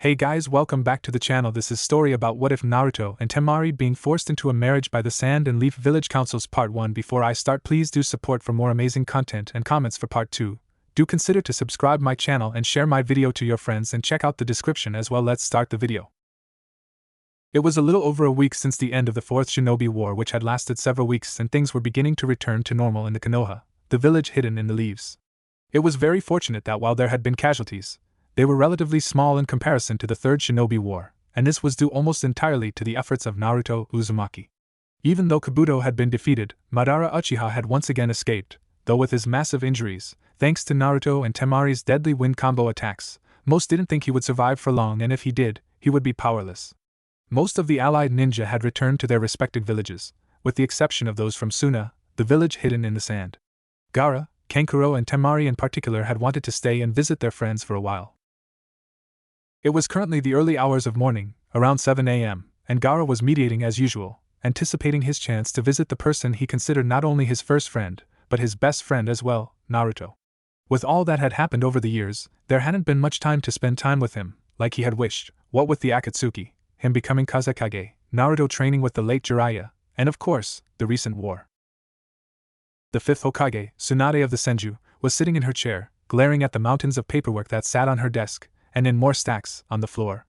Hey guys, welcome back to the channel. This is story about what if Naruto and Temari being forced into a marriage by the Sand and Leaf Village Councils part 1. Before I start, please do support for more amazing content and comments for part 2. Do consider to subscribe my channel and share my video to your friends and check out the description as well. Let's start the video. It was a little over a week since the end of the Fourth Shinobi War, which had lasted several weeks, and things were beginning to return to normal in the Konoha, the village hidden in the leaves. It was very fortunate that while there had been casualties, they were relatively small in comparison to the Third Shinobi War, and this was due almost entirely to the efforts of Naruto Uzumaki. Even though Kabuto had been defeated, Madara Uchiha had once again escaped, though with his massive injuries, thanks to Naruto and Temari's deadly wind combo attacks. Most didn't think he would survive for long, and if he did, he would be powerless. Most of the allied ninja had returned to their respective villages, with the exception of those from Suna, the village hidden in the sand. Gaara, Kankuro and Temari in particular had wanted to stay and visit their friends for a while. It was currently the early hours of morning, around 7 a.m., and Gaara was mediating as usual, anticipating his chance to visit the person he considered not only his first friend, but his best friend as well, Naruto. With all that had happened over the years, there hadn't been much time to spend time with him, like he had wished, what with the Akatsuki, him becoming Kazekage, Naruto training with the late Jiraiya, and of course, the recent war. The fifth Hokage, Tsunade of the Senju, was sitting in her chair, glaring at the mountains of paperwork that sat on her desk, and in more stacks, on the floor.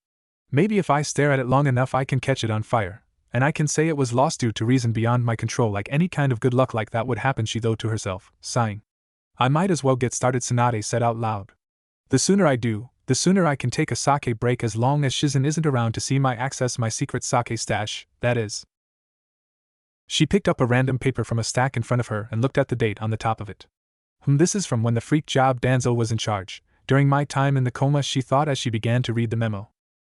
Maybe if I stare at it long enough I can catch it on fire, and I can say it was lost due to reason beyond my control. Like any kind of good luck like that would happen, she thought to herself, sighing. I might as well get started, Tsunade said out loud. The sooner I do, the sooner I can take a sake break, as long as Shizen isn't around to see my access my secret sake stash, that is. She picked up a random paper from a stack in front of her and looked at the date on the top of it. This is from when the freak job Danzo was in charge. During my time in the coma, she thought as she began to read the memo.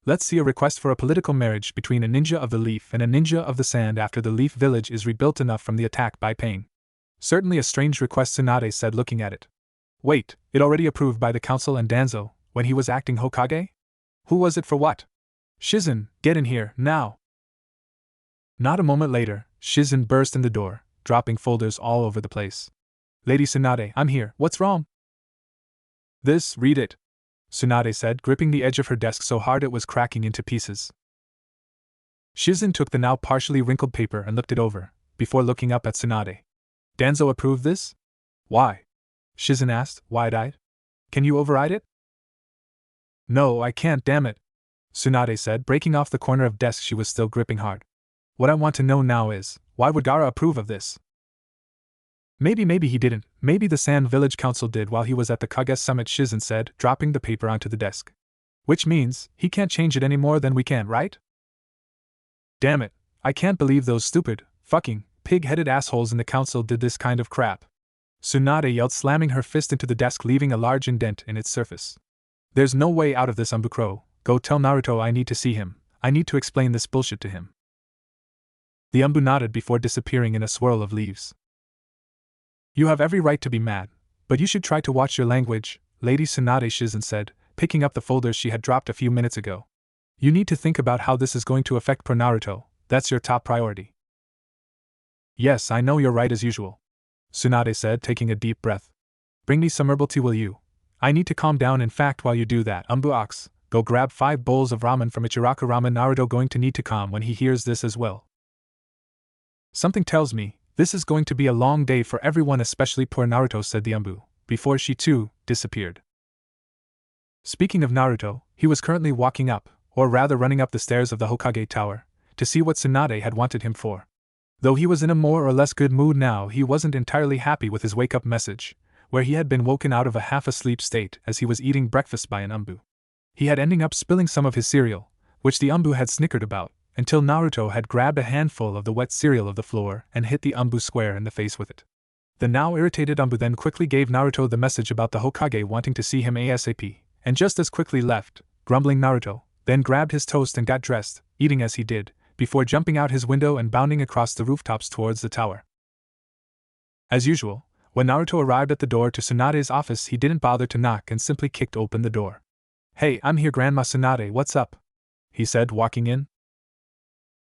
Let's see, a request for a political marriage between a ninja of the leaf and a ninja of the sand after the leaf village is rebuilt enough from the attack by pain. Certainly a strange request, Tsunade said, looking at it. Wait, it already approved by the council and Danzo, when he was acting Hokage? Who was it for what? Shizen, get in here, now! Not a moment later, Shizen burst in the door, dropping folders all over the place. Lady Tsunade, I'm here, what's wrong? This, read it, Tsunade said, gripping the edge of her desk so hard it was cracking into pieces. Shizen took the now partially wrinkled paper and looked it over, before looking up at Tsunade. Danzo approved this? Why? Shizen asked, wide-eyed. Can you override it? No, I can't, damn it, Tsunade said, breaking off the corner of desk she was still gripping hard. What I want to know now is, why would Gaara approve of this? Maybe he didn't, maybe the Sand Village Council did while he was at the Kage Summit, Shizen said, dropping the paper onto the desk. Which means, he can't change it any more than we can, right? Damn it, I can't believe those stupid, fucking, pig-headed assholes in the council did this kind of crap. Tsunade yelled, slamming her fist into the desk, leaving a large indent in its surface. There's no way out of this, Umbukro. Go tell Naruto I need to see him. I need to explain this bullshit to him. The Umbu nodded before disappearing in a swirl of leaves. You have every right to be mad, but you should try to watch your language, Lady Tsunade, Shizen said, picking up the folders she had dropped a few minutes ago. You need to think about how this is going to affect poor Naruto. That's your top priority. Yes, I know you're right as usual, Tsunade said, taking a deep breath. Bring me some herbal tea, will you? I need to calm down. In fact, while you do that, Umbu Ox, go grab 5 bowls of ramen from Ichiraku Ramen. Naruto going to need to calm when he hears this as well. Something tells me this is going to be a long day for everyone, especially poor Naruto, said the Umbu, before she too disappeared. Speaking of Naruto, he was currently walking up, or rather running up the stairs of the Hokage Tower, to see what Tsunade had wanted him for. Though he was in a more or less good mood now, he wasn't entirely happy with his wake-up message, where he had been woken out of a half-asleep state as he was eating breakfast by an Umbu. He had ending up spilling some of his cereal, which the Umbu had snickered about, until Naruto had grabbed a handful of the wet cereal of the floor and hit the Umbu square in the face with it. The now irritated Umbu then quickly gave Naruto the message about the Hokage wanting to see him ASAP, and just as quickly left, grumbling. Naruto then grabbed his toast and got dressed, eating as he did, before jumping out his window and bounding across the rooftops towards the tower. As usual, when Naruto arrived at the door to Tsunade's office, he didn't bother to knock and simply kicked open the door. Hey, I'm here, Grandma Tsunade, what's up? He said, walking in.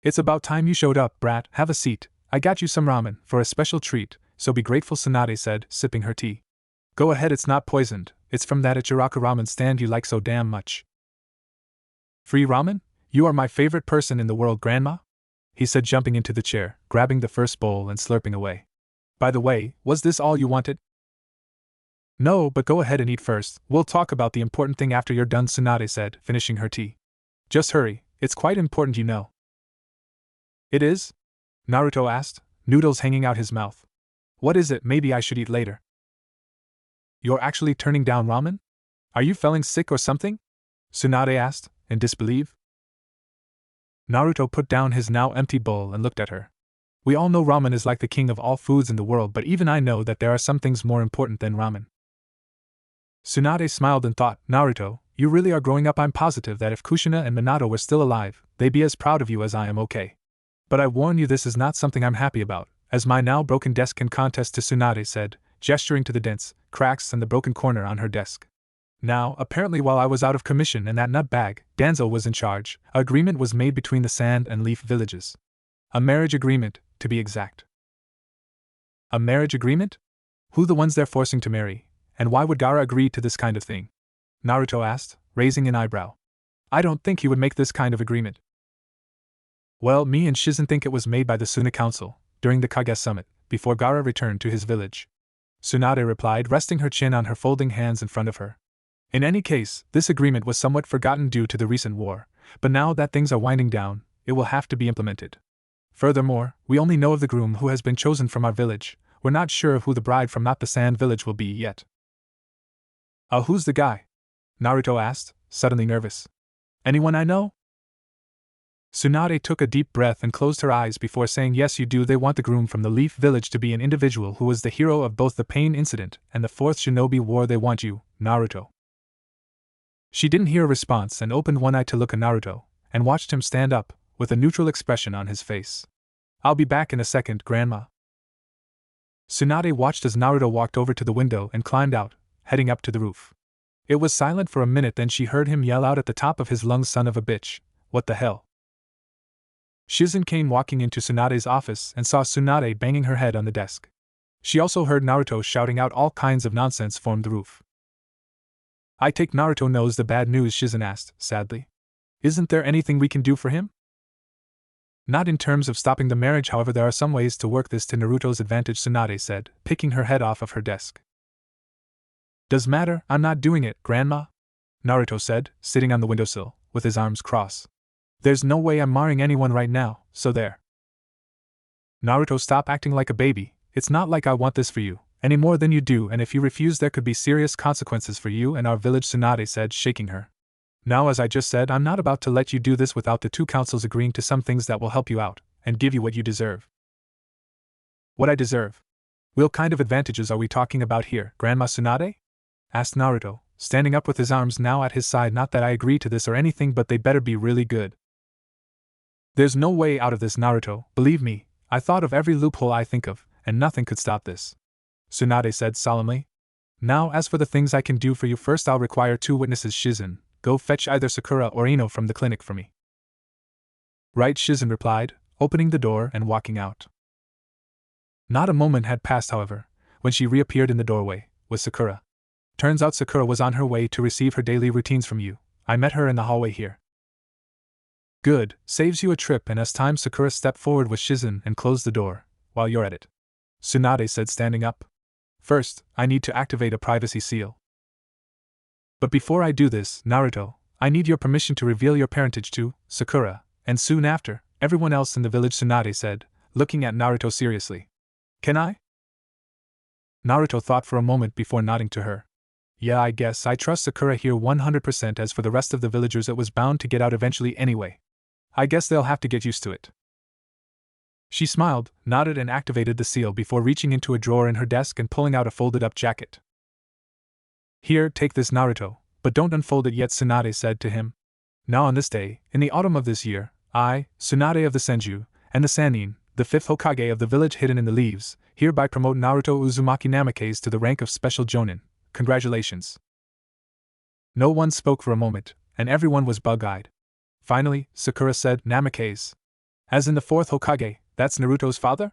It's about time you showed up, brat. Have a seat. I got you some ramen, for a special treat, so be grateful, Tsunade said, sipping her tea. Go ahead, it's not poisoned, it's from that Ichiraku ramen stand you like so damn much. Free ramen? You are my favorite person in the world, Grandma? He said, jumping into the chair, grabbing the first bowl and slurping away. By the way, was this all you wanted? No, but go ahead and eat first. We'll talk about the important thing after you're done, Tsunade said, finishing her tea. Just hurry, it's quite important, you know. It is? Naruto asked, noodles hanging out his mouth. What is it? Maybe I should eat later. You're actually turning down ramen? Are you feeling sick or something? Tsunade asked, in disbelief. Naruto put down his now empty bowl and looked at her. We all know ramen is like the king of all foods in the world, but even I know that there are some things more important than ramen. Tsunade smiled and thought, Naruto, you really are growing up. I'm positive that if Kushina and Minato were still alive, they'd be as proud of you as I am, okay? But I warn you, this is not something I'm happy about, as my now broken desk can contest to, Tsunade said, gesturing to the dents, cracks and the broken corner on her desk. Now, apparently while I was out of commission and that nutbag, Danzo, was in charge, an agreement was made between the Sand and Leaf villages. A marriage agreement, to be exact. A marriage agreement? Who the ones they're forcing to marry, and why would Gaara agree to this kind of thing? Naruto asked, raising an eyebrow. I don't think he would make this kind of agreement. Well, me and Shizen think it was made by the Suna Council, during the Kage Summit, before Gaara returned to his village. Tsunade replied, resting her chin on her folding hands in front of her. In any case, this agreement was somewhat forgotten due to the recent war, but now that things are winding down, it will have to be implemented. Furthermore, we only know of the groom who has been chosen from our village. We're not sure of who the bride from not the Sand village will be yet. Who's the guy? Naruto asked, suddenly nervous. Anyone I know? Tsunade took a deep breath and closed her eyes before saying, yes, you do. They want the groom from the Leaf village to be an individual who was the hero of both the Pain Incident and the 4th Shinobi War. They want you, Naruto. She didn't hear a response and opened one eye to look at Naruto, and watched him stand up, with a neutral expression on his face. I'll be back in a second, Grandma. Tsunade watched as Naruto walked over to the window and climbed out, heading up to the roof. It was silent for a minute, then she heard him yell out at the top of his lungs, son of a bitch, what the hell? Shizen came walking into Tsunade's office and saw Tsunade banging her head on the desk. She also heard Naruto shouting out all kinds of nonsense from the roof. I take Naruto knows the bad news, Shizen asked, sadly. Isn't there anything we can do for him? Not in terms of stopping the marriage, however, there are some ways to work this to Naruto's advantage, Tsunade said, picking her head off of her desk. Does matter, I'm not doing it, Grandma, Naruto said, sitting on the windowsill, with his arms crossed. There's no way I'm marrying anyone right now, so there. Naruto, stop acting like a baby. It's not like I want this for you, any more than you do, and if you refuse there could be serious consequences for you and our village, Tsunade said, shaking her. Now, as I just said, I'm not about to let you do this without the two councils agreeing to some things that will help you out, and give you what you deserve. What I deserve? What kind of advantages are we talking about here, Grandma Tsunade? Asked Naruto, standing up with his arms now at his side. Not that I agree to this or anything, but they better be really good. There's no way out of this, Naruto, believe me, I thought of every loophole I think of, and nothing could stop this. Tsunade said solemnly. Now, as for the things I can do for you, first I'll require 2 witnesses. Shizen, go fetch either Sakura or Ino from the clinic for me. Right, Shizen replied, opening the door and walking out. Not a moment had passed, however, when she reappeared in the doorway, with Sakura. Turns out Sakura was on her way to receive her daily routines from you. I met her in the hallway here. Good, saves you a trip and as time. Sakura stepped forward with Shizen and closed the door, while you're at it. Tsunade said, standing up. First, I need to activate a privacy seal. But before I do this, Naruto, I need your permission to reveal your parentage to Sakura, and soon after, everyone else in the village, Tsunade said, looking at Naruto seriously. Can I? Naruto thought for a moment before nodding to her. Yeah, I guess I trust Sakura here 100%. As for the rest of the villagers, it was bound to get out eventually anyway. I guess they'll have to get used to it. She smiled, nodded and activated the seal before reaching into a drawer in her desk and pulling out a folded-up jacket. Here, take this, Naruto, but don't unfold it yet, Tsunade said to him. Now on this day, in the autumn of this year, I, Tsunade of the Senju, and the Sannin, the 5th Hokage of the village hidden in the leaves, hereby promote Naruto Uzumaki Namikaze to the rank of Special Jonin. Congratulations. No one spoke for a moment, and everyone was bug-eyed. Finally, Sakura said, Namikaze. As in the 4th Hokage, that's Naruto's father?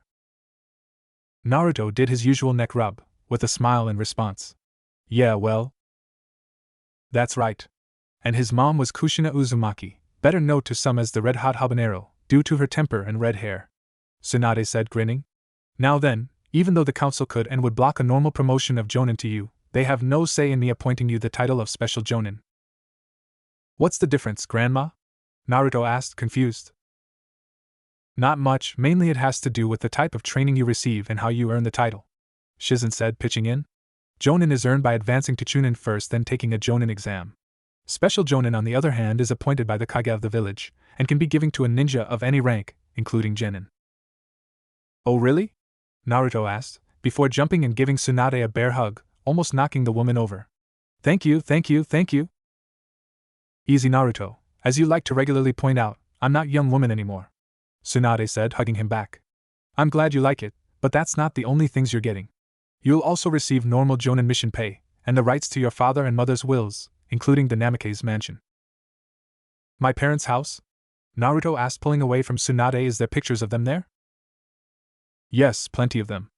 Naruto did his usual neck rub, with a smile in response. Yeah, well. That's right. And his mom was Kushina Uzumaki, better known to some as the red-hot habanero, due to her temper and red hair. Tsunade said, grinning. Now then, even though the council could and would block a normal promotion of Jonin to you, they have no say in me appointing you the title of Special Jonin. What's the difference, Grandma? Naruto asked, confused. Not much, mainly it has to do with the type of training you receive and how you earn the title, Shizen said, pitching in. Jonin is earned by advancing to Chunin first, then taking a Jonin exam. Special Jonin, on the other hand, is appointed by the Kage of the village, and can be given to a ninja of any rank, including Genin. Oh really? Naruto asked, before jumping and giving Tsunade a bear hug, almost knocking the woman over. Thank you, thank you, thank you. Easy, Naruto. As you like to regularly point out, I'm not young woman anymore, Tsunade said, hugging him back. I'm glad you like it, but that's not the only things you're getting. You'll also receive normal Jonin mission pay, and the rights to your father and mother's wills, including the Namake's mansion. My parents' house? Naruto asked, pulling away from Tsunade. Is there pictures of them there? Yes, plenty of them.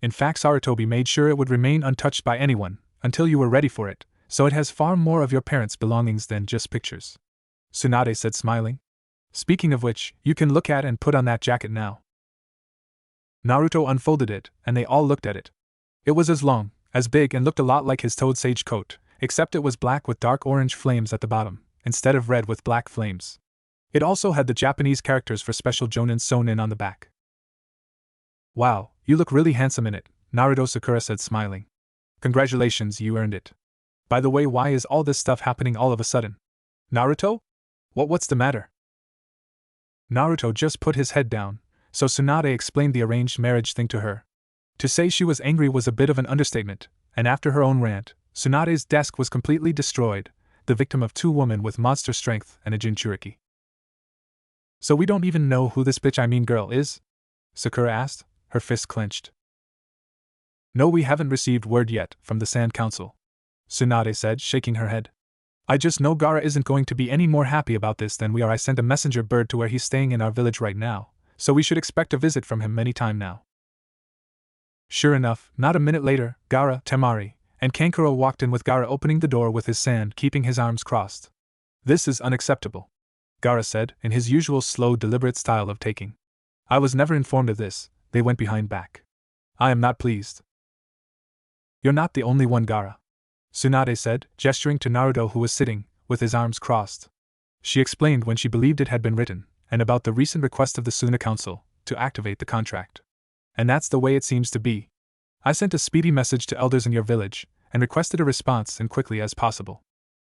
In fact, Sarutobi made sure it would remain untouched by anyone, until you were ready for it, so it has far more of your parents' belongings than just pictures, Tsunade said, smiling. Speaking of which, you can look at and put on that jacket now. Naruto unfolded it, and they all looked at it. It was as long, as big, and looked a lot like his Toad Sage coat, except it was black with dark orange flames at the bottom, instead of red with black flames. It also had the Japanese characters for Special Jonin sewn in on the back. Wow, you look really handsome in it, Naruto Sakura said, smiling. Congratulations, you earned it. By the way, why is all this stuff happening all of a sudden? Naruto? What's the matter? Naruto just put his head down, so Tsunade explained the arranged marriage thing to her. To say she was angry was a bit of an understatement, and after her own rant, Tsunade's desk was completely destroyed, the victim of two women with monster strength and a Jinchuriki. So we don't even know who this girl is? Sakura asked, her fist clenched. No, we haven't received word yet from the Sand Council, Tsunade said, shaking her head. I just know Gaara isn't going to be any more happy about this than we are. I sent a messenger bird to where he's staying in our village right now, so we should expect a visit from him any time now. Sure enough, not a minute later, Gaara, Temari, and Kankuro walked in with Gaara opening the door with his sand, keeping his arms crossed. This is unacceptable, Gaara said, in his usual slow, deliberate style of taking. I was never informed of this, they went behind back. I am not pleased. You're not the only one, Gaara, Tsunade said, gesturing to Naruto, who was sitting, with his arms crossed. She explained when she believed it had been written, and about the recent request of the Suna Council, to activate the contract. And that's the way it seems to be. I sent a speedy message to elders in your village, and requested a response as quickly as possible.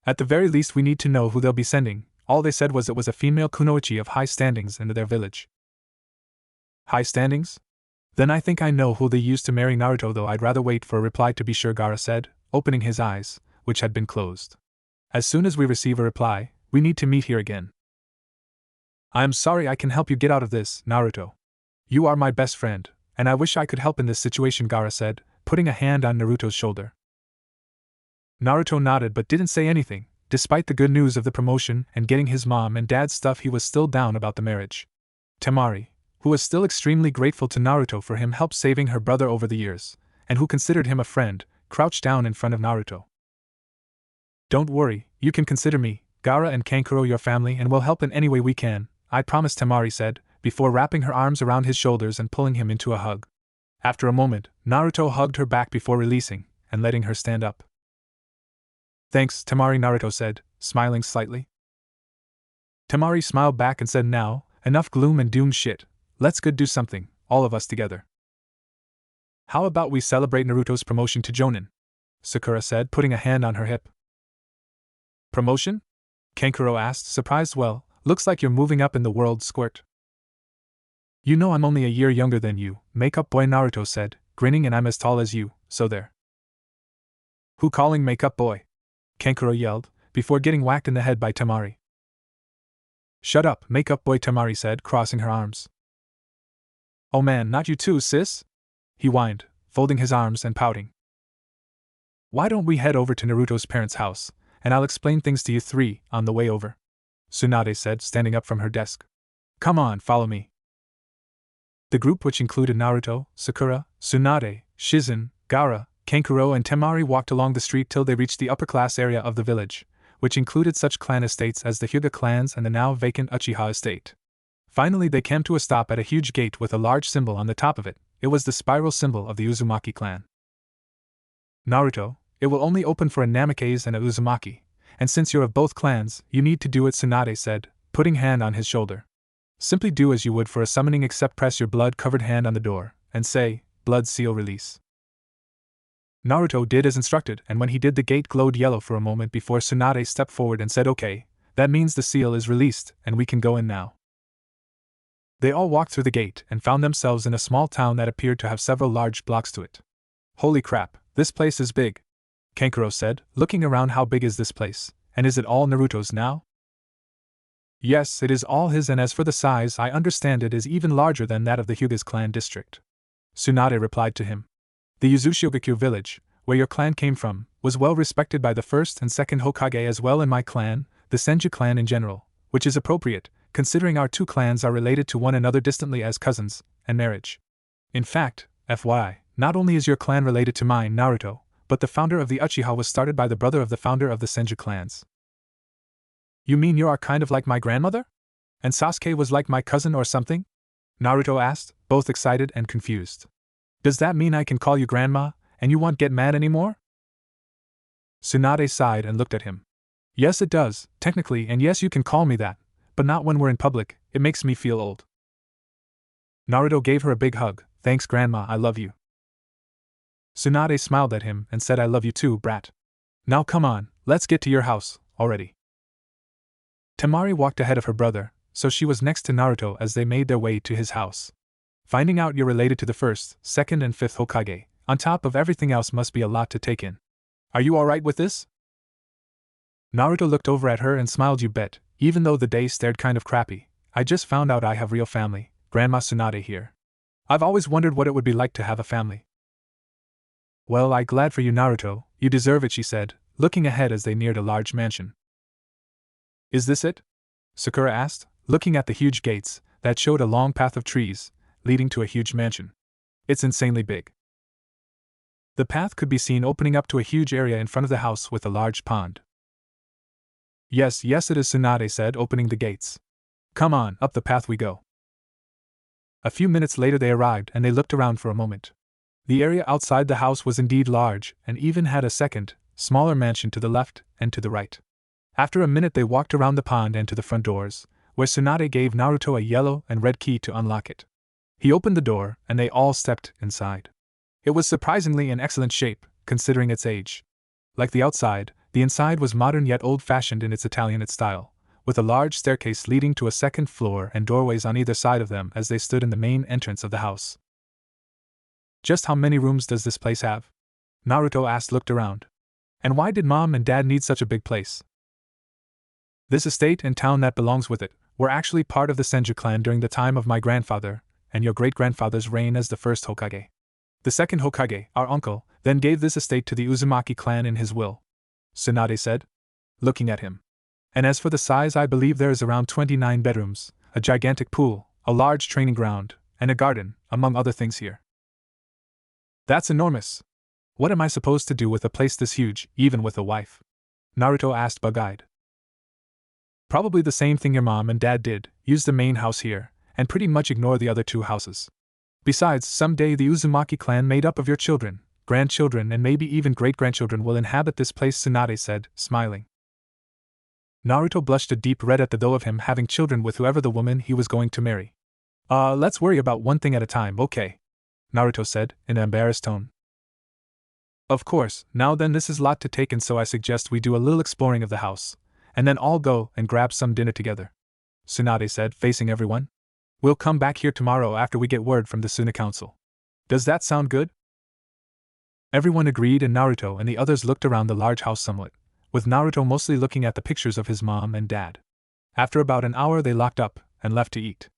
At the very least, we need to know who they'll be sending. All they said was it was a female kunoichi of high standings into their village. High standings? Then I think I know who they used to marry Naruto, though I'd rather wait for a reply to be sure, Gaara said, opening his eyes, which had been closed. As soon as we receive a reply, we need to meet here again. I am sorry I can help you get out of this, Naruto. You are my best friend, and I wish I could help in this situation, Gaara said, putting a hand on Naruto's shoulder. Naruto nodded but didn't say anything. Despite the good news of the promotion and getting his mom and dad's stuff, he was still down about the marriage. Temari, who was still extremely grateful to Naruto for him help saving her brother over the years, and who considered him a friend, crouched down in front of Naruto. Don't worry, you can consider me, Gaara and Kankuro, your family, and we'll help in any way we can, I promise, Temari said, before wrapping her arms around his shoulders and pulling him into a hug. After a moment, Naruto hugged her back before releasing, and letting her stand up. Thanks, Temari, Naruto said, smiling slightly. Temari smiled back and said, now, enough gloom and doom shit, let's go do something, all of us together. How about we celebrate Naruto's promotion to Jonin? Sakura said, putting a hand on her hip. Promotion? Kankuro asked, surprised. Well, looks like you're moving up in the world, Squirt. You know I'm only a year younger than you, makeup boy, Naruto said, grinning, and I'm as tall as you, so there. Who calling makeup boy? Kankuro yelled, before getting whacked in the head by Temari. Shut up, makeup boy, Temari said, crossing her arms. Oh man, not you too, sis? He whined, folding his arms and pouting. Why don't we head over to Naruto's parents' house, and I'll explain things to you three on the way over? Tsunade said, standing up from her desk. Come on, follow me. The group, which included Naruto, Sakura, Tsunade, Shizen, Gaara, Kankuro, and Temari, walked along the street till they reached the upper-class area of the village, which included such clan estates as the Hyuga clans and the now vacant Uchiha estate. Finally, they came to a stop at a huge gate with a large symbol on the top of it. It was the spiral symbol of the Uzumaki clan. Naruto, it will only open for a Namikaze and a Uzumaki, and since you're of both clans, you need to do it, Tsunade said, putting hand on his shoulder. Simply do as you would for a summoning, except press your blood-covered hand on the door, and say, blood seal release. Naruto did as instructed, and when he did, the gate glowed yellow for a moment before Tsunade stepped forward and said, okay, that means the seal is released, and we can go in now. They all walked through the gate and found themselves in a small town that appeared to have several large blocks to it. Holy crap, this place is big, Kankuro said, looking around. How big is this place, and is it all Naruto's now? Yes, it is all his, and as for the size, I understand it is even larger than that of the Hyuga's clan district. Tsunade replied to him. The Uzushigakyo village, where your clan came from, was well respected by the first and second Hokage as well, in my clan, the Senju clan in general, which is appropriate, considering our two clans are related to one another distantly as cousins, and marriage. In fact, FYI, not only is your clan related to mine, Naruto, but the founder of the Uchiha was started by the brother of the founder of the Senju clans. You mean you are kind of like my grandmother? And Sasuke was like my cousin or something? Naruto asked, both excited and confused. Does that mean I can call you grandma, and you won't get mad anymore? Tsunade sighed and looked at him. Yes, it does, technically, and yes, you can call me that, but not when we're in public. It makes me feel old. Naruto gave her a big hug. Thanks, grandma, I love you. Tsunade smiled at him and said, I love you too, brat. Now come on, let's get to your house, already. Temari walked ahead of her brother, so she was next to Naruto as they made their way to his house. Finding out you're related to the first, second, and fifth Hokage, on top of everything else, must be a lot to take in. Are you alright with this? Naruto looked over at her and smiled. You bet, even though the day stared kind of crappy. I just found out I have real family, Grandma Tsunade here. I've always wondered what it would be like to have a family. Well, I'm glad for you, Naruto, you deserve it, she said, looking ahead as they neared a large mansion. Is this it? Sakura asked, looking at the huge gates that showed a long path of trees leading to a huge mansion. It's insanely big. The path could be seen opening up to a huge area in front of the house with a large pond. Yes, it is, Tsunade said, opening the gates. Come on, up the path we go. A few minutes later they arrived and they looked around for a moment. The area outside the house was indeed large and even had a second, smaller mansion to the left and to the right. After a minute they walked around the pond and to the front doors, where Tsunade gave Naruto a yellow and red key to unlock it. He opened the door and they all stepped inside. It was surprisingly in excellent shape, considering its age. Like the outside, the inside was modern yet old-fashioned in its Italian style, with a large staircase leading to a second floor and doorways on either side of them as they stood in the main entrance of the house. Just how many rooms does this place have? Naruto asked, looked around. And why did Mom and Dad need such a big place? This estate and town that belongs with it were actually part of the Senju clan during the time of my grandfather and your great-grandfather's reign as the first Hokage. The second Hokage, our uncle, then gave this estate to the Uzumaki clan in his will, Tsunade said, looking at him. And as for the size, I believe there is around 29 bedrooms, a gigantic pool, a large training ground, and a garden, among other things here. That's enormous. What am I supposed to do with a place this huge, even with a wife? Naruto asked bug-eyed. Probably the same thing your mom and dad did, use the main house here, and pretty much ignore the other two houses. Besides, someday the Uzumaki clan made up of your children, grandchildren, and maybe even great-grandchildren will inhabit this place, Tsunade said, smiling. Naruto blushed a deep red at the thought of him having children with whoever the woman he was going to marry. Let's worry about one thing at a time, okay? Naruto said, in an embarrassed tone. Of course, now then, this is a lot to take in, so I suggest we do a little exploring of the house, and then all go and grab some dinner together, Tsunade said, facing everyone. We'll come back here tomorrow after we get word from the Suna Council. Does that sound good? Everyone agreed, and Naruto and the others looked around the large house somewhat, with Naruto mostly looking at the pictures of his mom and dad. After about an hour they locked up and left to eat.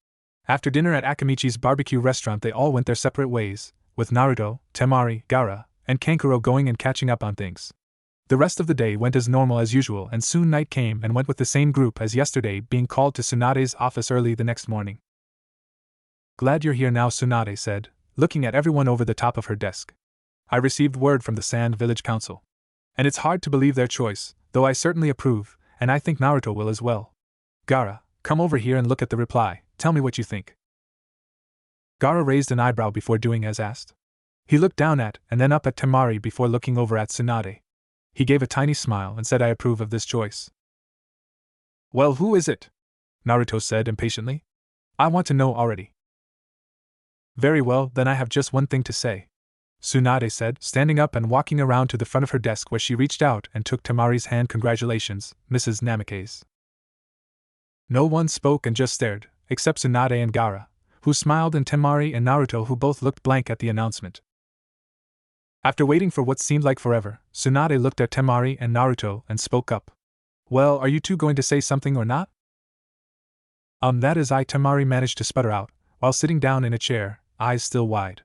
After dinner at Akamichi's barbecue restaurant they all went their separate ways, with Naruto, Temari, Gaara, and Kankuro going and catching up on things. The rest of the day went as normal as usual, and soon night came and went with the same group as yesterday, being called to Tsunade's office early the next morning. Glad you're here now, Tsunade said, looking at everyone over the top of her desk. I received word from the Sand Village Council. And it's hard to believe their choice, though I certainly approve, and I think Naruto will as well. Gaara, come over here and look at the reply, tell me what you think. Gaara raised an eyebrow before doing as asked. He looked down at and then up at Temari before looking over at Tsunade. He gave a tiny smile and said, I approve of this choice. Well, who is it? Naruto said impatiently. I want to know already. Very well, then I have just one thing to say, Tsunade said, standing up and walking around to the front of her desk where she reached out and took Temari's hand. Congratulations, Mrs. Namikaze. No one spoke and just stared, except Tsunade and Gaara, who smiled, and Temari and Naruto, who both looked blank at the announcement. After waiting for what seemed like forever, Tsunade looked at Temari and Naruto and spoke up. Well, are you two going to say something or not? That is Temari managed to sputter out, while sitting down in a chair, eyes still wide.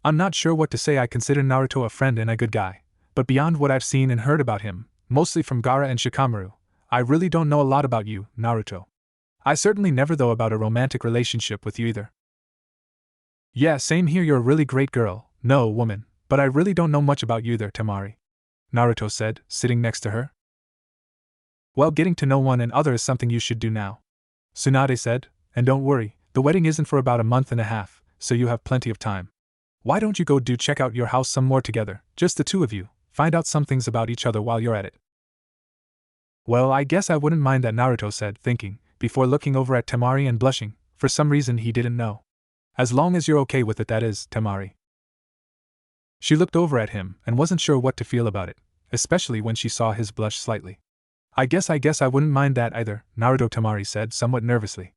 I'm not sure what to say. I consider Naruto a friend and a good guy, but beyond what I've seen and heard about him, mostly from Gaara and Shikamaru, I really don't know a lot about you, Naruto. I certainly never thought about a romantic relationship with you either. Yeah, same here. You're a really great girl, no woman, but I really don't know much about you either, Temari, Naruto said, sitting next to her. Well, getting to know one another is something you should do now, Tsunade said, and don't worry, the wedding isn't for about a month and a half, so you have plenty of time. Why don't you go check out your house some more together, just the two of you, find out some things about each other while you're at it. Well, I guess I wouldn't mind that, Naruto said, thinking, before looking over at Temari and blushing, for some reason he didn't know. As long as you're okay with it, that is, Temari. She looked over at him and wasn't sure what to feel about it, especially when she saw his blush slightly. I guess I wouldn't mind that either, Naruto, Temari said somewhat nervously.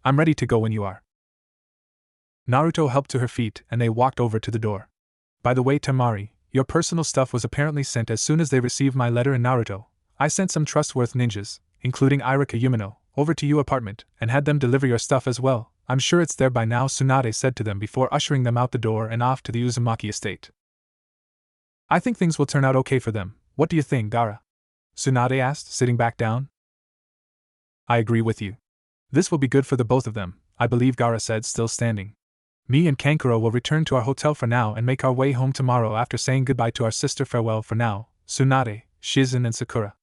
I'm ready to go when you are. Naruto helped to her feet and they walked over to the door. By the way, Temari, your personal stuff was apparently sent as soon as they received my letter. In Naruto, I sent some trustworthy ninjas, including Irika Yumino, over to your apartment and had them deliver your stuff as well. I'm sure it's there by now, Tsunade said to them before ushering them out the door and off to the Uzumaki estate. I think things will turn out okay for them. What do you think, Gaara? Tsunade asked, sitting back down. I agree with you. This will be good for the both of them, I believe, Gaara said, still standing. Me and Kankuro will return to our hotel for now and make our way home tomorrow after saying goodbye to our sister. Farewell for now, Tsunade, Shizen and Sakura.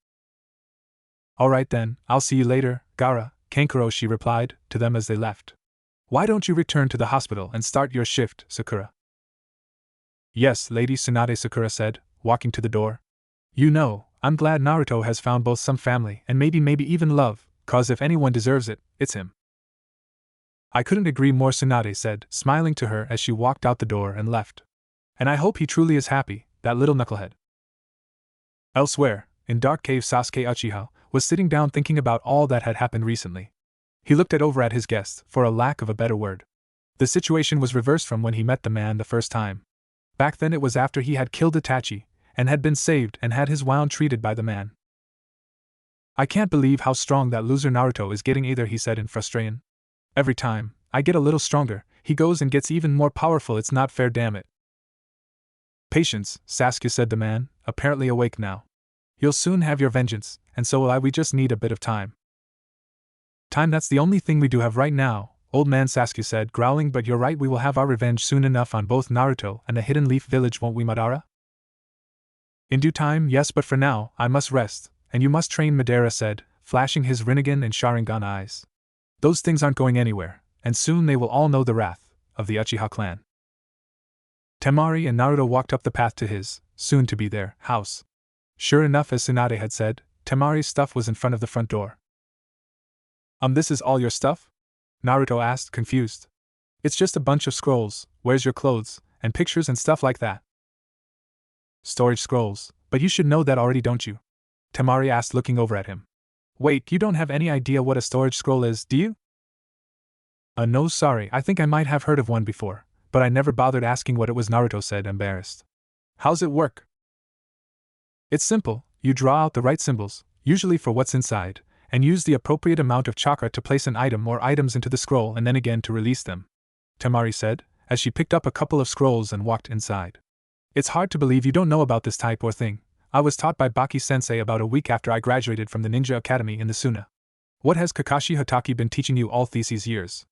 Alright then, I'll see you later, Gaara, Kankuro, she replied to them as they left. Why don't you return to the hospital and start your shift, Sakura? Yes, Lady Tsunade, Sakura said, walking to the door. You know, I'm glad Naruto has found both some family and maybe even love, cause if anyone deserves it, it's him. I couldn't agree more, Tsunade said, smiling to her as she walked out the door and left. And I hope he truly is happy, that little knucklehead. Elsewhere, in Dark Cave, Sasuke Uchiha was sitting down thinking about all that had happened recently. He looked over at his guest, for a lack of a better word. The situation was reversed from when he met the man the first time. Back then it was after he had killed Itachi, and had been saved and had his wound treated by the man. I can't believe how strong that loser Naruto is getting either, he said in frustration. Every time I get a little stronger, he goes and gets even more powerful. It's not fair, damn it. Patience, Sasuke, said the man, apparently awake now. You'll soon have your vengeance, and so will I. We just need a bit of time. Time, that's the only thing we do have right now, old man, Sasuke said, growling, but you're right, we will have our revenge soon enough on both Naruto and the Hidden Leaf Village, won't we, Madara? In due time, yes, but for now, I must rest, and you must train, Madara said, flashing his Rinnegan and Sharingan eyes. Those things aren't going anywhere, and soon they will all know the wrath of the Uchiha clan. Temari and Naruto walked up the path to his, soon to be their, house. Sure enough, as Tsunade had said, Temari's stuff was in front of the front door. This is all your stuff? Naruto asked, confused. It's just a bunch of scrolls, where's your clothes, and pictures and stuff like that. Storage scrolls, but you should know that already, don't you? Temari asked, looking over at him. Wait, you don't have any idea what a storage scroll is, do you? No, sorry, I think I might have heard of one before, but I never bothered asking what it was, Naruto said, embarrassed. How's it work? It's simple, you draw out the right symbols, usually for what's inside, and use the appropriate amount of chakra to place an item or items into the scroll and then again to release them, Temari said, as she picked up a couple of scrolls and walked inside. It's hard to believe you don't know about this type or thing. I was taught by Baki-sensei about a week after I graduated from the Ninja Academy in the Suna. What has Kakashi Hatake been teaching you all these years?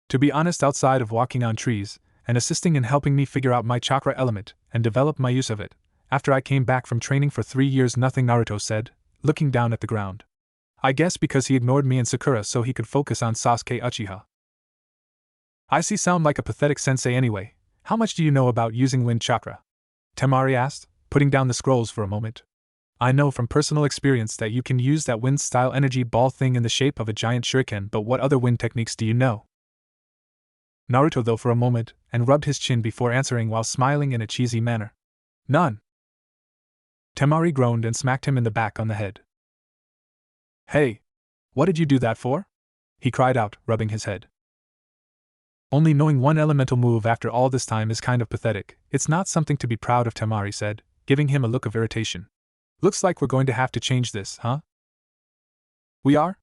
To be honest, outside of walking on trees, and assisting in helping me figure out my chakra element, and develop my use of it, After I came back from training for 3 years, nothing, Naruto said, looking down at the ground. I guess because he ignored me and Sakura so he could focus on Sasuke Uchiha. I see, sound like a pathetic sensei anyway. How much do you know about using wind chakra? Temari asked, putting down the scrolls for a moment. I know from personal experience that you can use that wind-style energy ball thing in the shape of a giant shuriken, but what other wind techniques do you know? Naruto thought for a moment, and rubbed his chin before answering while smiling in a cheesy manner. None. Temari groaned and smacked him in the back on the head. Hey! What did you do that for? He cried out, rubbing his head. Only knowing one elemental move after all this time is kind of pathetic. It's not something to be proud of, Temari said, giving him a look of irritation. Looks like we're going to have to change this, huh? We are?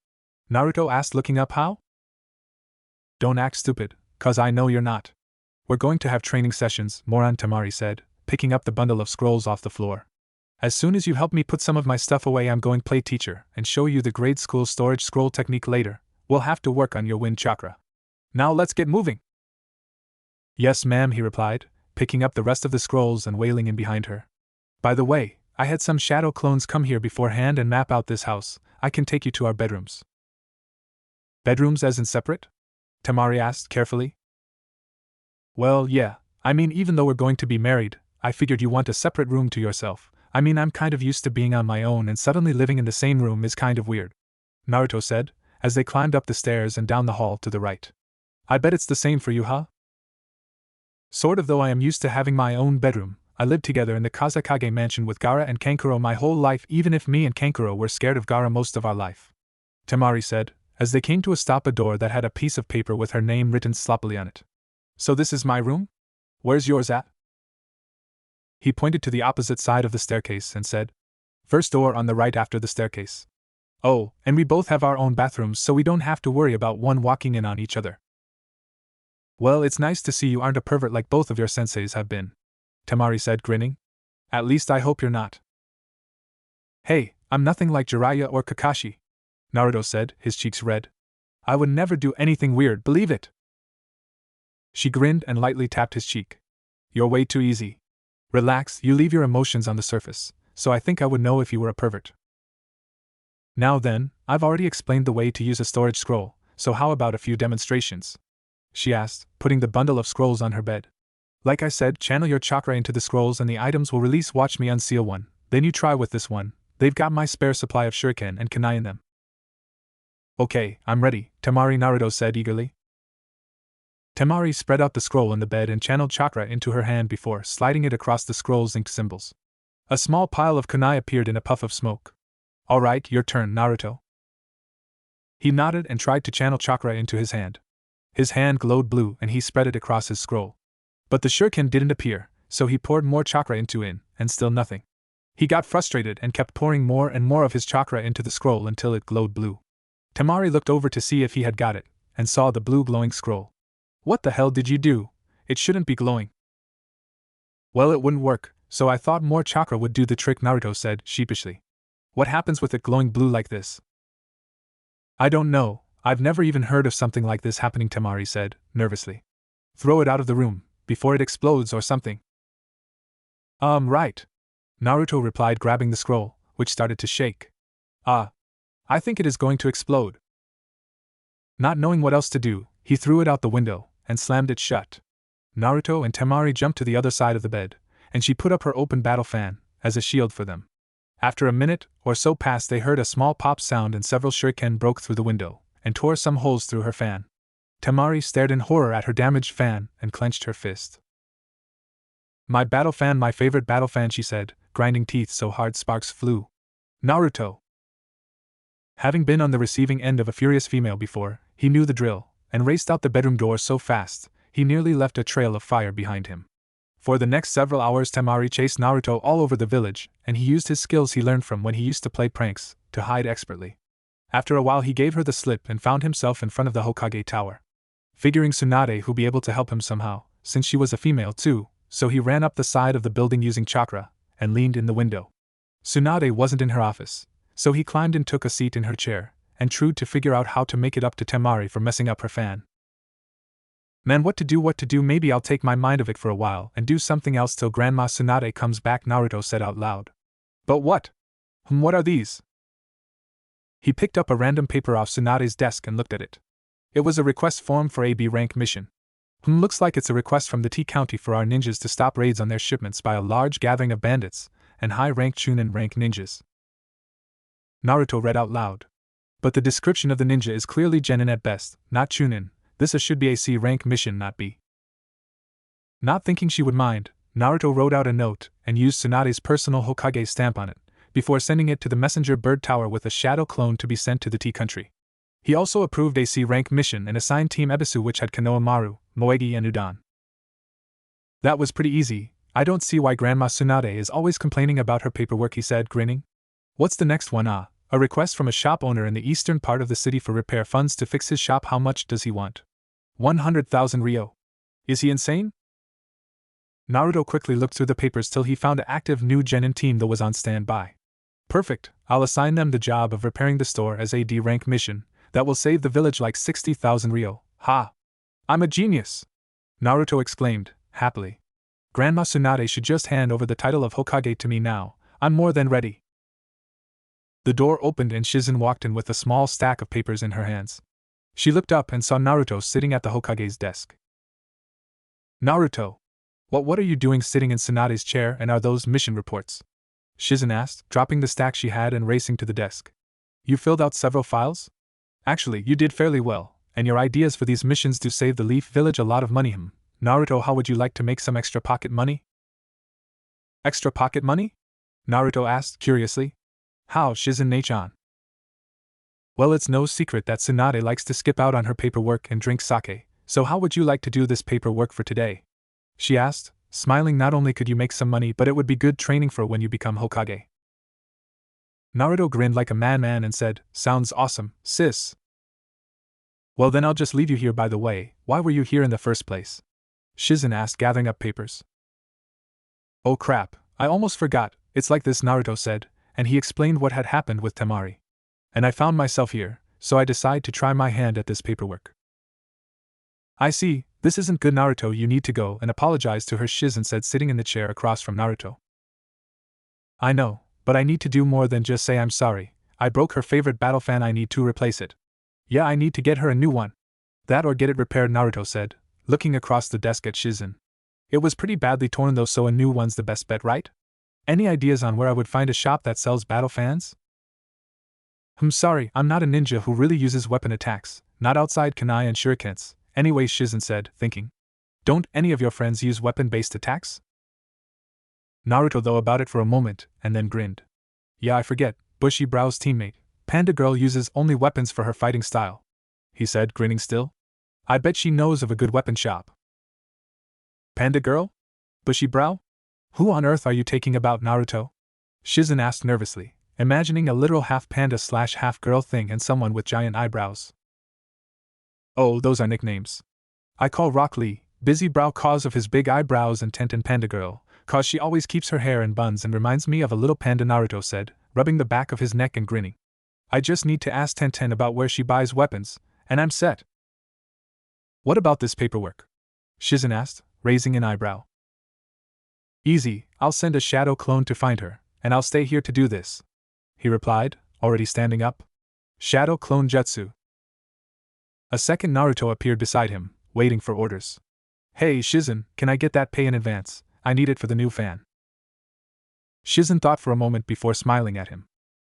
Naruto asked, looking up. How? Don't act stupid, 'cause I know you're not. We're going to have training sessions, moron, Temari said, picking up the bundle of scrolls off the floor. As soon as you help me put some of my stuff away, I'm going to play teacher and show you the grade school storage scroll technique later. We'll have to work on your wind chakra. Now let's get moving. Yes, ma'am, he replied, picking up the rest of the scrolls and wailing in behind her. By the way, I had some shadow clones come here beforehand and map out this house. I can take you to our bedrooms. Bedrooms as in separate? Temari asked carefully. Well, yeah. I mean, even though we're going to be married, I figured you want a separate room to yourself. I mean, I'm kind of used to being on my own, and suddenly living in the same room is kind of weird, Naruto said, as they climbed up the stairs and down the hall to the right. I bet it's the same for you, huh? Sort of, though I am used to having my own bedroom. I lived together in the Kazekage mansion with Gaara and Kankuro my whole life, even if me and Kankuro were scared of Gaara most of our life, Temari said, as they came to a stop, a door that had a piece of paper with her name written sloppily on it. So this is my room? Where's yours at? He pointed to the opposite side of the staircase and said, First door on the right after the staircase. Oh, and we both have our own bathrooms, so we don't have to worry about one walking in on each other. Well, it's nice to see you aren't a pervert like both of your senseis have been, Temari said, grinning. At least I hope you're not. Hey, I'm nothing like Jiraiya or Kakashi, Naruto said, his cheeks red. I would never do anything weird, believe it. She grinned and lightly tapped his cheek. You're way too easy. Relax, you leave your emotions on the surface, so I think I would know if you were a pervert. Now then, I've already explained the way to use a storage scroll, so how about a few demonstrations? She asked, putting the bundle of scrolls on her bed. Like I said, channel your chakra into the scrolls and the items will release. Watch me unseal one, then you try with this one. They've got my spare supply of shuriken and kunai in them. Okay, I'm ready, Temari, Naruto said eagerly. Temari spread out the scroll in the bed and channeled chakra into her hand before sliding it across the scroll's inked symbols. A small pile of kunai appeared in a puff of smoke. Alright, your turn, Naruto. He nodded and tried to channel chakra into his hand. His hand glowed blue and he spread it across his scroll. But the shuriken didn't appear, so he poured more chakra into it, and still nothing. He got frustrated and kept pouring more and more of his chakra into the scroll until it glowed blue. Temari looked over to see if he had got it, and saw the blue glowing scroll. What the hell did you do? It shouldn't be glowing. Well, it wouldn't work, so I thought more chakra would do the trick, Naruto said sheepishly. What happens with it glowing blue like this? I don't know, I've never even heard of something like this happening, Temari said, nervously. Throw it out of the room, before it explodes or something. Right. Naruto replied, grabbing the scroll, which started to shake. I think it is going to explode. Not knowing what else to do, he threw it out the window, and slammed it shut. Naruto and Temari jumped to the other side of the bed, and she put up her open battle fan, as a shield for them. After a minute or so passed, they heard a small pop sound and several shuriken broke through the window, and tore some holes through her fan. Temari stared in horror at her damaged fan, and clenched her fist. My battle fan, my favorite battle fan, she said, grinding teeth so hard sparks flew. Naruto. Having been on the receiving end of a furious female before, he knew the drill, and raced out the bedroom door so fast, he nearly left a trail of fire behind him. For the next several hours, Temari chased Naruto all over the village, and he used his skills he learned from when he used to play pranks, to hide expertly. After a while he gave her the slip and found himself in front of the Hokage tower. Figuring Tsunade would be able to help him somehow, since she was a female too, so he ran up the side of the building using chakra, and leaned in the window. Tsunade wasn't in her office, so he climbed and took a seat in her chair, and tried to figure out how to make it up to Temari for messing up her fan. Man, what to do, maybe I'll take my mind of it for a while and do something else till Grandma Tsunade comes back, Naruto said out loud. But what? What are these? He picked up a random paper off Tsunade's desk and looked at it. It was a request form for a B rank mission. Looks like it's a request from the T County for our ninjas to stop raids on their shipments by a large gathering of bandits and high-ranked Chunin rank ninjas. Naruto read out loud. But the description of the ninja is clearly genin at best, not Chunin. This should be a C rank mission, not B. Not thinking she would mind, Naruto wrote out a note and used Tsunade's personal Hokage stamp on it, before sending it to the messenger bird tower with a shadow clone to be sent to the T Country. He also approved a C rank mission and assigned Team Ebisu, which had Konohamaru, Moegi, and Udon. That was pretty easy. I don't see why Grandma Tsunade is always complaining about her paperwork, he said, grinning. What's the next one? A request from a shop owner in the eastern part of the city for repair funds to fix his shop. How much does he want? 100,000 Ryo. Is he insane? Naruto quickly looked through the papers till he found an active new genin team that was on standby. Perfect, I'll assign them the job of repairing the store as a D rank mission. That will save the village like 60,000 Ryo. Ha! I'm a genius! Naruto exclaimed, happily. Grandma Tsunade should just hand over the title of Hokage to me now. I'm more than ready. The door opened and Shizen walked in with a small stack of papers in her hands. She looked up and saw Naruto sitting at the Hokage's desk. Naruto! What are you doing sitting in Tsunade's chair, and are those mission reports? Shizen asked, dropping the stack she had and racing to the desk. You filled out several files? Actually, you did fairly well, and your ideas for these missions do save the Leaf Village a lot of money. Naruto, how would you like to make some extra pocket money? Extra pocket money? Naruto asked, curiously. How, Shizen-chan? Well, it's no secret that Tsunade likes to skip out on her paperwork and drink sake, so how would you like to do this paperwork for today? She asked, smiling. Not only could you make some money, but it would be good training for when you become Hokage. Naruto grinned like a madman and said, sounds awesome, sis. Well then I'll just leave you here. By the way, why were you here in the first place? Shizen asked, gathering up papers. Oh crap, I almost forgot. It's like this, Naruto said, and he explained what had happened with Temari. And I found myself here, so I decided to try my hand at this paperwork. I see, this isn't good, Naruto. You need to go and apologize to her, Shizen said, sitting in the chair across from Naruto. I know, but I need to do more than just say I'm sorry. I broke her favorite battle fan. I need to replace it. Yeah, I need to get her a new one. That or get it repaired, Naruto said, looking across the desk at Shizen. It was pretty badly torn though, so a new one's the best bet, right? Any ideas on where I would find a shop that sells battle fans? Sorry, I'm not a ninja who really uses weapon attacks, not outside kunai and shurikens. Anyway, Shizen said, thinking. Don't any of your friends use weapon-based attacks? Naruto thought about it for a moment, and then grinned. Yeah, I forget, Bushy Brow's teammate, Panda Girl, uses only weapons for her fighting style. He said, grinning still. I bet she knows of a good weapon shop. Panda Girl? Bushy Brow? Who on earth are you talking about, Naruto? Shizen asked nervously, imagining a literal half-panda/half-girl thing and someone with giant eyebrows. Oh, those are nicknames. I call Rock Lee Busy Brow cause of his big eyebrows, and Tenten Panda Girl cause she always keeps her hair in buns and reminds me of a little panda, Naruto said, rubbing the back of his neck and grinning. I just need to ask Tenten about where she buys weapons, and I'm set. What about this paperwork? Shizen asked, raising an eyebrow. Easy, I'll send a shadow clone to find her, and I'll stay here to do this, he replied, already standing up. Shadow clone jutsu. A second Naruto appeared beside him, waiting for orders. Hey Shizen, can I get that pay in advance? I need it for the new fan. Shizen thought for a moment before smiling at him.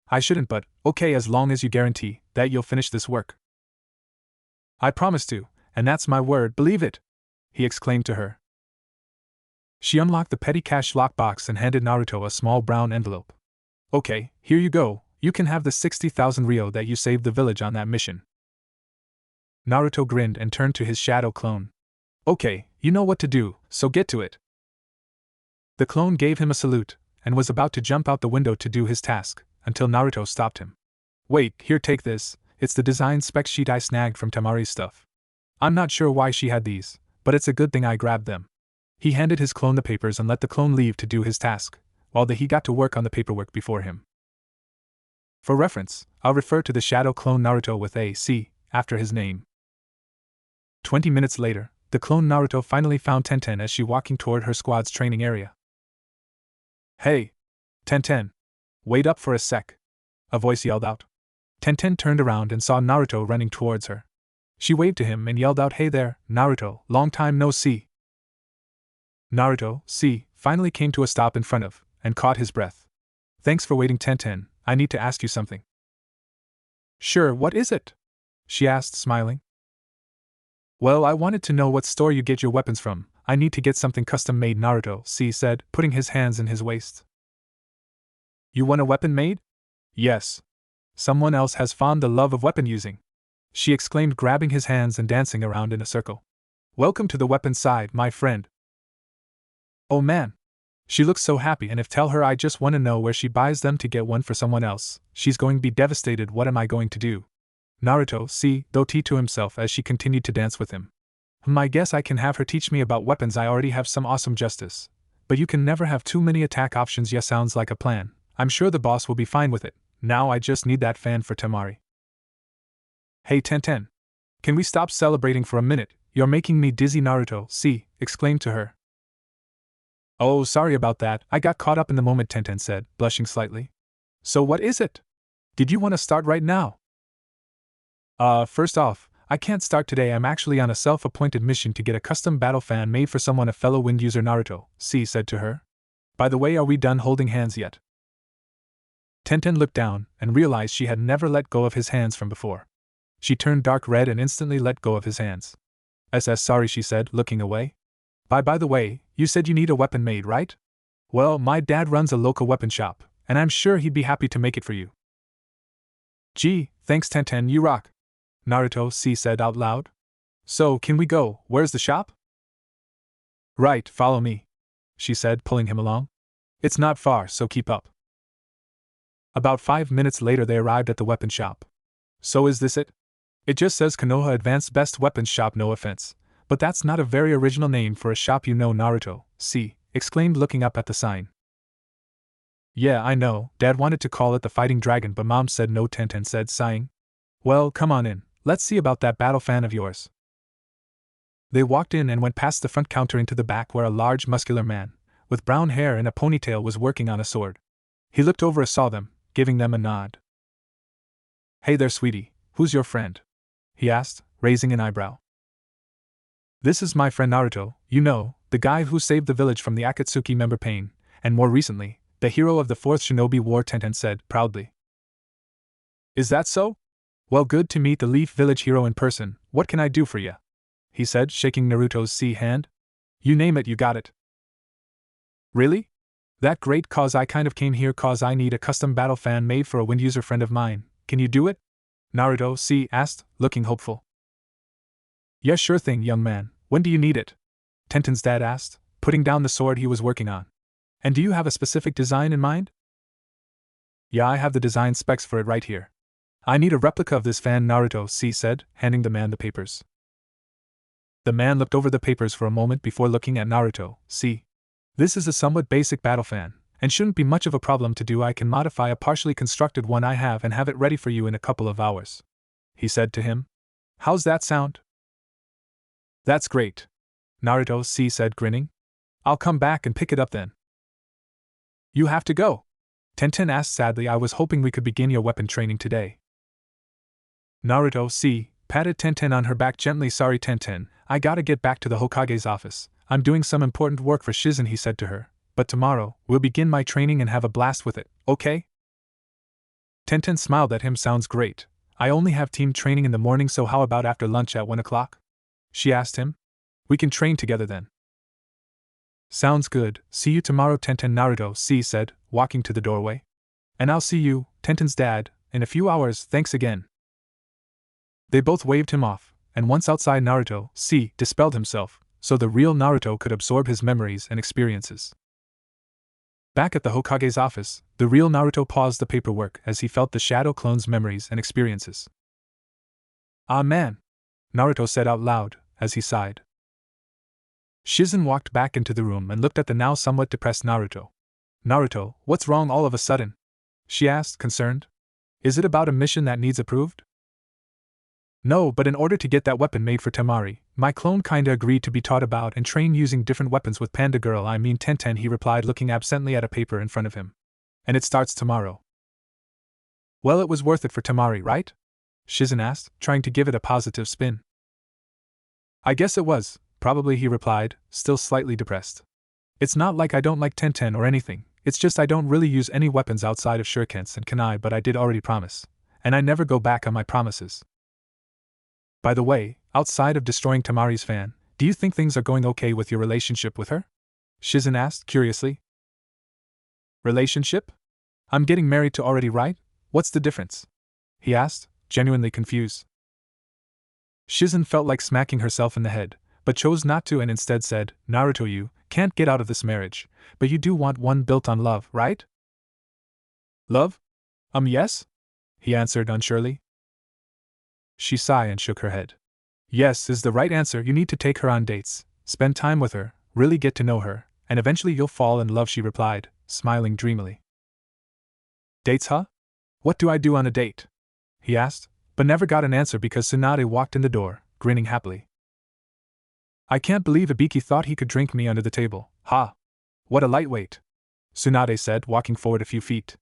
I shouldn't, but okay, as long as you guarantee that you'll finish this work. I promise to, and that's my word, believe it, he exclaimed to her. She unlocked the petty cash lockbox and handed Naruto a small brown envelope. Okay, here you go, you can have the 60,000 Ryo that you saved the village on that mission. Naruto grinned and turned to his shadow clone. Okay, you know what to do, so get to it. The clone gave him a salute, and was about to jump out the window to do his task, until Naruto stopped him. Wait, here, take this, it's the design spec sheet I snagged from Temari's stuff. I'm not sure why she had these, but it's a good thing I grabbed them. He handed his clone the papers and let the clone leave to do his task, while he got to work on the paperwork before him. For reference, I'll refer to the shadow clone Naruto with a C after his name. 20 minutes later, the clone Naruto finally found Tenten as she walking toward her squad's training area. Hey! Tenten! Wait up for a sec! A voice yelled out. Tenten turned around and saw Naruto running towards her. She waved to him and yelled out, "Hey there, Naruto, long time no see." Naruto, finally came to a stop in front of, and caught his breath. "Thanks for waiting, Tenten, I need to ask you something." "Sure, what is it?" she asked, smiling. "Well, I wanted to know what store you get your weapons from. I need to get something custom made," Naruto, said, putting his hands in his waist. "You want a weapon made?" "Yes. Someone else has found the love of weapon using," she exclaimed, grabbing his hands and dancing around in a circle. "Welcome to the weapon side, my friend." "Oh man. She looks so happy, and if tell her I just want to know where she buys them to get one for someone else, she's going to be devastated. What am I going to do?" Naruto, thought to himself as she continued to dance with him. "I guess I can have her teach me about weapons. I already have some awesome justice. But you can never have too many attack options." "Yeah, sounds like a plan. I'm sure the boss will be fine with it. Now I just need that fan for Temari." "Hey Tenten. Can we stop celebrating for a minute? You're making me dizzy," Naruto, exclaimed to her. "Oh, sorry about that, I got caught up in the moment," Tenten said, blushing slightly. "So what is it? Did you want to start right now?" First off, I can't start today. I'm actually on a self-appointed mission to get a custom battle fan made for someone, a fellow wind user," Naruto, said to her. "By the way, are we done holding hands yet?" Tenten looked down and realized she had never let go of his hands from before. She turned dark red and instantly let go of his hands. Sorry," she said, looking away. By the way, you said you need a weapon made, right? Well, my dad runs a local weapon shop, and I'm sure he'd be happy to make it for you." "Gee, thanks Tenten, you rock," Naruto, said out loud. "So, can we go? Where's the shop?" "Right, follow me," she said, pulling him along. "It's not far, so keep up." About 5 minutes later they arrived at the weapon shop. "So is this it?" "It just says Konoha Advanced Best Weapons Shop, no offense, but that's not a very original name for a shop, you know," Naruto, exclaimed, looking up at the sign. "Yeah, I know, Dad wanted to call it the Fighting Dragon, but Mom said no," Tenten said, sighing. "Well, come on in, let's see about that battle fan of yours." They walked in and went past the front counter into the back, where a large muscular man, with brown hair and a ponytail, was working on a sword. He looked over and saw them, giving them a nod. "Hey there, sweetie, who's your friend?" he asked, raising an eyebrow. "This is my friend Naruto, you know, the guy who saved the village from the Akatsuki member Pain, and more recently, the hero of the 4th Shinobi War," Tenten said, proudly. "Is that so? Well, good to meet the Leaf Village hero in person. What can I do for ya?" he said, shaking Naruto's hand. "You name it, you got it." "Really? That great, cause I kind of came here cause I need a custom battle fan made for a wind user friend of mine. Can you do it?" Naruto, asked, looking hopeful. "Yeah, sure thing, young man. When do you need it?" Tenten's dad asked, putting down the sword he was working on. "And do you have a specific design in mind?" "Yeah, I have the design specs for it right here. I need a replica of this fan," Naruto, said, handing the man the papers. The man looked over the papers for a moment before looking at Naruto. "This is a somewhat basic battle fan, and shouldn't be much of a problem to do. I can modify a partially constructed one I have and have it ready for you in a couple of hours," he said to him. "How's that sound?" "That's great," Naruto, said, grinning. "I'll come back and pick it up then." "You have to go?" Tenten asked sadly. "I was hoping we could begin your weapon training today." Naruto, patted Tenten on her back gently. "Sorry, Tenten, I gotta get back to the Hokage's office. I'm doing some important work for Shizen," he said to her. "But tomorrow, we'll begin my training and have a blast with it, okay?" Tenten smiled at him. "Sounds great. I only have team training in the morning, so how about after lunch at 1 o'clock? She asked him. "We can train together then." "Sounds good. See you tomorrow, Tenten," Naruto, said, walking to the doorway. "And I'll see you, Tenten's dad, in a few hours. Thanks again." They both waved him off, and once outside, Naruto, dispelled himself, so the real Naruto could absorb his memories and experiences. Back at the Hokage's office, the real Naruto paused the paperwork as he felt the shadow clone's memories and experiences. "Ah man," Naruto said out loud, as he sighed. Shizen walked back into the room and looked at the now somewhat depressed Naruto. "Naruto, what's wrong all of a sudden?" she asked, concerned. "Is it about a mission that needs approved?" No, but in order to get that weapon made for Temari, my clone kinda agreed to be taught about and trained using different weapons with Panda Girl. I mean Tenten, he replied, looking absently at a paper in front of him. And it starts tomorrow. Well, it was worth it for Temari, right? Shizen asked, trying to give it a positive spin. I guess it was, probably, he replied, still slightly depressed. It's not like I don't like Tenten or anything, it's just I don't really use any weapons outside of shurikens and kunai, but I did already promise. And I never go back on my promises. By the way, outside of destroying Temari's fan, do you think things are going okay with your relationship with her? Shizen asked, curiously. Relationship? I'm getting married to already, right? What's the difference? He asked, genuinely confused. Shizen felt like smacking herself in the head, but chose not to and instead said, Naruto, you can't get out of this marriage, but you do want one built on love, right? Love? Yes? He answered unsurely. She sighed and shook her head. Yes is the right answer. You need to take her on dates, spend time with her, really get to know her, and eventually you'll fall in love, she replied, smiling dreamily. Dates, huh? What do I do on a date? He asked, but never got an answer because Tsunade walked in the door, grinning happily. I can't believe Ibiki thought he could drink me under the table. Ha! What a lightweight! Tsunade said, walking forward a few feet.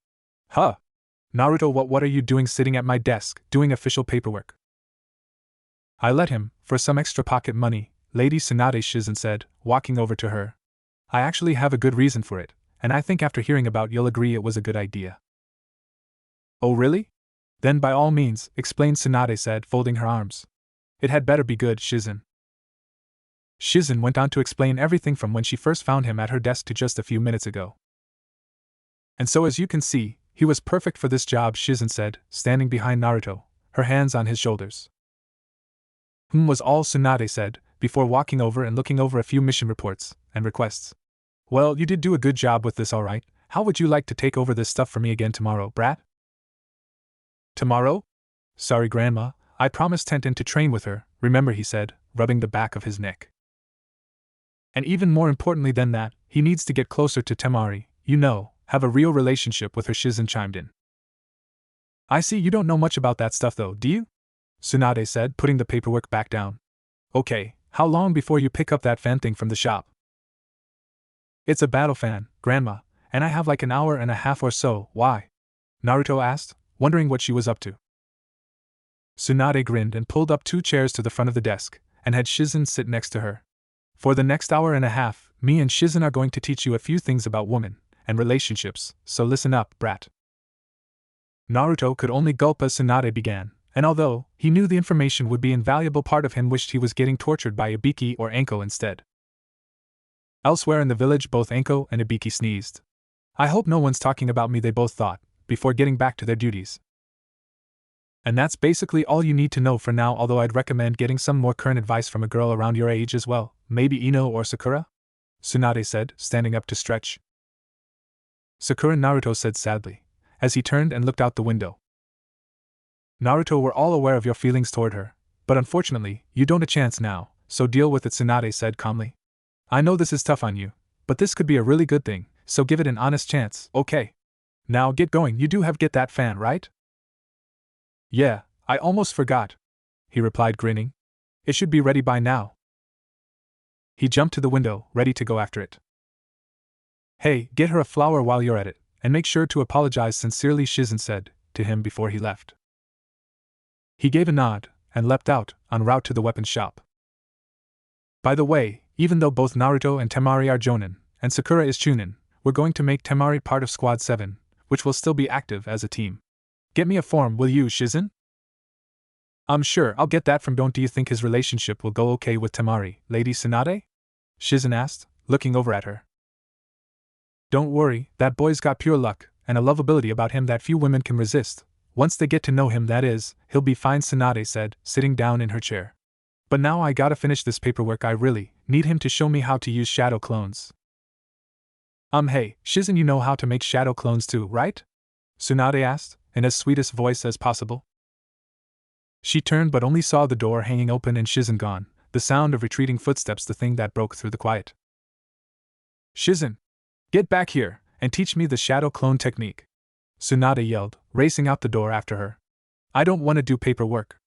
Huh! Naruto, what are you doing sitting at my desk, doing official paperwork? I let him, for some extra pocket money, Lady Tsunade, Shizen said, walking over to her. I actually have a good reason for it, and I think after hearing about you'll agree it was a good idea. Oh really? Then by all means, explained Tsunade said, folding her arms. It had better be good, Shizen. Shizen went on to explain everything from when she first found him at her desk to just a few minutes ago. And so as you can see, he was perfect for this job, Shizen said, standing behind Naruto, her hands on his shoulders. Was all Tsunade said, before walking over and looking over a few mission reports and requests. Well, you did do a good job with this, alright. How would you like to take over this stuff for me again tomorrow, brat? Tomorrow? Sorry, Grandma, I promised Tenten to train with her, remember, he said, rubbing the back of his neck. And even more importantly than that, he needs to get closer to Temari, have a real relationship with her, Shizen chimed in. I see you don't know much about that stuff though, do you? Tsunade said, putting the paperwork back down. Okay, how long before you pick up that fan thing from the shop? It's a battle fan, Grandma, and I have like an hour and a half or so. Why? Naruto asked, wondering what she was up to. Tsunade grinned and pulled up 2 chairs to the front of the desk, and had Shizen sit next to her. For the next hour and a half, me and Shizen are going to teach you a few things about women and relationships, so listen up, brat. Naruto could only gulp as Tsunade began, and although he knew the information would be invaluable, part of him wished he was getting tortured by Ibiki or Anko instead. Elsewhere in the village, both Anko and Ibiki sneezed. I hope no one's talking about me, they both thought, before getting back to their duties. And that's basically all you need to know for now, although I'd recommend getting some more current advice from a girl around your age as well, maybe Ino or Sakura? Tsunade said, standing up to stretch. Sakura, Naruto said sadly, as he turned and looked out the window. Naruto, we're all aware of your feelings toward her, but unfortunately, you don't a chance now, so deal with it, Tsunade said calmly. I know this is tough on you, but this could be a really good thing, so give it an honest chance, okay? Now get going, you do have get that fan, right? Yeah, I almost forgot, he replied, grinning. It should be ready by now. He jumped to the window, ready to go after it. Hey, get her a flower while you're at it, and make sure to apologize sincerely, Shizen said to him before he left. He gave a nod, and leapt out, en route to the weapons shop. By the way, even though both Naruto and Temari are Jonin, and Sakura is Chunin, we're going to make Temari part of Squad 7, which will still be active as a team. Get me a form, will you, Shizen? I'm sure I'll get that from. Don't you think his relationship will go okay with Temari, Lady Tsunade? Shizen asked, looking over at her. Don't worry, that boy's got pure luck, and a lovability about him that few women can resist. Once they get to know him, that is, he'll be fine, Tsunade said, sitting down in her chair. But now I gotta finish this paperwork. I really need him to show me how to use shadow clones. Hey, Shizen, you know how to make shadow clones too, right? Tsunade asked, in as sweetest voice as possible. She turned but only saw the door hanging open and Shizen gone, the sound of retreating footsteps the thing that broke through the quiet. Shizen! Get back here, and teach me the shadow clone technique! Tsunade yelled, racing out the door after her. I don't want to do paperwork.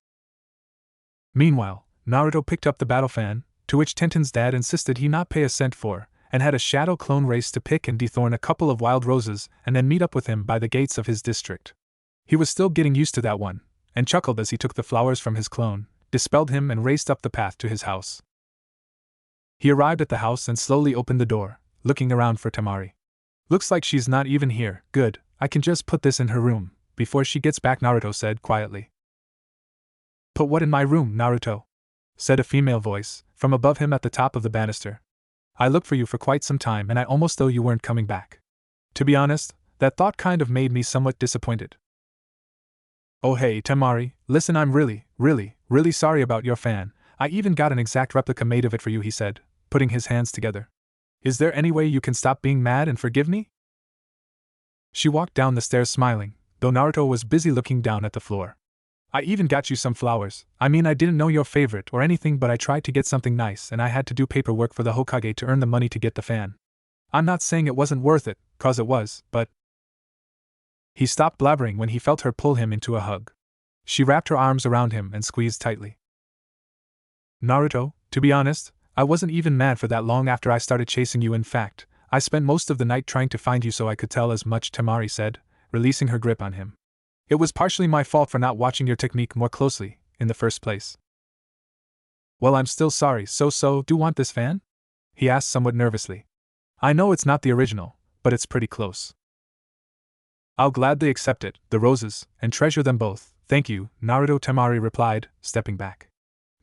Meanwhile, Naruto picked up the battle fan, to which Tenten's dad insisted he not pay a cent for, and had a shadow clone race to pick and dethorn a couple of wild roses and then meet up with him by the gates of his district. He was still getting used to that one, and chuckled as he took the flowers from his clone, dispelled him and raced up the path to his house. He arrived at the house and slowly opened the door, looking around for Temari. Looks like she's not even here. Good, I can just put this in her room, before she gets back, Naruto said quietly. Put what in my room, Naruto? Said a female voice, from above him at the top of the banister. I looked for you for quite some time and I almost thought you weren't coming back. To be honest, that thought kind of made me somewhat disappointed. Oh hey, Temari, listen, I'm really sorry about your fan. I even got an exact replica made of it for you, he said, putting his hands together. Is there any way you can stop being mad and forgive me? She walked down the stairs smiling, though Naruto was busy looking down at the floor. I even got you some flowers. I mean, I didn't know your favorite or anything, but I tried to get something nice and I had to do paperwork for the Hokage to earn the money to get the fan. I'm not saying it wasn't worth it, 'cause it was, but... He stopped blabbering when he felt her pull him into a hug. She wrapped her arms around him and squeezed tightly. Naruto, to be honest, I wasn't even mad for that long after I started chasing you. In fact, I spent most of the night trying to find you so I could tell as much, Temari said, releasing her grip on him. It was partially my fault for not watching your technique more closely, in the first place. Well, I'm still sorry. So, do you want this fan? He asked somewhat nervously. I know it's not the original, but it's pretty close. I'll gladly accept it, the roses, and treasure them both, thank you, Naruto, Temari replied, stepping back.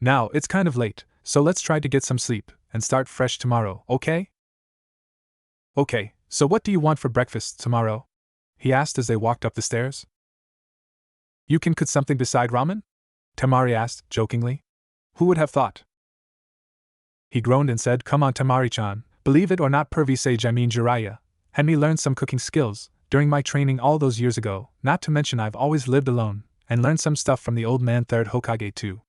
Now, it's kind of late, so let's try to get some sleep, and start fresh tomorrow, okay? Okay, so what do you want for breakfast tomorrow? He asked as they walked up the stairs. You can cook something beside ramen? Temari asked, jokingly. Who would have thought? He groaned and said, Come on, Temari-chan, believe it or not, Pervy Sage, I mean Jiraiya, had me learn some cooking skills during my training all those years ago, not to mention I've always lived alone, and learned some stuff from the old man third Hokage too.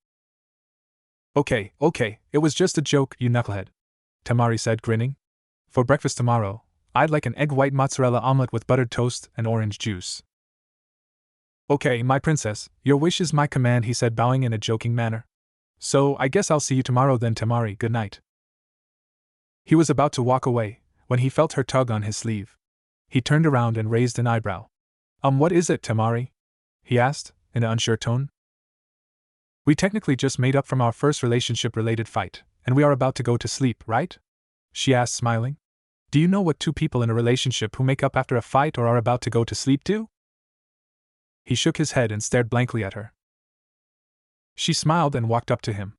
Okay, it was just a joke, you knucklehead, Temari said, grinning. For breakfast tomorrow, I'd like an egg white mozzarella omelet with buttered toast and orange juice. Okay, my princess, your wish is my command, he said, bowing in a joking manner. So, I guess I'll see you tomorrow then, Temari, good night. He was about to walk away, when he felt her tug on his sleeve. He turned around and raised an eyebrow. What is it, Temari? He asked, in an unsure tone. We technically just made up from our first relationship-related fight, and we are about to go to sleep, right? She asked, smiling. Do you know what two people in a relationship who make up after a fight or are about to go to sleep do? He shook his head and stared blankly at her. She smiled and walked up to him.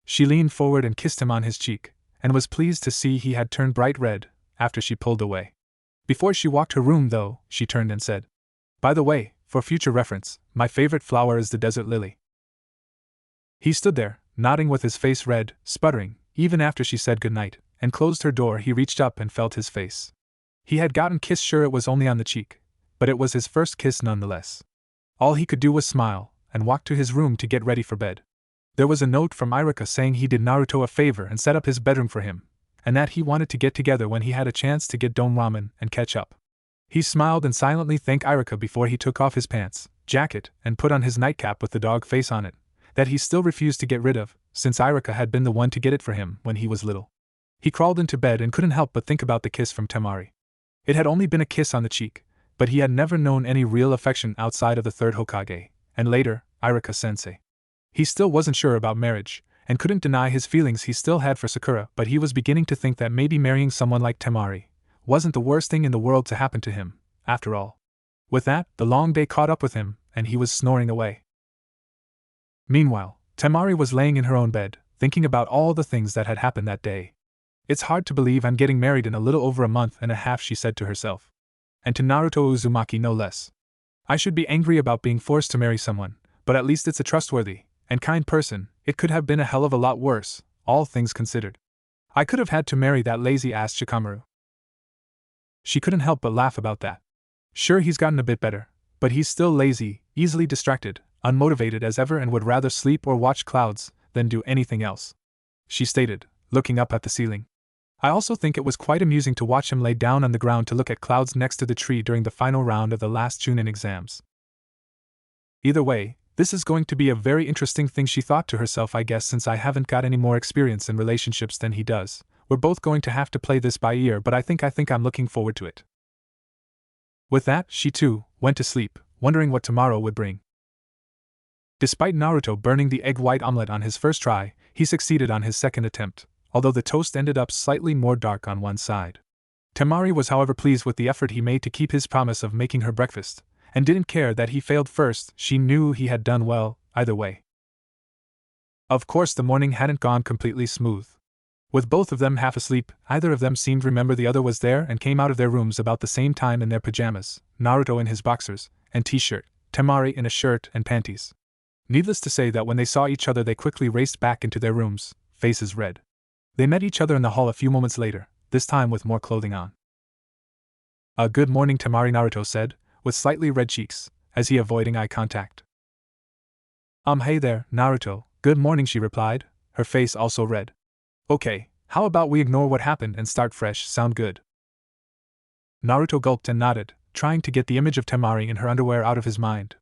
She leaned forward and kissed him on his cheek, and was pleased to see he had turned bright red, after she pulled away. Before she walked her room, though, she turned and said, By the way, for future reference, my favorite flower is the desert lily. He stood there, nodding with his face red, sputtering, even after she said goodnight, and closed her door. He reached up and felt his face. He had gotten kissed, sure it was only on the cheek, but it was his first kiss nonetheless. All he could do was smile, and walk to his room to get ready for bed. There was a note from Irika saying he did Naruto a favor and set up his bedroom for him, and that he wanted to get together when he had a chance to get dome ramen and catch up. He smiled and silently thanked Irika before he took off his pants, jacket, and put on his nightcap with the dog face on it, that he still refused to get rid of, since Irika had been the one to get it for him when he was little. He crawled into bed and couldn't help but think about the kiss from Temari. It had only been a kiss on the cheek, but he had never known any real affection outside of the third Hokage, and later, Irika-sensei. He still wasn't sure about marriage, and couldn't deny his feelings he still had for Sakura, but he was beginning to think that maybe marrying someone like Temari wasn't the worst thing in the world to happen to him, after all. With that, the long day caught up with him, and he was snoring away. Meanwhile, Temari was laying in her own bed, thinking about all the things that had happened that day. It's hard to believe I'm getting married in a little over a month and a half, she said to herself. And to Naruto Uzumaki no less. I should be angry about being forced to marry someone, but at least it's a trustworthy and kind person. It could have been a hell of a lot worse, all things considered. I could have had to marry that lazy-ass Shikamaru. She couldn't help but laugh about that. Sure, he's gotten a bit better, but he's still lazy, easily distracted, unmotivated as ever, and would rather sleep or watch clouds than do anything else, she stated, looking up at the ceiling. I also think it was quite amusing to watch him lay down on the ground to look at clouds next to the tree during the final round of the last Chunin exams. Either way, This is going to be a very interesting thing, she thought to herself. I guess since I haven't got any more experience in relationships than he does, we're both going to have to play this by ear, but I think I'm looking forward to it. With that, she too went to sleep, wondering what tomorrow would bring. Despite Naruto burning the egg white omelette on his first try, he succeeded on his second attempt, although the toast ended up slightly more dark on one side. Temari was however pleased with the effort he made to keep his promise of making her breakfast, and didn't care that he failed first. She knew he had done well, either way. Of course, the morning hadn't gone completely smooth. With both of them half asleep, either of them seemed to remember the other was there and came out of their rooms about the same time in their pajamas, Naruto in his boxers and t-shirt, Temari in a shirt and panties. Needless to say that when they saw each other they quickly raced back into their rooms, faces red. They met each other in the hall a few moments later, this time with more clothing on. Good morning, Temari, Naruto said, with slightly red cheeks, as he avoiding eye contact. Hey there, Naruto, good morning, she replied, her face also red. Okay, how about we ignore what happened and start fresh, sound good? Naruto gulped and nodded, trying to get the image of Temari in her underwear out of his mind.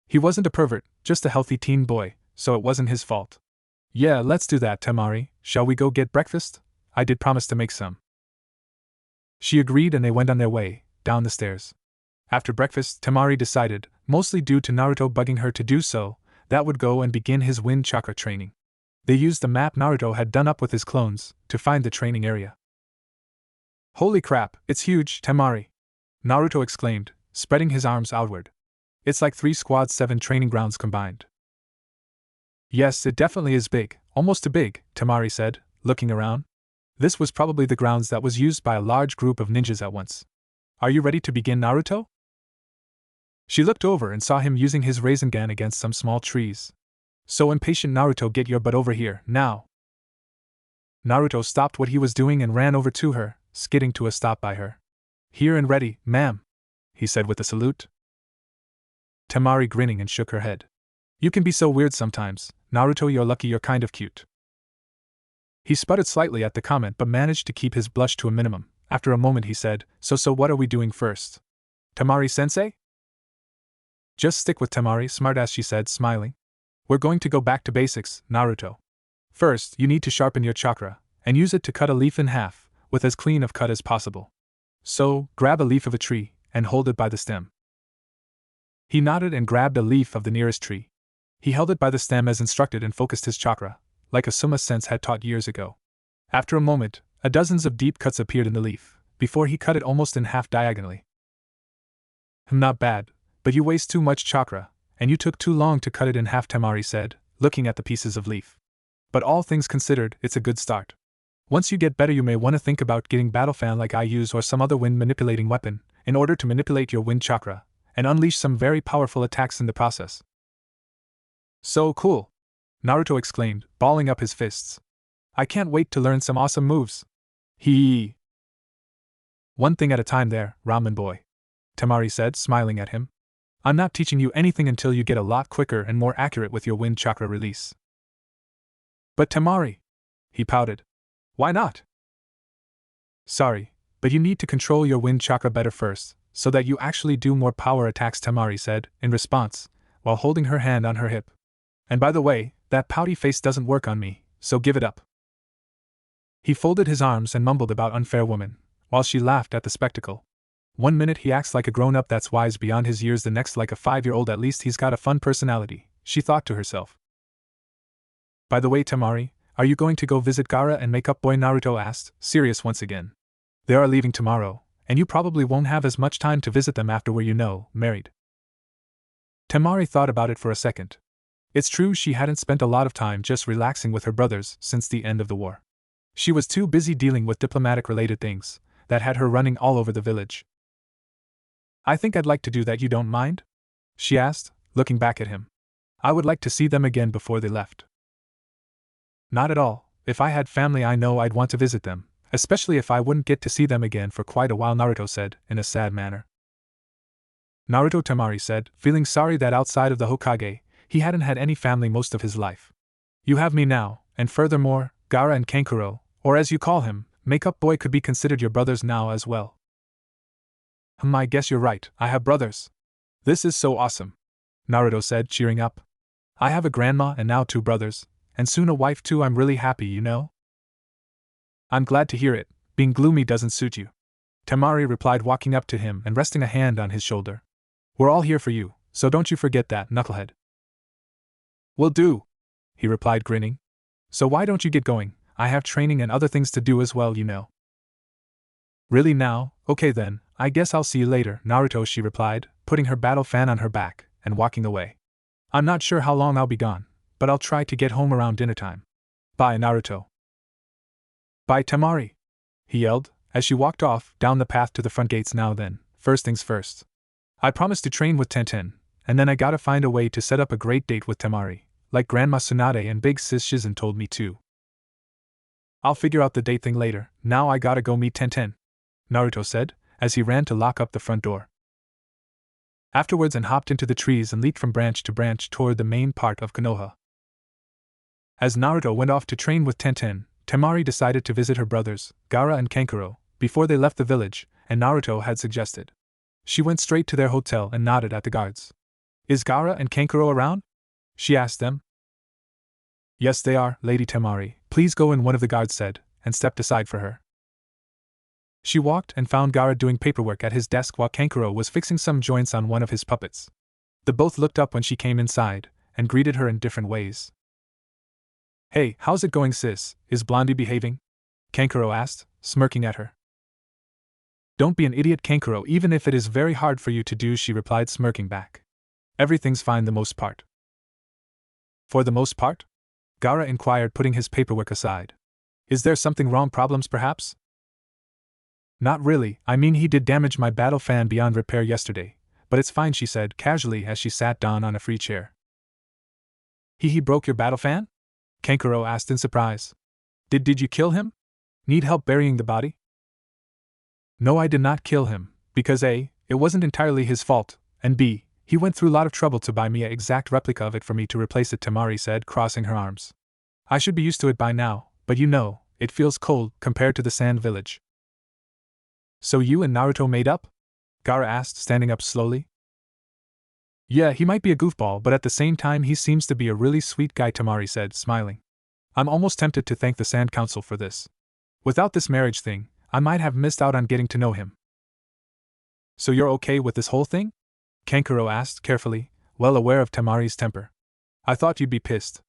He wasn't a pervert, just a healthy teen boy, so it wasn't his fault. Yeah, let's do that, Temari. Shall we go get breakfast? I did promise to make some. She agreed and they went on their way, down the stairs. After breakfast, Temari decided, mostly due to Naruto bugging her to do so, that would go and begin his wind chakra training. They used the map Naruto had done up with his clones to find the training area. Holy crap, it's huge, Temari! Naruto exclaimed, spreading his arms outward. It's like 3 squads 7 training grounds combined. Yes, it definitely is big, almost too big, Temari said, looking around. This was probably the grounds that was used by a large group of ninjas at once. Are you ready to begin, Naruto? She looked over and saw him using his Rasengan against some small trees. So impatient, Naruto, get your butt over here, now! Naruto stopped what he was doing and ran over to her, skidding to a stop by her. Here and ready, ma'am, he said with a salute. Temari grinning and shook her head. You can be so weird sometimes, Naruto, you're lucky you're kind of cute. He sputtered slightly at the comment but managed to keep his blush to a minimum. After a moment he said, So what are we doing first? Temari-sensei? Just stick with Temari, smartass, she said, smiling. We're going to go back to basics, Naruto. First, you need to sharpen your chakra, and use it to cut a leaf in half, with as clean of cut as possible. So, grab a leaf of a tree, and hold it by the stem. He nodded and grabbed a leaf of the nearest tree. He held it by the stem as instructed and focused his chakra, like a Suma sense had taught years ago. After a moment, dozens of deep cuts appeared in the leaf, before he cut it almost in half diagonally. Not bad, but you waste too much chakra, and you took too long to cut it in half, Temari said, looking at the pieces of leaf. But all things considered, it's a good start. Once you get better you may want to think about getting battle fan like I use or some other wind manipulating weapon, in order to manipulate your wind chakra, and unleash some very powerful attacks in the process. So cool! Naruto exclaimed, balling up his fists. I can't wait to learn some awesome moves. Hee. One thing at a time there, ramen boy. Temari said, smiling at him. I'm not teaching you anything until you get a lot quicker and more accurate with your wind chakra release. But Temari, he pouted. Why not? Sorry, but you need to control your wind chakra better first, so that you actually do more power attacks, Temari said, in response, while holding her hand on her hip. And by the way, that pouty face doesn't work on me, so give it up. He folded his arms and mumbled about unfair woman, while she laughed at the spectacle. 1 minute he acts like a grown-up that's wise beyond his years, the next like a 5-year-old. At least he's got a fun personality, she thought to herself. By the way, Temari, are you going to go visit Gaara and Makeup Boy? Naruto asked, serious once again. They are leaving tomorrow, and you probably won't have as much time to visit them after we're married. Temari thought about it for a second. It's true she hadn't spent a lot of time just relaxing with her brothers since the end of the war. She was too busy dealing with diplomatic-related things that had her running all over the village. I think I'd like to do that, you don't mind? She asked, looking back at him. I would like to see them again before they left. Not at all. If I had family I know I'd want to visit them, especially if I wouldn't get to see them again for quite a while, Naruto said, in a sad manner. Naruto, Temari said, feeling sorry that outside of the Hokage, he hadn't had any family most of his life. You have me now, and furthermore, Gaara and Kankuro, or as you call him, Makeup Boy, could be considered your brothers now as well. I guess you're right, I have brothers. This is so awesome, Naruto said, cheering up. I have a grandma and now 2 brothers, and soon a wife too. I'm really happy, you know? I'm glad to hear it. Being gloomy doesn't suit you. Temari replied, walking up to him and resting a hand on his shoulder. We're all here for you, so don't you forget that, knucklehead. Will do, he replied, grinning. So why don't you get going? I have training and other things to do as well, you know. Really now? Okay then, I guess I'll see you later, Naruto, she replied, putting her battle fan on her back and walking away. I'm not sure how long I'll be gone, but I'll try to get home around dinner time. Bye, Naruto. Bye, Temari, he yelled, as she walked off down the path to the front gates. Now then, first things first. I promised to train with Tenten, and then I gotta find a way to set up a great date with Temari, like Grandma Tsunade and Big Sis Shizen told me to. I'll figure out the date thing later. Now I gotta go meet Tenten, Naruto said, as he ran to lock up the front door. Afterwards, and hopped into the trees and leaped from branch to branch toward the main part of Konoha. As Naruto went off to train with Tenten, Temari decided to visit her brothers, Gaara and Kankuro, before they left the village, and Naruto had suggested. She went straight to their hotel and nodded at the guards. Is Gaara and Kankuro around? She asked them. Yes, they are, Lady Temari. Please go in, one of the guards said, and stepped aside for her. She walked and found Gaara doing paperwork at his desk while Kankuro was fixing some joints on one of his puppets. The both looked up when she came inside, and greeted her in different ways. Hey, how's it going, sis? Is Blondie behaving? Kankuro asked, smirking at her. Don't be an idiot, Kankuro, even if it is very hard for you to do, she replied, smirking back. Everything's fine the most part. For the most part? Gaara inquired, putting his paperwork aside. Is there something wrong, problems perhaps? Not really, I mean he did damage my battle fan beyond repair yesterday, but it's fine, she said casually as she sat down on a free chair. He broke your battle fan? Kankuro asked in surprise. Did you kill him? Need help burying the body? No, I did not kill him, because A, it wasn't entirely his fault, and B, he went through a lot of trouble to buy me an exact replica of it for me to replace it, Temari said, crossing her arms. I should be used to it by now, but you know, it feels cold compared to the sand village. So you and Naruto made up? Gaara asked, standing up slowly. Yeah, he might be a goofball, but at the same time he seems to be a really sweet guy, Temari said, smiling. I'm almost tempted to thank the Sand Council for this. Without this marriage thing, I might have missed out on getting to know him. So you're okay with this whole thing? Kankuro asked carefully, well aware of Temari's temper. I thought you'd be pissed.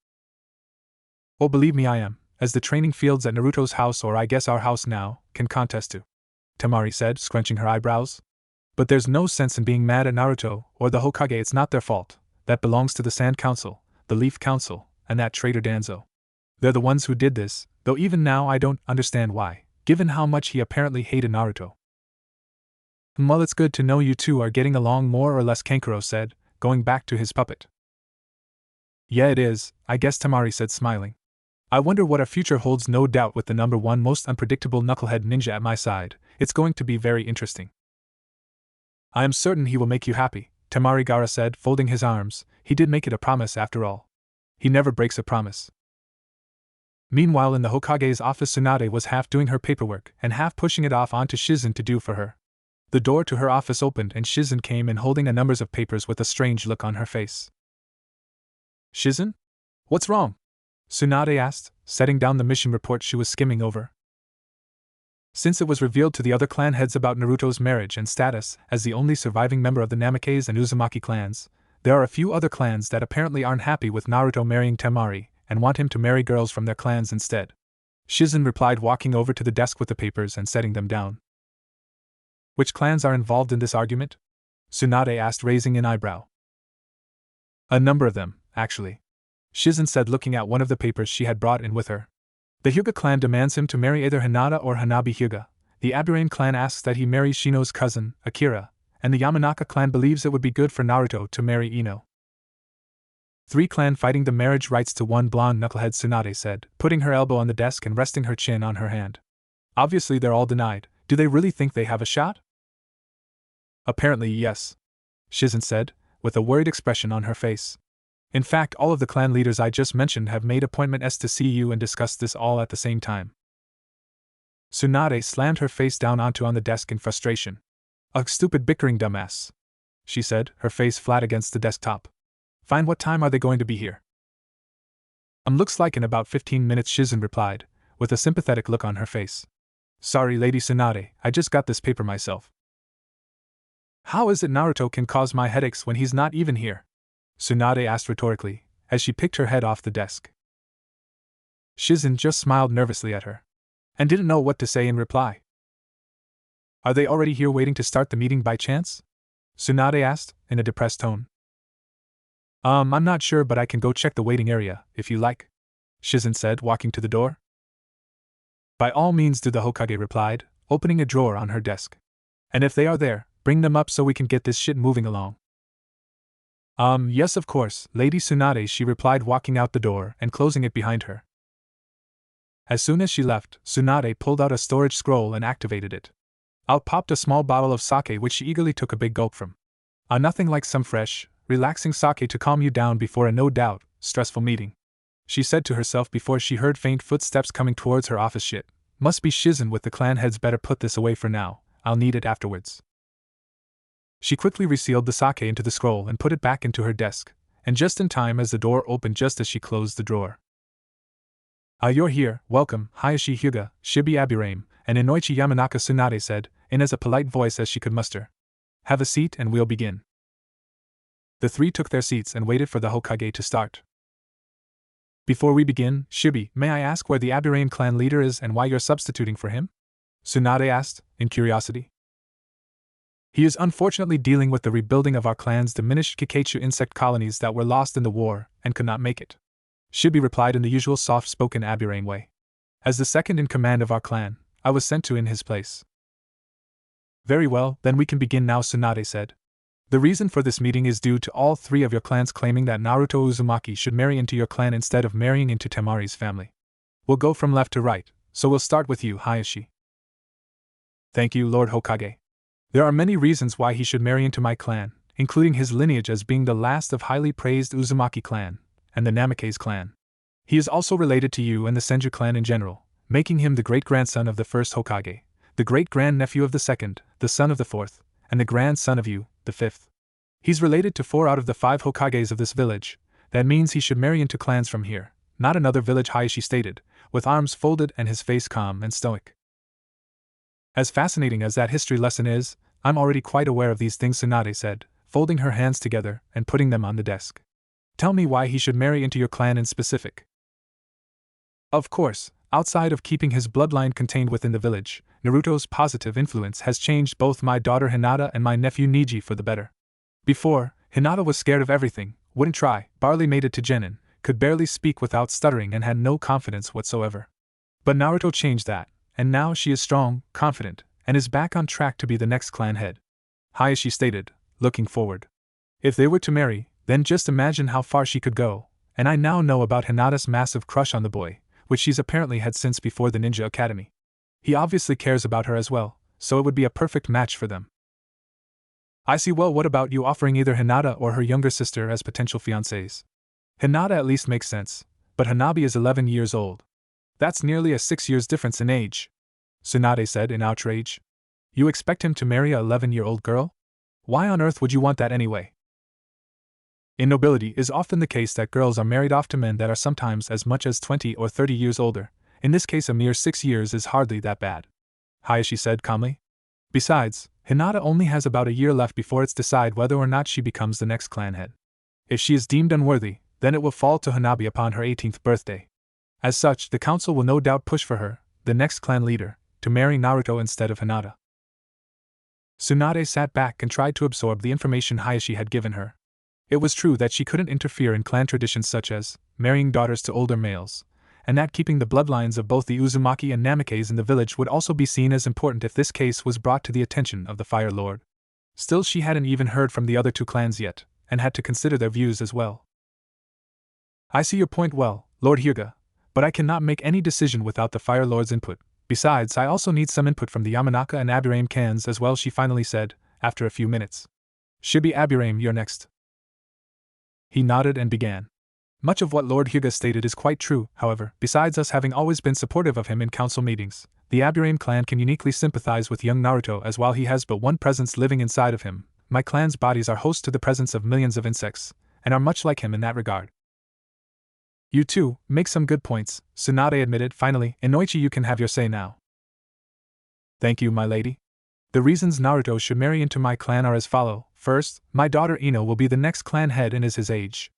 Oh, believe me, I am, as the training fields at Naruto's house, or I guess our house now, can contest to. Temari said, scrunching her eyebrows. But there's no sense in being mad at Naruto or the Hokage, it's not their fault. That belongs to the Sand Council, the Leaf Council, and that traitor Danzo. They're the ones who did this, though even now I don't understand why, given how much he apparently hated Naruto. Well, it's good to know you two are getting along more or less, Kankuro said, going back to his puppet. Yeah, it is, I guess, Temari said, smiling. I wonder what our future holds, no doubt with the number one most unpredictable knucklehead ninja at my side, it's going to be very interesting. I am certain he will make you happy, Temari, Gaara said, folding his arms. He did make it a promise after all. He never breaks a promise. Meanwhile, in the Hokage's office, Tsunade was half doing her paperwork and half pushing it off onto Shizen to do for her. The door to her office opened and Shizen came in holding a numbers of papers with a strange look on her face. Shizen? What's wrong? Tsunade asked, setting down the mission report she was skimming over. Since it was revealed to the other clan heads about Naruto's marriage and status as the only surviving member of the Namikaze and Uzumaki clans, there are a few other clans that apparently aren't happy with Naruto marrying Temari and want him to marry girls from their clans instead. Shizen replied, walking over to the desk with the papers and setting them down. Which clans are involved in this argument? Tsunade asked, raising an eyebrow. A number of them, actually. Shizen said, looking at one of the papers she had brought in with her. The Hyuga clan demands him to marry either Hinata or Hanabi Hyuga, the Aburane clan asks that he marry Shino's cousin, Akira, and the Yamanaka clan believes it would be good for Naruto to marry Ino. 3 clan fighting the marriage rights to one blonde knucklehead, Tsunade said, putting her elbow on the desk and resting her chin on her hand. Obviously they're all denied. Do they really think they have a shot? Apparently yes, Shizen said, with a worried expression on her face. In fact, all of the clan leaders I just mentioned have made appointments to see you and discuss this all at the same time. Tsunade slammed her face down on the desk in frustration. A stupid bickering dumbass, she said, her face flat against the desktop. Fine, what time are they going to be here? Looks like in about 15 minutes, Shizen replied, with a sympathetic look on her face. Sorry, Lady Tsunade, I just got this paper myself. How is it Naruto can cause my headaches when he's not even here? Tsunade asked rhetorically, as she picked her head off the desk. Shizen just smiled nervously at her, and didn't know what to say in reply. Are they already here waiting to start the meeting by chance? Tsunade asked, in a depressed tone. I'm not sure, but I can go check the waiting area, if you like, Shizen said, walking to the door. By all means do, the Hokage replied, opening a drawer on her desk. And if they are there, bring them up so we can get this shit moving along. Yes, of course, Lady Tsunade, she replied, walking out the door and closing it behind her. As soon as she left, Tsunade pulled out a storage scroll and activated it. Out popped a small bottle of sake, which she eagerly took a big gulp from. Nothing like some fresh, relaxing sake to calm you down before a no doubt stressful meeting, she said to herself before she heard faint footsteps coming towards her office. Shit, must be Shizen with the clan heads, better put this away for now, I'll need it afterwards. She quickly resealed the sake into the scroll and put it back into her desk, and just in time as the door opened just as she closed the drawer. You're here, welcome, Hayashi Hyuga, Shibi Aburame, and Inoichi Yamanaka, Tsunade said, in as a polite voice as she could muster. Have a seat and we'll begin. The three took their seats and waited for the Hokage to start. Before we begin, Shibi, may I ask where the Aburame clan leader is and why you're substituting for him? Tsunade asked, in curiosity. He is unfortunately dealing with the rebuilding of our clan's diminished Kikaichu insect colonies that were lost in the war and could not make it, Shibi replied in the usual soft-spoken Aburame way. As the second in command of our clan, I was sent to in his place. Very well, then we can begin now, Tsunade said. The reason for this meeting is due to all three of your clans claiming that Naruto Uzumaki should marry into your clan instead of marrying into Temari's family. We'll go from left to right, so we'll start with you, Hayashi. Thank you, Lord Hokage. There are many reasons why he should marry into my clan, including his lineage as being the last of highly praised Uzumaki clan, and the Namikaze clan. He is also related to you and the Senju clan in general, making him the great-grandson of the first Hokage, the great-grandnephew of the second, the son of the fourth, and the grandson of you, the fifth. He's related to 4 out of the 5 Hokages of this village. That means he should marry into clans from here, not another village, Hayashi stated, with arms folded and his face calm and stoic. As fascinating as that history lesson is, I'm already quite aware of these things, Tsunade said, folding her hands together and putting them on the desk. Tell me why he should marry into your clan in specific. Of course, outside of keeping his bloodline contained within the village, Naruto's positive influence has changed both my daughter Hinata and my nephew Neji for the better. Before, Hinata was scared of everything, wouldn't try, barely made it to Genin, could barely speak without stuttering and had no confidence whatsoever. But Naruto changed that, and now she is strong, confident, and is back on track to be the next clan head, Hayashi stated, looking forward. If they were to marry, then just imagine how far she could go, and I now know about Hinata's massive crush on the boy, which she's apparently had since before the Ninja Academy. He obviously cares about her as well, so it would be a perfect match for them. I see. Well, what about you offering either Hinata or her younger sister as potential fiancés? Hinata at least makes sense, but Hanabi is 11 years old. That's nearly a 6 years difference in age, Tsunade said in outrage. You expect him to marry a 11-year-old girl? Why on earth would you want that anyway? In nobility, it is often the case that girls are married off to men that are sometimes as much as 20 or 30 years older. In this case, a mere 6 years is hardly that bad, Hayashi said calmly. Besides, Hinata only has about a year left before it's decided whether or not she becomes the next clan head. If she is deemed unworthy, then it will fall to Hanabi upon her 18th birthday. As such, the council will no doubt push for her, the next clan leader, to marry Naruto instead of Hinata. Tsunade sat back and tried to absorb the information Hayashi had given her. It was true that she couldn't interfere in clan traditions such as marrying daughters to older males, and that keeping the bloodlines of both the Uzumaki and Namikaze in the village would also be seen as important if this case was brought to the attention of the Fire Lord. Still, she hadn't even heard from the other 2 clans yet, and had to consider their views as well. I see your point well, Lord Hyuga, but I cannot make any decision without the Fire Lord's input. Besides, I also need some input from the Yamanaka and Aburame clans as well, she finally said, after a few minutes. Shibi Aburame, you're next. He nodded and began. Much of what Lord Hyuga stated is quite true, however, besides us having always been supportive of him in council meetings, the Aburame clan can uniquely sympathize with young Naruto, as while he has but one presence living inside of him, my clan's bodies are host to the presence of millions of insects, and are much like him in that regard. You too make some good points, Tsunade admitted. Finally, Inoichi, you can have your say now. Thank you, my lady. The reasons Naruto should marry into my clan are as follow. First, my daughter Ino will be the next clan head and is his age.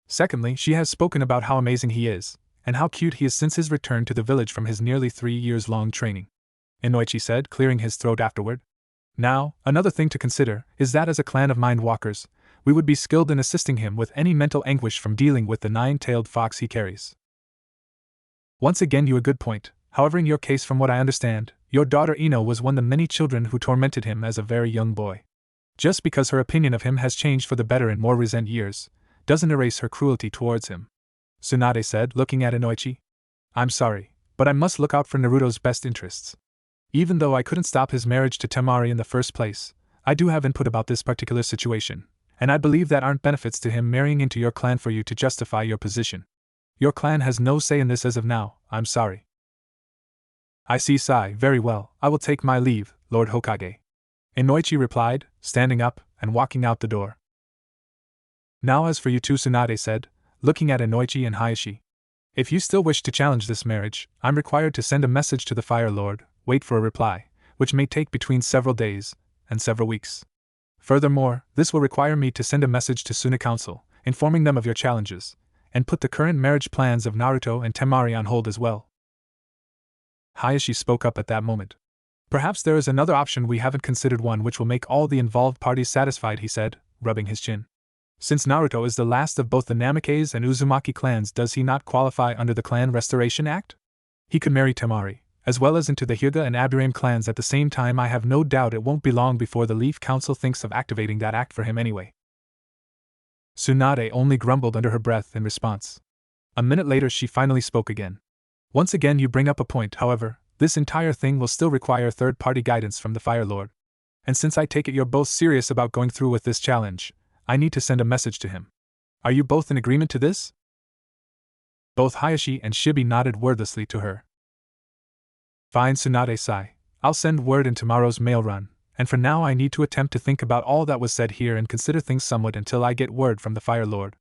Secondly, she has spoken about how amazing he is, and how cute he is since his return to the village from his nearly 3 years long training. Inoichi said, clearing his throat afterward. Now, another thing to consider is that as a clan of mind walkers, we would be skilled in assisting him with any mental anguish from dealing with the 9-tailed fox he carries. Once again, you a good point. However, in your case, from what I understand, your daughter Ino was one of the many children who tormented him as a very young boy. Just because her opinion of him has changed for the better in more recent years, doesn't erase her cruelty towards him. Tsunade said, looking at Inoichi. I'm sorry, but I must look out for Naruto's best interests. Even though I couldn't stop his marriage to Temari in the first place, I do have input about this particular situation, and I believe that aren't benefits to him marrying into your clan for you to justify your position. Your clan has no say in this as of now, I'm sorry. I see, Sai, very well, I will take my leave, Lord Hokage. Inoichi replied, standing up and walking out the door. Now as for you two, Tsunade said, looking at Inoichi and Hayashi. If you still wish to challenge this marriage, I'm required to send a message to the Fire Lord, wait for a reply, which may take between several days and several weeks. Furthermore, this will require me to send a message to Suna Council, informing them of your challenges, and put the current marriage plans of Naruto and Temari on hold as well. Hayashi spoke up at that moment. Perhaps there is another option we haven't considered, one which will make all the involved parties satisfied, he said, rubbing his chin. Since Naruto is the last of both the Namikaze and Uzumaki clans, does he not qualify under the Clan Restoration Act? He could marry Temari, as well as into the Hyuga and Aburame clans at the same time. I have no doubt it won't be long before the Leaf Council thinks of activating that act for him anyway. Tsunade only grumbled under her breath in response. A minute later she finally spoke again. Once again you bring up a point, however, this entire thing will still require third-party guidance from the Fire Lord. And since I take it you're both serious about going through with this challenge, I need to send a message to him. Are you both in agreement to this? Both Hayashi and Shibi nodded wordlessly to her. Fine, Tsunade-sai, I'll send word in tomorrow's mail run, and for now I need to attempt to think about all that was said here and consider things somewhat until I get word from the Fire Lord.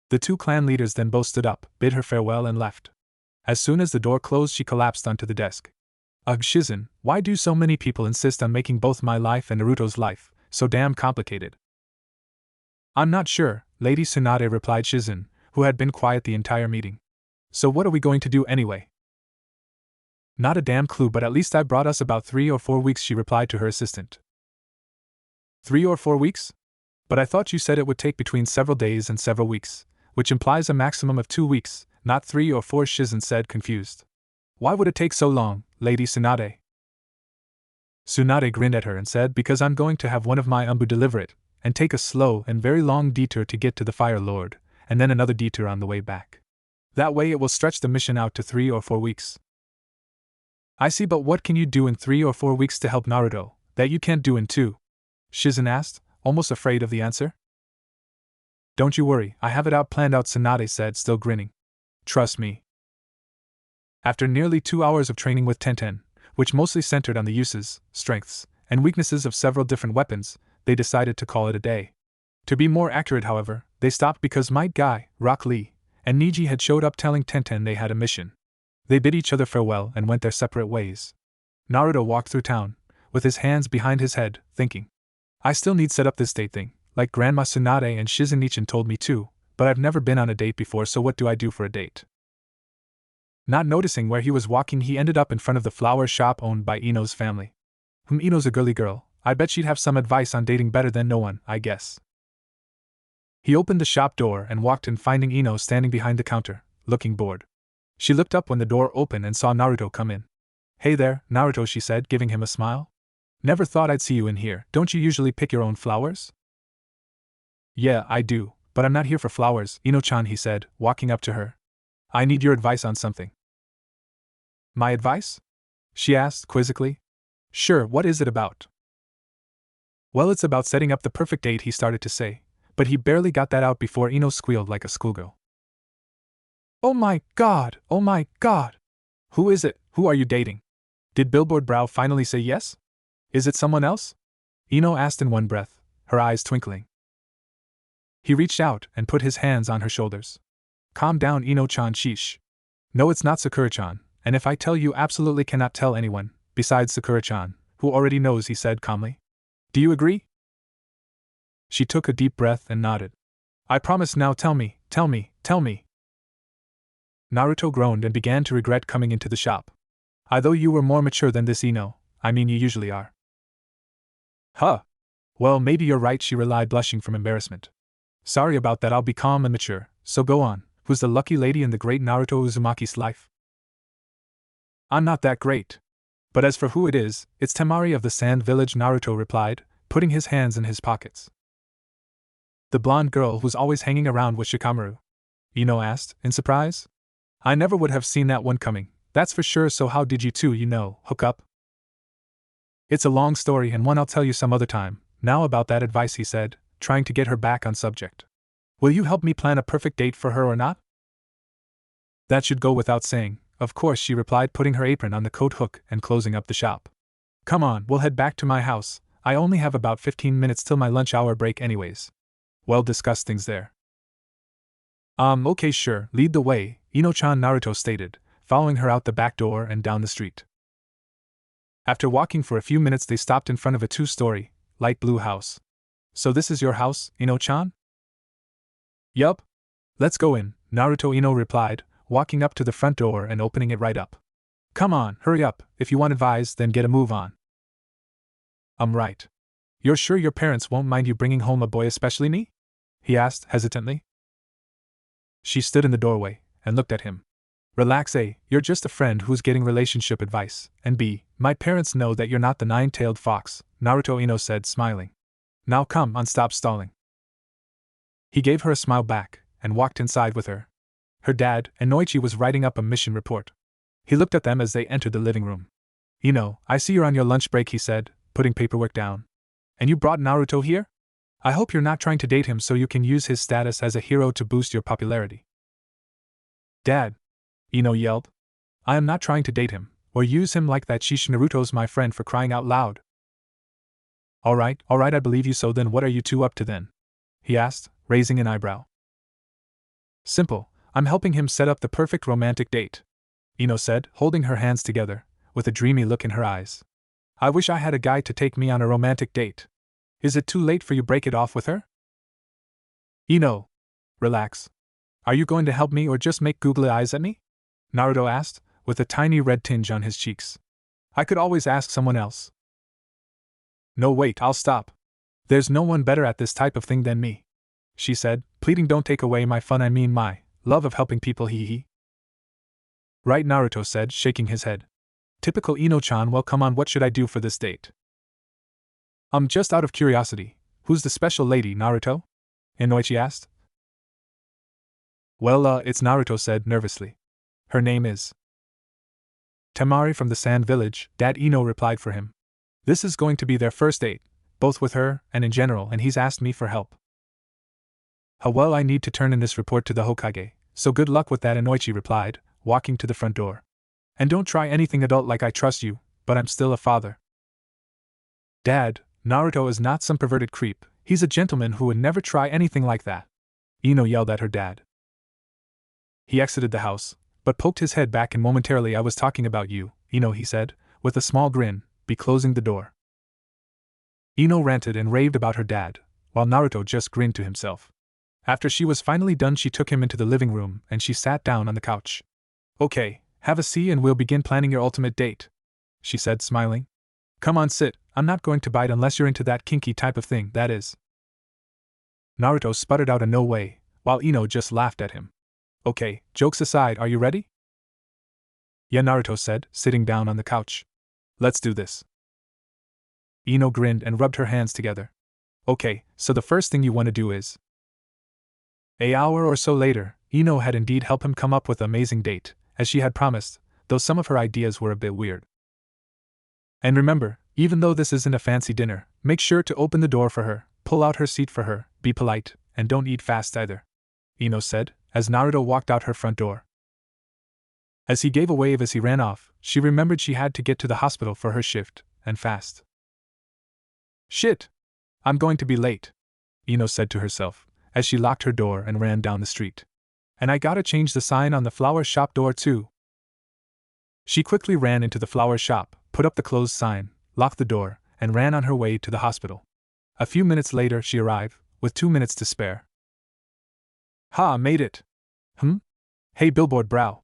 The two clan leaders then both stood up, bid her farewell and left. As soon as the door closed she collapsed onto the desk. Ugh, Shizen, why do so many people insist on making both my life and Naruto's life so damn complicated? I'm not sure, Lady Tsunade replied Shizen, who had been quiet the entire meeting. So what are we going to do anyway? Not a damn clue, but at least I brought us about 3 or 4 weeks, she replied to her assistant. 3 or 4 weeks? But I thought you said it would take between several days and several weeks, which implies a maximum of 2 weeks, not 3 or 4, Shizen said, confused. Why would it take so long, Lady Tsunade? Tsunade grinned at her and said, because I'm going to have one of my Umbu deliver it, and take a slow and very long detour to get to the Fire Lord, and then another detour on the way back. That way it will stretch the mission out to 3 or 4 weeks. I see, but what can you do in 3 or 4 weeks to help Naruto, that you can't do in 2? Shizen asked, almost afraid of the answer. Don't you worry, I have it out planned out, Tsunade said, still grinning. Trust me. After nearly 2 hours of training with Tenten, which mostly centered on the uses, strengths, and weaknesses of several different weapons, they decided to call it a day. To be more accurate, however, they stopped because Might Guy, Rock Lee, and Niji had showed up telling Tenten they had a mission. They bid each other farewell and went their separate ways. Naruto walked through town, with his hands behind his head, thinking. I still need set up this date thing, like Grandma Tsunade and Shizen Nichin told me to, but I've never been on a date before, so what do I do for a date? Not noticing where he was walking, he ended up in front of the flower shop owned by Ino's family. Ino's a girly girl, I bet she'd have some advice on dating better than no one, I guess. He opened the shop door and walked in, finding Ino standing behind the counter, looking bored. She looked up when the door opened and saw Naruto come in. Hey there, Naruto, she said, giving him a smile. Never thought I'd see you in here. Don't you usually pick your own flowers? Yeah, I do, but I'm not here for flowers, Ino-chan, he said, walking up to her. I need your advice on something. My advice? She asked quizzically. Sure, what is it about? Well, it's about setting up the perfect date, he started to say, but he barely got that out before Ino squealed like a schoolgirl. Oh my god, oh my god! Who is it? Who are you dating? Did Billboard Brow finally say yes? Is it someone else? Ino asked in one breath, her eyes twinkling. He reached out and put his hands on her shoulders. Calm down, Ino-chan, sheesh. No, it's not Sakura-chan, and if I tell you absolutely cannot tell anyone, besides Sakura-chan, who already knows, he said calmly. Do you agree? She took a deep breath and nodded. I promise. Now tell me, tell me, tell me. Naruto groaned and began to regret coming into the shop. I thought you were more mature than this, Ino. I mean, you usually are. Huh. Well, maybe you're right, she replied, blushing from embarrassment. Sorry about that, I'll be calm and mature, so go on. Who's the lucky lady in the great Naruto Uzumaki's life? I'm not that great. But as for who it is, it's Temari of the Sand Village, Naruto replied, putting his hands in his pockets. The blonde girl who's always hanging around with Shikamaru? Ino asked, in surprise. I never would have seen that one coming, that's for sure, so how did you two, hook up? It's a long story and one I'll tell you some other time. Now about that advice, he said, trying to get her back on subject. Will you help me plan a perfect date for her or not? That should go without saying, of course, she replied, putting her apron on the coat hook and closing up the shop. Come on, we'll head back to my house. I only have about 15 minutes till my lunch hour break anyways. We'll discuss things there. Okay, sure, lead the way, Ino-chan, Naruto stated, following her out the back door and down the street. After walking for a few minutes, they stopped in front of a 2-story, light blue house. So this is your house, Ino-chan? Yup. Let's go in, Naruto Ino replied, walking up to the front door and opening it right up. Come on, hurry up, if you want advice then get a move on. Right. You're sure your parents won't mind you bringing home a boy, especially me? He asked, hesitantly. She stood in the doorway and looked at him. Relax, A, you're just a friend who's getting relationship advice, and B, my parents know that you're not the 9-tailed fox, Naruto Ino said, smiling. Now come on, stop stalling. He gave her a smile back and walked inside with her. Her dad, Inoichi, was writing up a mission report. He looked at them as they entered the living room. Ino, I see you're on your lunch break, he said, putting paperwork down. And you brought Naruto here? I hope you're not trying to date him so you can use his status as a hero to boost your popularity. Dad, Ino yelled. I am not trying to date him, or use him like that. Sheesh, Naruto's my friend, for crying out loud. Alright, I believe you, so then what are you two up to then? He asked, raising an eyebrow. Simple, I'm helping him set up the perfect romantic date, Ino said, holding her hands together, with a dreamy look in her eyes. I wish I had a guy to take me on a romantic date. Is it too late for you? Break it off with her? Ino, relax. Are you going to help me or just make googly eyes at me? Naruto asked, with a tiny red tinge on his cheeks. I could always ask someone else. No, wait, I'll stop. There's no one better at this type of thing than me, she said, pleading. Don't take away my fun, I mean my love of helping people, hee. Right, Naruto said, shaking his head. Typical Ino-chan. Well, come on, what should I do for this date? Just out of curiosity, who's the special lady, Naruto? Inoichi asked. Well, it's Naruto said nervously. Her name is Temari from the Sand Village, Dad, Ino replied for him. This is going to be their first date, both with her and in general, and he's asked me for help. Well, I need to turn in this report to the Hokage, so good luck with that, Inoichi replied, walking to the front door. And don't try anything adult like I trust you, but I'm still a father. Dad, Naruto is not some perverted creep, he's a gentleman who would never try anything like that, Ino yelled at her dad. He exited the house, but poked his head back and momentarily. I was talking about you, Ino, he said, with a small grin, be closing the door. Ino ranted and raved about her dad, while Naruto just grinned to himself. After she was finally done, she took him into the living room and she sat down on the couch. Okay, have a seat and we'll begin planning your ultimate date, she said, smiling. Come on, sit, I'm not going to bite unless you're into that kinky type of thing, that is. Naruto sputtered out a no way, while Ino just laughed at him. Okay, jokes aside, are you ready? Yeah, Naruto said, sitting down on the couch. Let's do this. Ino grinned and rubbed her hands together. Okay, so the first thing you want to do is. An hour or so later, Ino had indeed helped him come up with an amazing date, as she had promised, though some of her ideas were a bit weird. And remember, even though this isn't a fancy dinner, make sure to open the door for her, pull out her seat for her, be polite, and don't eat fast either, Ino said, as Naruto walked out her front door. As he gave a wave as he ran off, she remembered she had to get to the hospital for her shift, and fast. Shit! I'm going to be late, Ino said to herself, as she locked her door and ran down the street. And I gotta change the sign on the flower shop door too. She quickly ran into the flower shop, put up the closed sign, locked the door, and ran on her way to the hospital. A few minutes later she arrived, with 2 minutes to spare. Ha, made it! Hey billboard brow,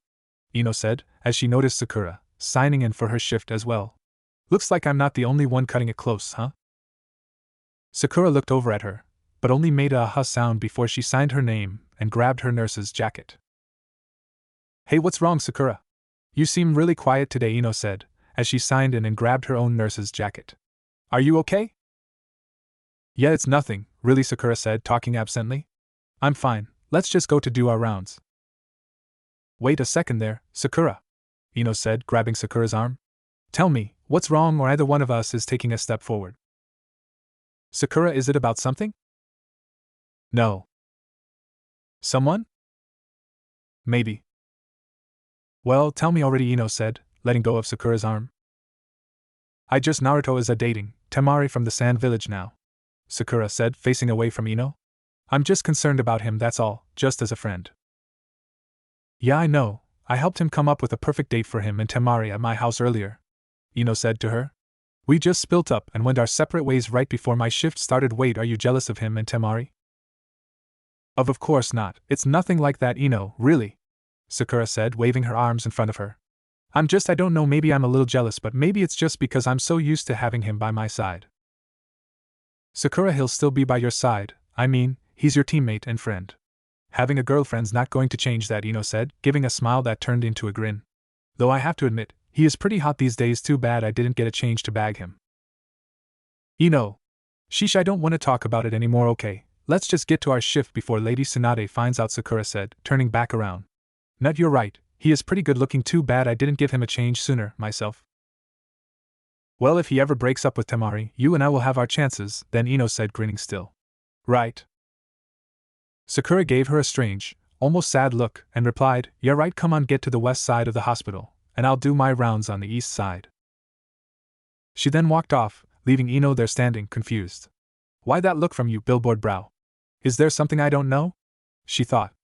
Ino said, as she noticed Sakura, signing in for her shift as well. Looks like I'm not the only one cutting it close, huh? Sakura looked over at her, but only made a aha sound before she signed her name and grabbed her nurse's jacket. Hey, what's wrong, Sakura? You seem really quiet today, Ino said, as she signed in and grabbed her own nurse's jacket. Are you okay? Yeah, it's nothing, really, Sakura said, talking absently. I'm fine, let's just go to do our rounds. Wait a second there, Sakura, Ino said, grabbing Sakura's arm. Tell me, what's wrong, or either one of us is taking a step forward. Sakura, is it about something? No. Someone? Maybe. Well, tell me already, Ino said, letting go of Sakura's arm. Naruto is dating Temari from the Sand Village now, Sakura said, facing away from Ino. I'm just concerned about him, that's all, just as a friend. Yeah, I know, I helped him come up with a perfect date for him and Temari at my house earlier, Ino said to her. We just split up and went our separate ways right before my shift started. Wait, are you jealous of him and Temari? Of course not, it's nothing like that, Ino, really, Sakura said, waving her arms in front of her. I don't know, maybe I'm a little jealous, but maybe it's just because I'm so used to having him by my side. Sakura, he'll still be by your side, he's your teammate and friend. Having a girlfriend's not going to change that, Ino said, giving a smile that turned into a grin. Though I have to admit, he is pretty hot these days, too bad I didn't get a chance to bag him. Ino. Sheesh, I don't want to talk about it anymore, okay, let's just get to our shift before Lady Tsunade finds out, Sakura said, turning back around. Nut, you're right, he is pretty good looking, too bad I didn't give him a change sooner, myself. Well, if he ever breaks up with Temari, you and I will have our chances, then, Ino said, grinning still. Right. Sakura gave her a strange, almost sad look, and replied, yeah right, come on, get to the west side of the hospital, and I'll do my rounds on the east side. She then walked off, leaving Ino there standing, confused. Why that look from you, billboard brow? Is there something I don't know? She thought.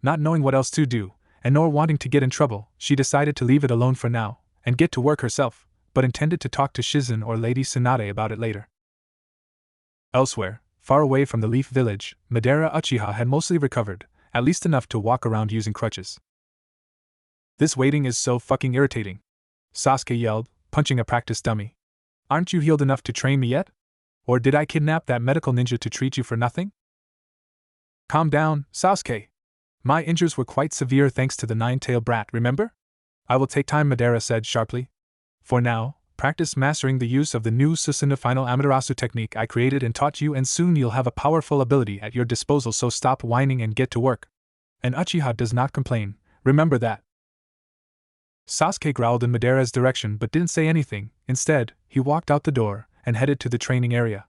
Not knowing what else to do, and nor wanting to get in trouble, she decided to leave it alone for now, and get to work herself, but intended to talk to Shizen or Lady Tsunade about it later. Elsewhere, far away from the Leaf Village, Madara Uchiha had mostly recovered, at least enough to walk around using crutches. This waiting is so fucking irritating, Sasuke yelled, punching a practice dummy. Aren't you healed enough to train me yet? Or did I kidnap that medical ninja to treat you for nothing? Calm down, Sasuke. My injuries were quite severe thanks to the nine-tailed brat, remember? I will take time, Madara said sharply. For now, practice mastering the use of the new Susanoo Final Amaterasu technique I created and taught you, and soon you'll have a powerful ability at your disposal, so stop whining and get to work. And Uchiha does not complain, remember that. Sasuke growled in Madara's direction but didn't say anything. Instead, he walked out the door and headed to the training area.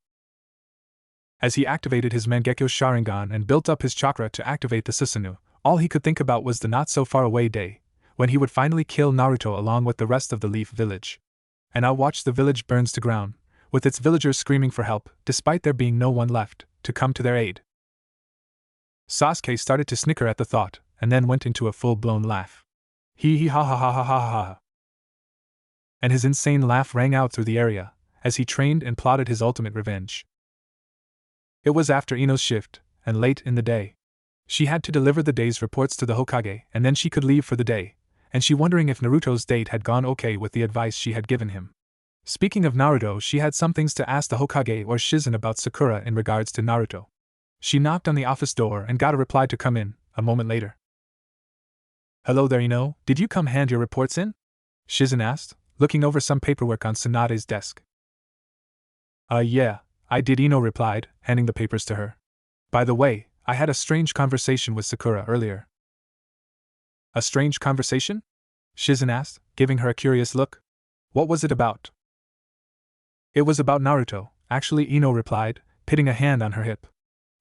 As he activated his Mangekyo Sharingan and built up his chakra to activate the Susanoo, all he could think about was the not-so-far-away day, when he would finally kill Naruto along with the rest of the Leaf Village. And now watch the village burns to ground, with its villagers screaming for help, despite there being no one left to come to their aid. Sasuke started to snicker at the thought, and then went into a full-blown laugh. Hee hee ha ha ha ha ha ha ha. And his insane laugh rang out through the area, as he trained and plotted his ultimate revenge. It was after Ino's shift, and late in the day. She had to deliver the day's reports to the Hokage, and then she could leave for the day, and she wondering if Naruto's date had gone okay with the advice she had given him. Speaking of Naruto, she had some things to ask the Hokage or Shizen about Sakura in regards to Naruto. She knocked on the office door and got a reply to come in, a moment later. Hello there, Ino, did you come hand your reports in? Shizen asked, looking over some paperwork on Tsunade's desk. Yeah, I did, Ino replied, handing the papers to her. By the way, I had a strange conversation with Sakura earlier. A strange conversation? Shizen asked, giving her a curious look. What was it about? It was about Naruto, actually, Ino replied, pitting a hand on her hip.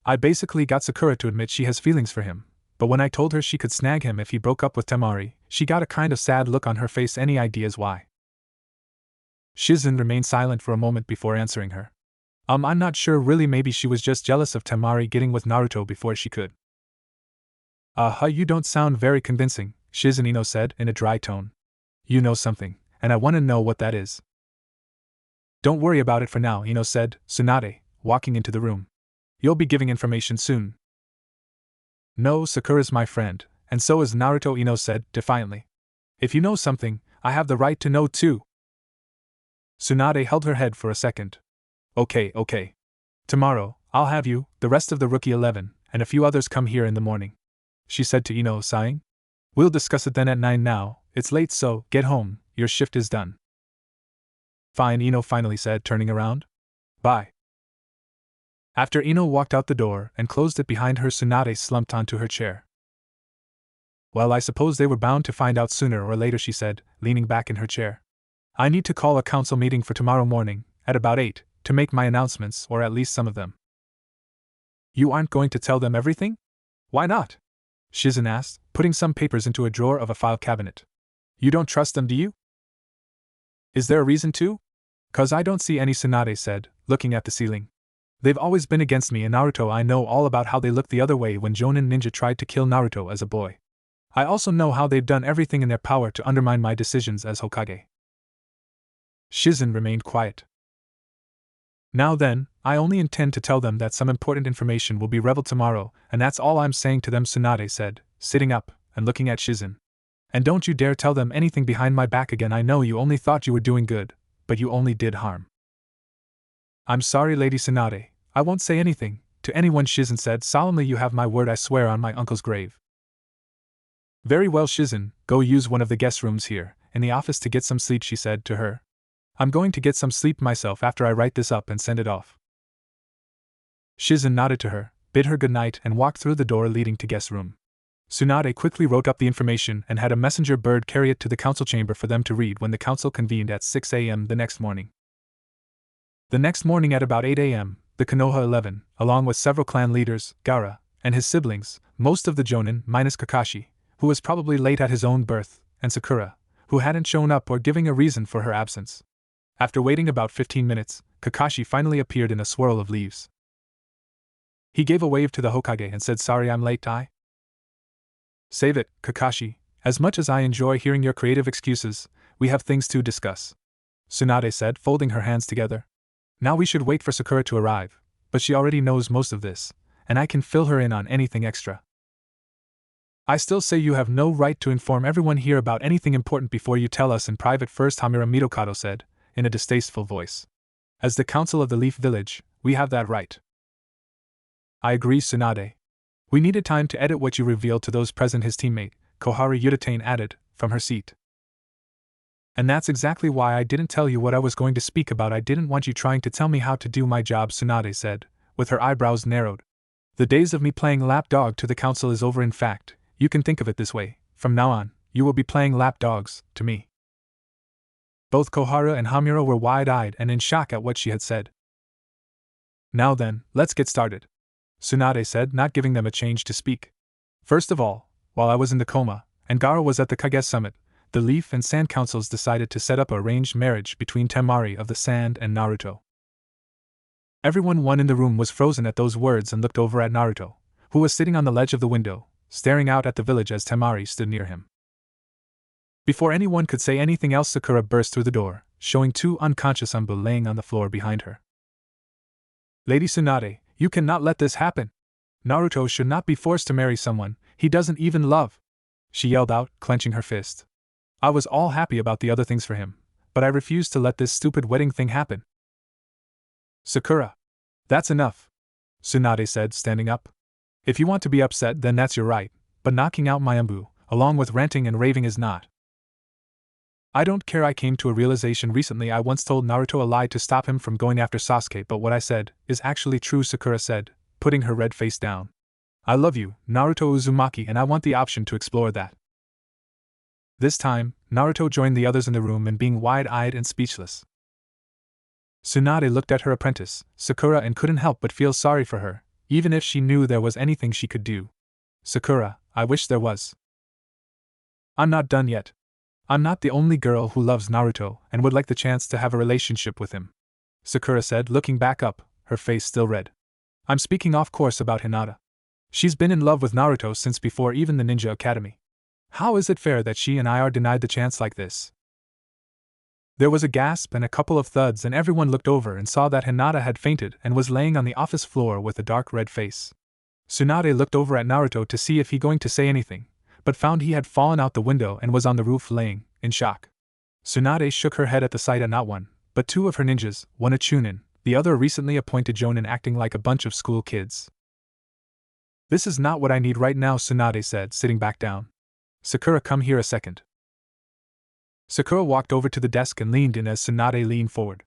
I basically got Sakura to admit she has feelings for him, but when I told her she could snag him if he broke up with Temari, she got a kind of sad look on her face. Any ideas why? Shizen remained silent for a moment before answering her. I'm not sure really, maybe she was just jealous of Temari getting with Naruto before she could. You don't sound very convincing, Shizen said in a dry tone. You know something, and I want to know what that is. Don't worry about it for now, said Tsunade, walking into the room. You'll be giving information soon. No, Sakura's my friend, and so is Naruto, said defiantly. If you know something, I have the right to know too. Tsunade held her head for a second. Okay. Tomorrow, I'll have you, the rest of the Rookie 11, and a few others come here in the morning, she said to Ino, sighing. We'll discuss it then at 9 now, it's late, so get home, your shift is done. Fine, Ino finally said, turning around. Bye. After Ino walked out the door and closed it behind her, Tsunade slumped onto her chair. Well, I suppose they were bound to find out sooner or later, she said, leaning back in her chair. I need to call a council meeting for tomorrow morning, at about 8, to make my announcements, or at least some of them. You aren't going to tell them everything? Why not? Shizen asked, putting some papers into a drawer of a file cabinet. You don't trust them, do you? Is there a reason to? 'Cause I don't see any, Tsunade said, looking at the ceiling. They've always been against me and Naruto. I know all about how they looked the other way when Jonin Ninja tried to kill Naruto as a boy. I also know how they've done everything in their power to undermine my decisions as Hokage. Shizen remained quiet. Now then, I only intend to tell them that some important information will be revealed tomorrow, and that's all I'm saying to them, Tsunade said, sitting up and looking at Shizen. And don't you dare tell them anything behind my back again. I know you only thought you were doing good, but you only did harm. I'm sorry, Lady Tsunade, I won't say anything to anyone, Shizen said solemnly. You have my word, I swear on my uncle's grave. Very well, Shizen, go use one of the guest rooms here, in the office, to get some sleep, she said to her. I'm going to get some sleep myself after I write this up and send it off. Shizen nodded to her, bid her good night, and walked through the door leading to guest room. Tsunade quickly wrote up the information and had a messenger bird carry it to the council chamber for them to read when the council convened at 6 a.m. the next morning. The next morning at about 8 a.m., the Konoha 11, along with several clan leaders, Gaara, and his siblings, most of the Jonin minus Kakashi, who was probably late at his own birth, and Sakura, who hadn't shown up or giving a reason for her absence. After waiting about 15 minutes, Kakashi finally appeared in a swirl of leaves. He gave a wave to the Hokage and said, Sorry I'm late, Save it, Kakashi. As much as I enjoy hearing your creative excuses, we have things to discuss, Tsunade said, folding her hands together. Now we should wait for Sakura to arrive, but she already knows most of this, and I can fill her in on anything extra. I still say you have no right to inform everyone here about anything important before you tell us in private first, Hamura Mitokado said, in a distasteful voice. As the council of the Leaf Village, we have that right. I agree, Tsunade. We needed time to edit what you revealed to those present, his teammate, Koharu Yutane added, from her seat. And that's exactly why I didn't tell you what I was going to speak about. I didn't want you trying to tell me how to do my job, Tsunade said, with her eyebrows narrowed. The days of me playing lapdog to the council is over. In fact, you can think of it this way, from now on, you will be playing lapdogs to me. Both Koharu and Hamura were wide-eyed and in shock at what she had said. Now then, let's get started, Tsunade said, not giving them a chance to speak. First of all, while I was in the coma, and Gaara was at the Kage Summit, the Leaf and Sand Councils decided to set up a arranged marriage between Temari of the Sand and Naruto. Everyone in the room was frozen at those words and looked over at Naruto, who was sitting on the ledge of the window, staring out at the village as Temari stood near him. Before anyone could say anything else, Sakura burst through the door, showing two unconscious Anbu laying on the floor behind her. Lady Tsunade, you cannot let this happen. Naruto should not be forced to marry someone he doesn't even love, she yelled out, clenching her fist. I was all happy about the other things for him, but I refuse to let this stupid wedding thing happen. Sakura. That's enough, Tsunade said, standing up. If you want to be upset, then that's your right, but knocking out my Anbu, along with ranting and raving, is not. I don't care. I came to a realization recently. I once told Naruto a lie to stop him from going after Sasuke, but what I said is actually true, Sakura said, putting her red face down. I love you, Naruto Uzumaki, and I want the option to explore that. This time, Naruto joined the others in the room in being wide-eyed and speechless. Tsunade looked at her apprentice, Sakura, and couldn't help but feel sorry for her, even if she knew there was anything she could do. Sakura, I wish there was. I'm not done yet. I'm not the only girl who loves Naruto and would like the chance to have a relationship with him, Sakura said, looking back up, her face still red. I'm speaking off course about Hinata. She's been in love with Naruto since before even the Ninja Academy. How is it fair that she and I are denied the chance like this? There was a gasp and a couple of thuds, and everyone looked over and saw that Hinata had fainted and was laying on the office floor with a dark red face. Tsunade looked over at Naruto to see if he going to say anything, but found he had fallen out the window and was on the roof laying, in shock. Tsunade shook her head at the sight of not one, but two of her ninjas, one a Chunin, the other a recently appointed Jonin, acting like a bunch of school kids. This is not what I need right now, Tsunade said, sitting back down. Sakura, come here a second. Sakura walked over to the desk and leaned in as Tsunade leaned forward.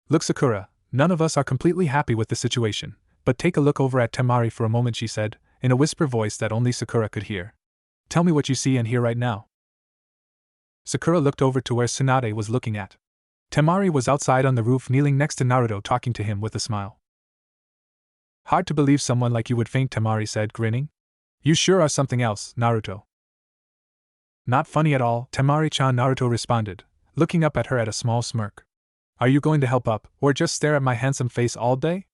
Look, Sakura, none of us are completely happy with the situation, but take a look over at Temari for a moment, she said, in a whisper voice that only Sakura could hear. Tell me what you see and hear right now. Sakura looked over to where Tsunade was looking at. Temari was outside on the roof kneeling next to Naruto, talking to him with a smile. Hard to believe someone like you would faint, Temari said, grinning. You sure are something else, Naruto. Not funny at all, Temari-chan, Naruto responded, looking up at her at a small smirk. Are you going to help up, or just stare at my handsome face all day?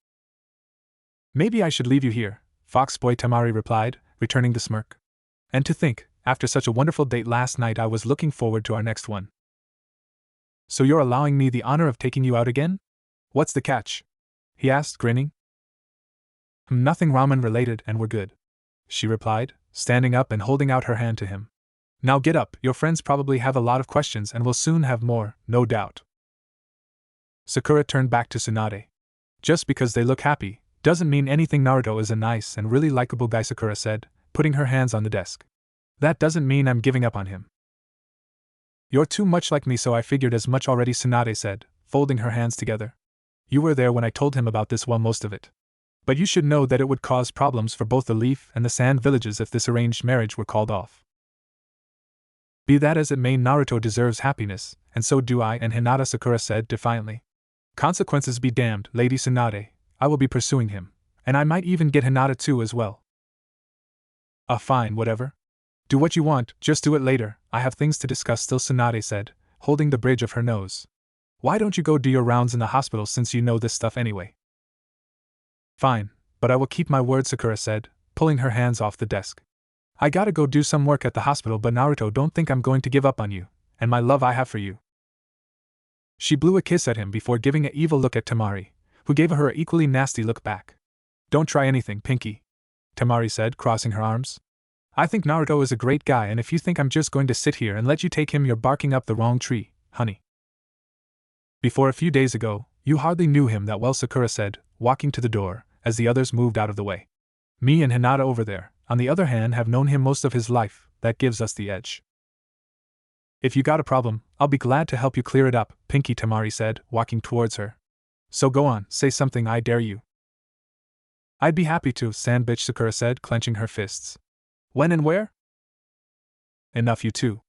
Maybe I should leave you here, Foxboy, Temari replied, returning the smirk. And to think, after such a wonderful date last night, I was looking forward to our next one. So you're allowing me the honor of taking you out again? What's the catch? He asked, grinning. Nothing ramen related, and we're good, she replied, standing up and holding out her hand to him. Now get up, your friends probably have a lot of questions and will soon have more, no doubt. Sakura turned back to Tsunade. Just because they look happy doesn't mean anything. Naruto is a nice and really likable guy, Sakura said, putting her hands on the desk. That doesn't mean I'm giving up on him. You're too much like me, so I figured as much already, Tsunade said, folding her hands together. You were there when I told him about this, well, most of it. But you should know that it would cause problems for both the Leaf and the Sand villages if this arranged marriage were called off. Be that as it may, Naruto deserves happiness, and so do I and Hinata, Sakura said defiantly. Consequences be damned, Lady Tsunade, I will be pursuing him, and I might even get Hinata too as well. Fine, whatever. Do what you want, just do it later, I have things to discuss still, Tsunade said, holding the bridge of her nose. Why don't you go do your rounds in the hospital since you know this stuff anyway? Fine, but I will keep my word, Sakura said, pulling her hands off the desk. I gotta go do some work at the hospital, but Naruto, don't think I'm going to give up on you, and my love I have for you. She blew a kiss at him before giving an evil look at Temari, who gave her an equally nasty look back. Don't try anything, Pinky, Temari said, crossing her arms. I think Naruto is a great guy, and if you think I'm just going to sit here and let you take him, you're barking up the wrong tree, honey. Before a few days ago, you hardly knew him that well, Sakura said, walking to the door, as the others moved out of the way. Me and Hinata over there, on the other hand, have known him most of his life, that gives us the edge. If you got a problem, I'll be glad to help you clear it up, Pinky, Temari said, walking towards her. So go on, say something, I dare you. I'd be happy to, sand bitch, Sakura said, clenching her fists. When and where? Enough, you two.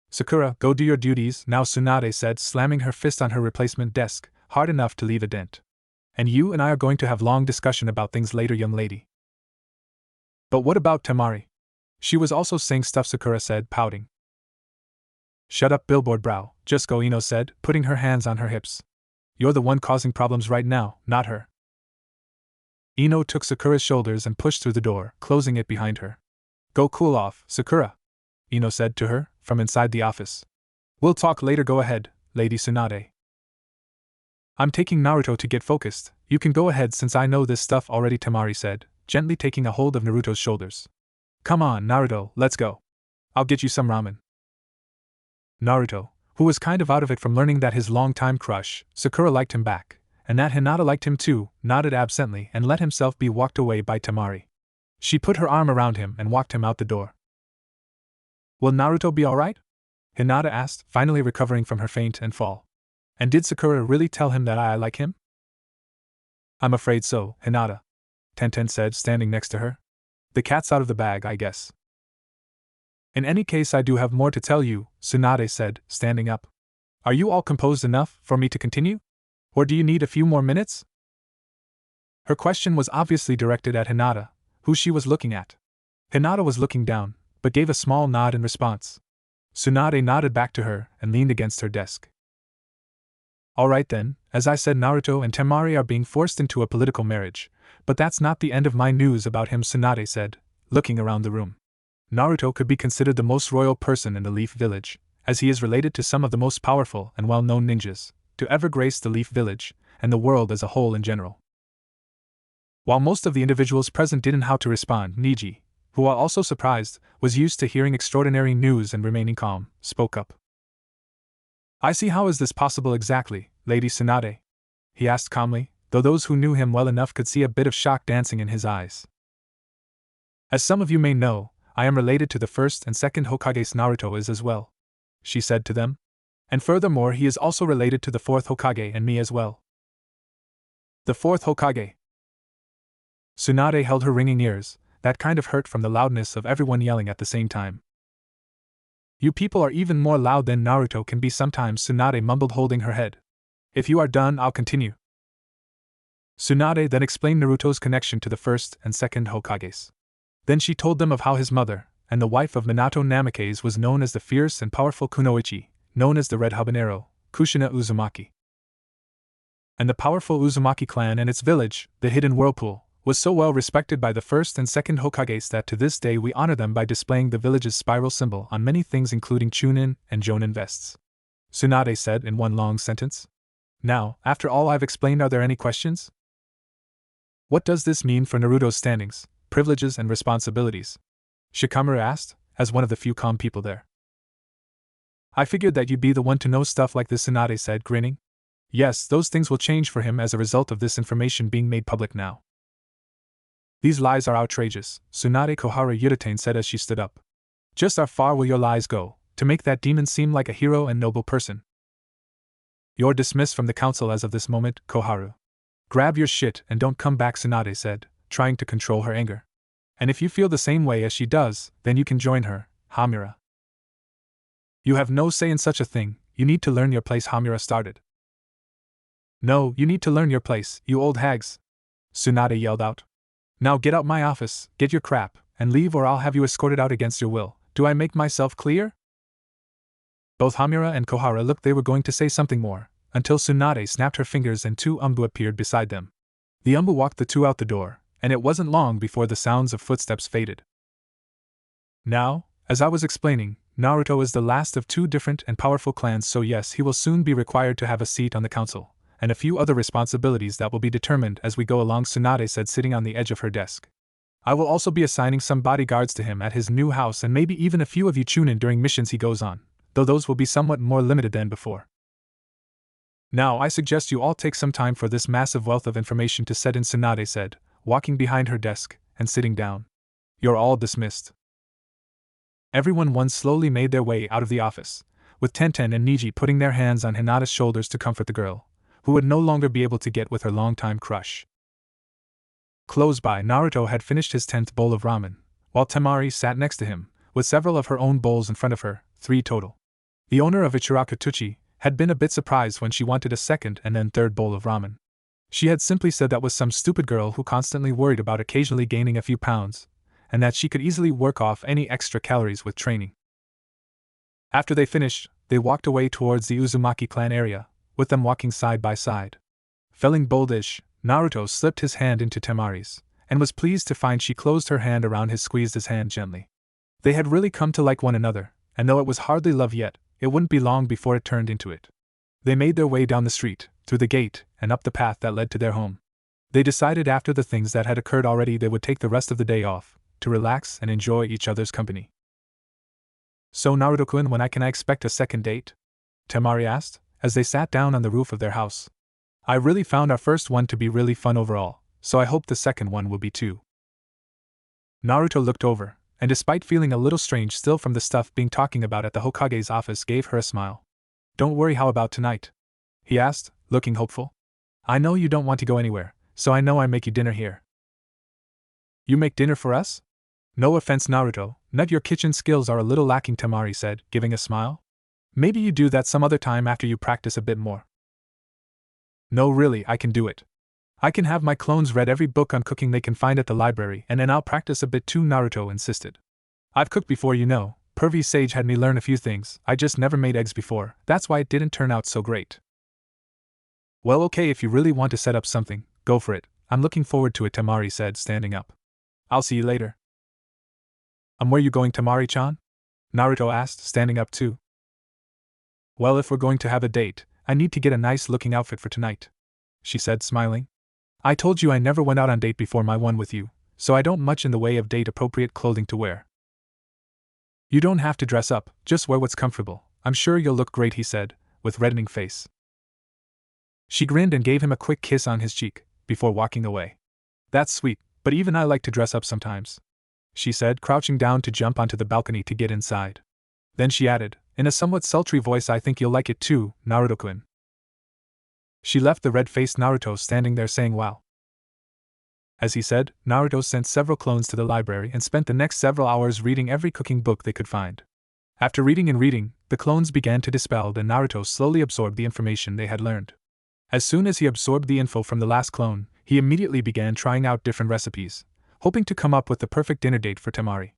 Sakura, go do your duties now, Tsunade said, slamming her fist on her replacement desk, hard enough to leave a dent. And you and I are going to have long discussion about things later, young lady. But what about Temari? She was also saying stuff, Sakura said, pouting. Shut up, billboard brow, just go, Ino said, putting her hands on her hips. You're the one causing problems right now, not her. Ino took Sakura's shoulders and pushed through the door, closing it behind her. Go cool off, Sakura, Ino said to her, from inside the office. We'll talk later, go ahead, Lady Tsunade. I'm taking Naruto to get focused, you can go ahead since I know this stuff already, Temari said, gently taking a hold of Naruto's shoulders. Come on, Naruto, let's go. I'll get you some ramen. Naruto, who was kind of out of it from learning that his longtime crush, Sakura, liked him back, and that Hinata liked him too, nodded absently and let himself be walked away by Temari. She put her arm around him and walked him out the door. Will Naruto be alright? Hinata asked, finally recovering from her faint and fall. And did Sakura really tell him that I like him? I'm afraid so, Hinata, Tenten said, standing next to her. The cat's out of the bag, I guess. In any case, I do have more to tell you, Tsunade said, standing up. Are you all composed enough for me to continue? Or do you need a few more minutes? Her question was obviously directed at Hinata, who she was looking at. Hinata was looking down, but gave a small nod in response. Tsunade nodded back to her and leaned against her desk. Alright then, as I said, Naruto and Temari are being forced into a political marriage, but that's not the end of my news about him, Tsunade said, looking around the room. Naruto could be considered the most royal person in the Leaf Village, as he is related to some of the most powerful and well-known ninjas to ever grace the Leaf Village, and the world as a whole in general. While most of the individuals present didn't know how to respond, Niji, who while also surprised, was used to hearing extraordinary news and remaining calm, spoke up. I see, how is this possible exactly, Lady Tsunade? He asked calmly, though those who knew him well enough could see a bit of shock dancing in his eyes. As some of you may know, I am related to the first and second Hokages. Naruto is as well, she said to them. And furthermore, he is also related to the fourth Hokage and me as well. The fourth Hokage. Tsunade held her ringing ears, that kind of hurt from the loudness of everyone yelling at the same time. You people are even more loud than Naruto can be sometimes, Tsunade mumbled, holding her head. If you are done, I'll continue. Tsunade then explained Naruto's connection to the first and second Hokages. Then she told them of how his mother, and the wife of Minato Namikaze, was known as the fierce and powerful Kunoichi, known as the Red Habanero, Kushina Uzumaki. And the powerful Uzumaki clan and its village, the Hidden Whirlpool, was so well respected by the first and second Hokages that to this day we honor them by displaying the village's spiral symbol on many things, including chunin and jonin vests. Tsunade said in one long sentence. Now, after all I've explained, are there any questions? What does this mean for Naruto's standings, privileges, and responsibilities? Shikamaru asked, as one of the few calm people there. I figured that you'd be the one to know stuff like this, Tsunade said, grinning. Yes, those things will change for him as a result of this information being made public now. These lies are outrageous, Tsunade Koharu Yutane said as she stood up. Just how far will your lies go, to make that demon seem like a hero and noble person? You're dismissed from the council as of this moment, Koharu. Grab your shit and don't come back, Tsunade said, trying to control her anger. And if you feel the same way as she does, then you can join her, Hamura. You have no say in such a thing, you need to learn your place, Hamura started. No, you need to learn your place, you old hags, Tsunade yelled out. Now get out my office, get your crap, and leave, or I'll have you escorted out against your will. Do I make myself clear? Both Hamura and Koharu looked they were going to say something more, until Tsunade snapped her fingers and two Umbu appeared beside them. The Umbu walked the two out the door, and it wasn't long before the sounds of footsteps faded. Now, as I was explaining, Naruto is the last of two different and powerful clans, so yes, he will soon be required to have a seat on the council, and a few other responsibilities that will be determined as we go along, Tsunade said, sitting on the edge of her desk. I will also be assigning some bodyguards to him at his new house, and maybe even a few of you chunin during missions he goes on, though those will be somewhat more limited than before. Now I suggest you all take some time for this massive wealth of information to set in, Tsunade said, walking behind her desk and sitting down. You're all dismissed. Everyone slowly made their way out of the office, with Tenten and Niji putting their hands on Hinata's shoulders to comfort the girl, who would no longer be able to get with her longtime crush. Close by, Naruto had finished his 10th bowl of ramen, while Temari sat next to him, with several of her own bowls in front of her, 3 total. The owner of Ichirakutuchi had been a bit surprised when she wanted a second and then third bowl of ramen. She had simply said that was some stupid girl who constantly worried about occasionally gaining a few pounds, and that she could easily work off any extra calories with training. After they finished, they walked away towards the Uzumaki clan area, with them walking side by side. Feeling boldish, Naruto slipped his hand into Temari's, and was pleased to find she closed her hand around his, squeezed his hand gently. They had really come to like one another, and though it was hardly love yet, it wouldn't be long before it turned into it. They made their way down the street, through the gate, and up the path that led to their home. They decided after the things that had occurred already they would take the rest of the day off, to relax and enjoy each other's company. So Naruto-kun, when can I expect a second date? Temari asked, as they sat down on the roof of their house. I really found our first one to be really fun overall, so I hope the second one will be too. Naruto looked over, and despite feeling a little strange still from the stuff being talking about at the Hokage's office, gave her a smile. Don't worry, how about tonight? He asked, looking hopeful. I know you don't want to go anywhere, so I know I make you dinner here. You make dinner for us? No offense, Naruto, but your kitchen skills are a little lacking, Temari said, giving a smile. Maybe you do that some other time after you practice a bit more. No, really, I can do it. I can have my clones read every book on cooking they can find at the library, and then I'll practice a bit too, Naruto insisted. I've cooked before, you know. Pervy Sage had me learn a few things. I just never made eggs before, that's why it didn't turn out so great. Well, okay, if you really want to set up something, go for it. I'm looking forward to it, Temari said, standing up. I'll see you later. Where you going, Temari-chan? Naruto asked, standing up too. Well, if we're going to have a date, I need to get a nice looking outfit for tonight, she said, smiling. I told you I never went out on date before my one with you, so I don't much in the way of date appropriate clothing to wear. You don't have to dress up, just wear what's comfortable. I'm sure you'll look great, he said, with reddening face. She grinned and gave him a quick kiss on his cheek, before walking away. That's sweet, but even I like to dress up sometimes, she said, crouching down to jump onto the balcony to get inside. Then she added, in a somewhat sultry voice, I think you'll like it too, Naruto-kun. She left the red-faced Naruto standing there saying wow. As he said, Naruto sent several clones to the library and spent the next several hours reading every cooking book they could find. After reading and reading, the clones began to dispel and Naruto slowly absorbed the information they had learned. As soon as he absorbed the info from the last clone, he immediately began trying out different recipes, hoping to come up with the perfect dinner date for Temari.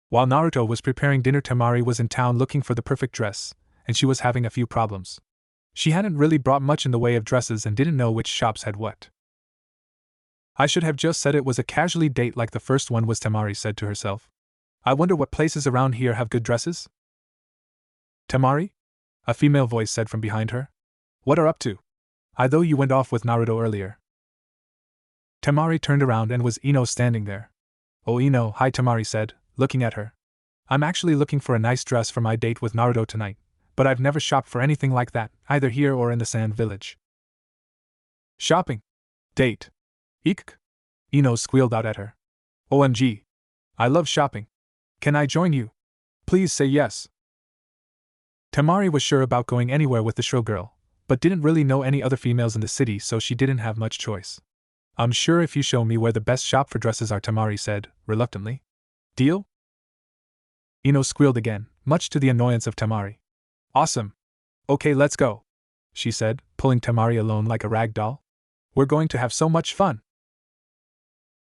While Naruto was preparing dinner, Temari was in town looking for the perfect dress, and she was having a few problems. She hadn't really brought much in the way of dresses and didn't know which shops had what. I should have just said it was a casual date like the first one was, Temari said to herself. I wonder what places around here have good dresses? Temari? A female voice said from behind her. What are up to? I thought you went off with Naruto earlier. Temari turned around and was Ino standing there. Oh, Ino, hi, Temari said, looking at her. I'm actually looking for a nice dress for my date with Naruto tonight, but I've never shopped for anything like that, either here or in the Sand Village. Shopping? Date? Eek? Ino squealed out at her. OMG. I love shopping. Can I join you? Please say yes. Temari was sure about going anywhere with the shrill girl, but didn't really know any other females in the city, so she didn't have much choice. I'm sure if you show me where the best shop for dresses are, Temari said, reluctantly. Deal? Ino squealed again, much to the annoyance of Temari. Awesome. Okay, let's go, she said, pulling Temari along like a rag doll. We're going to have so much fun.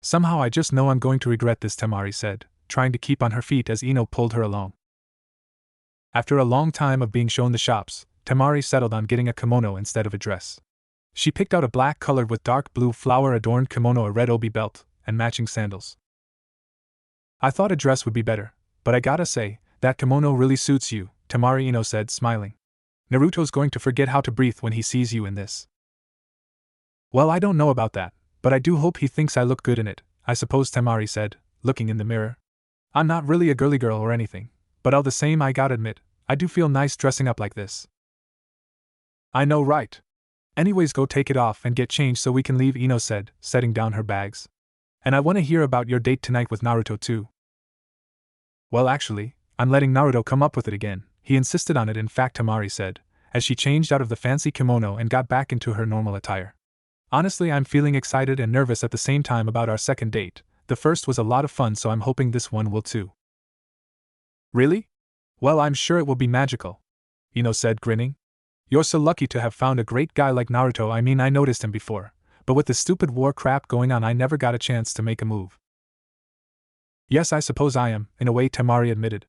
Somehow I just know I'm going to regret this, Temari said, trying to keep on her feet as Ino pulled her along. After a long time of being shown the shops, Temari settled on getting a kimono instead of a dress. She picked out a black colored with dark blue flower-adorned kimono, a red obi belt, and matching sandals. I thought a dress would be better, but I gotta say, that kimono really suits you, Temari, Ino said, smiling. Naruto's going to forget how to breathe when he sees you in this. Well, I don't know about that, but I do hope he thinks I look good in it, I suppose, Temari said, looking in the mirror. I'm not really a girly girl or anything, but all the same, I gotta admit, I do feel nice dressing up like this. I know, right? Anyways, go take it off and get changed so we can leave, Ino said, setting down her bags. And I want to hear about your date tonight with Naruto too. Well, actually, I'm letting Naruto come up with it again. He insisted on it, in fact, Temari said, as she changed out of the fancy kimono and got back into her normal attire. Honestly, I'm feeling excited and nervous at the same time about our second date. The first was a lot of fun, so I'm hoping this one will too. Really? Well, I'm sure it will be magical, Ino said, grinning. You're so lucky to have found a great guy like Naruto. I mean, I noticed him before, but with the stupid war crap going on, I never got a chance to make a move. Yes, I suppose I am, in a way, Temari admitted.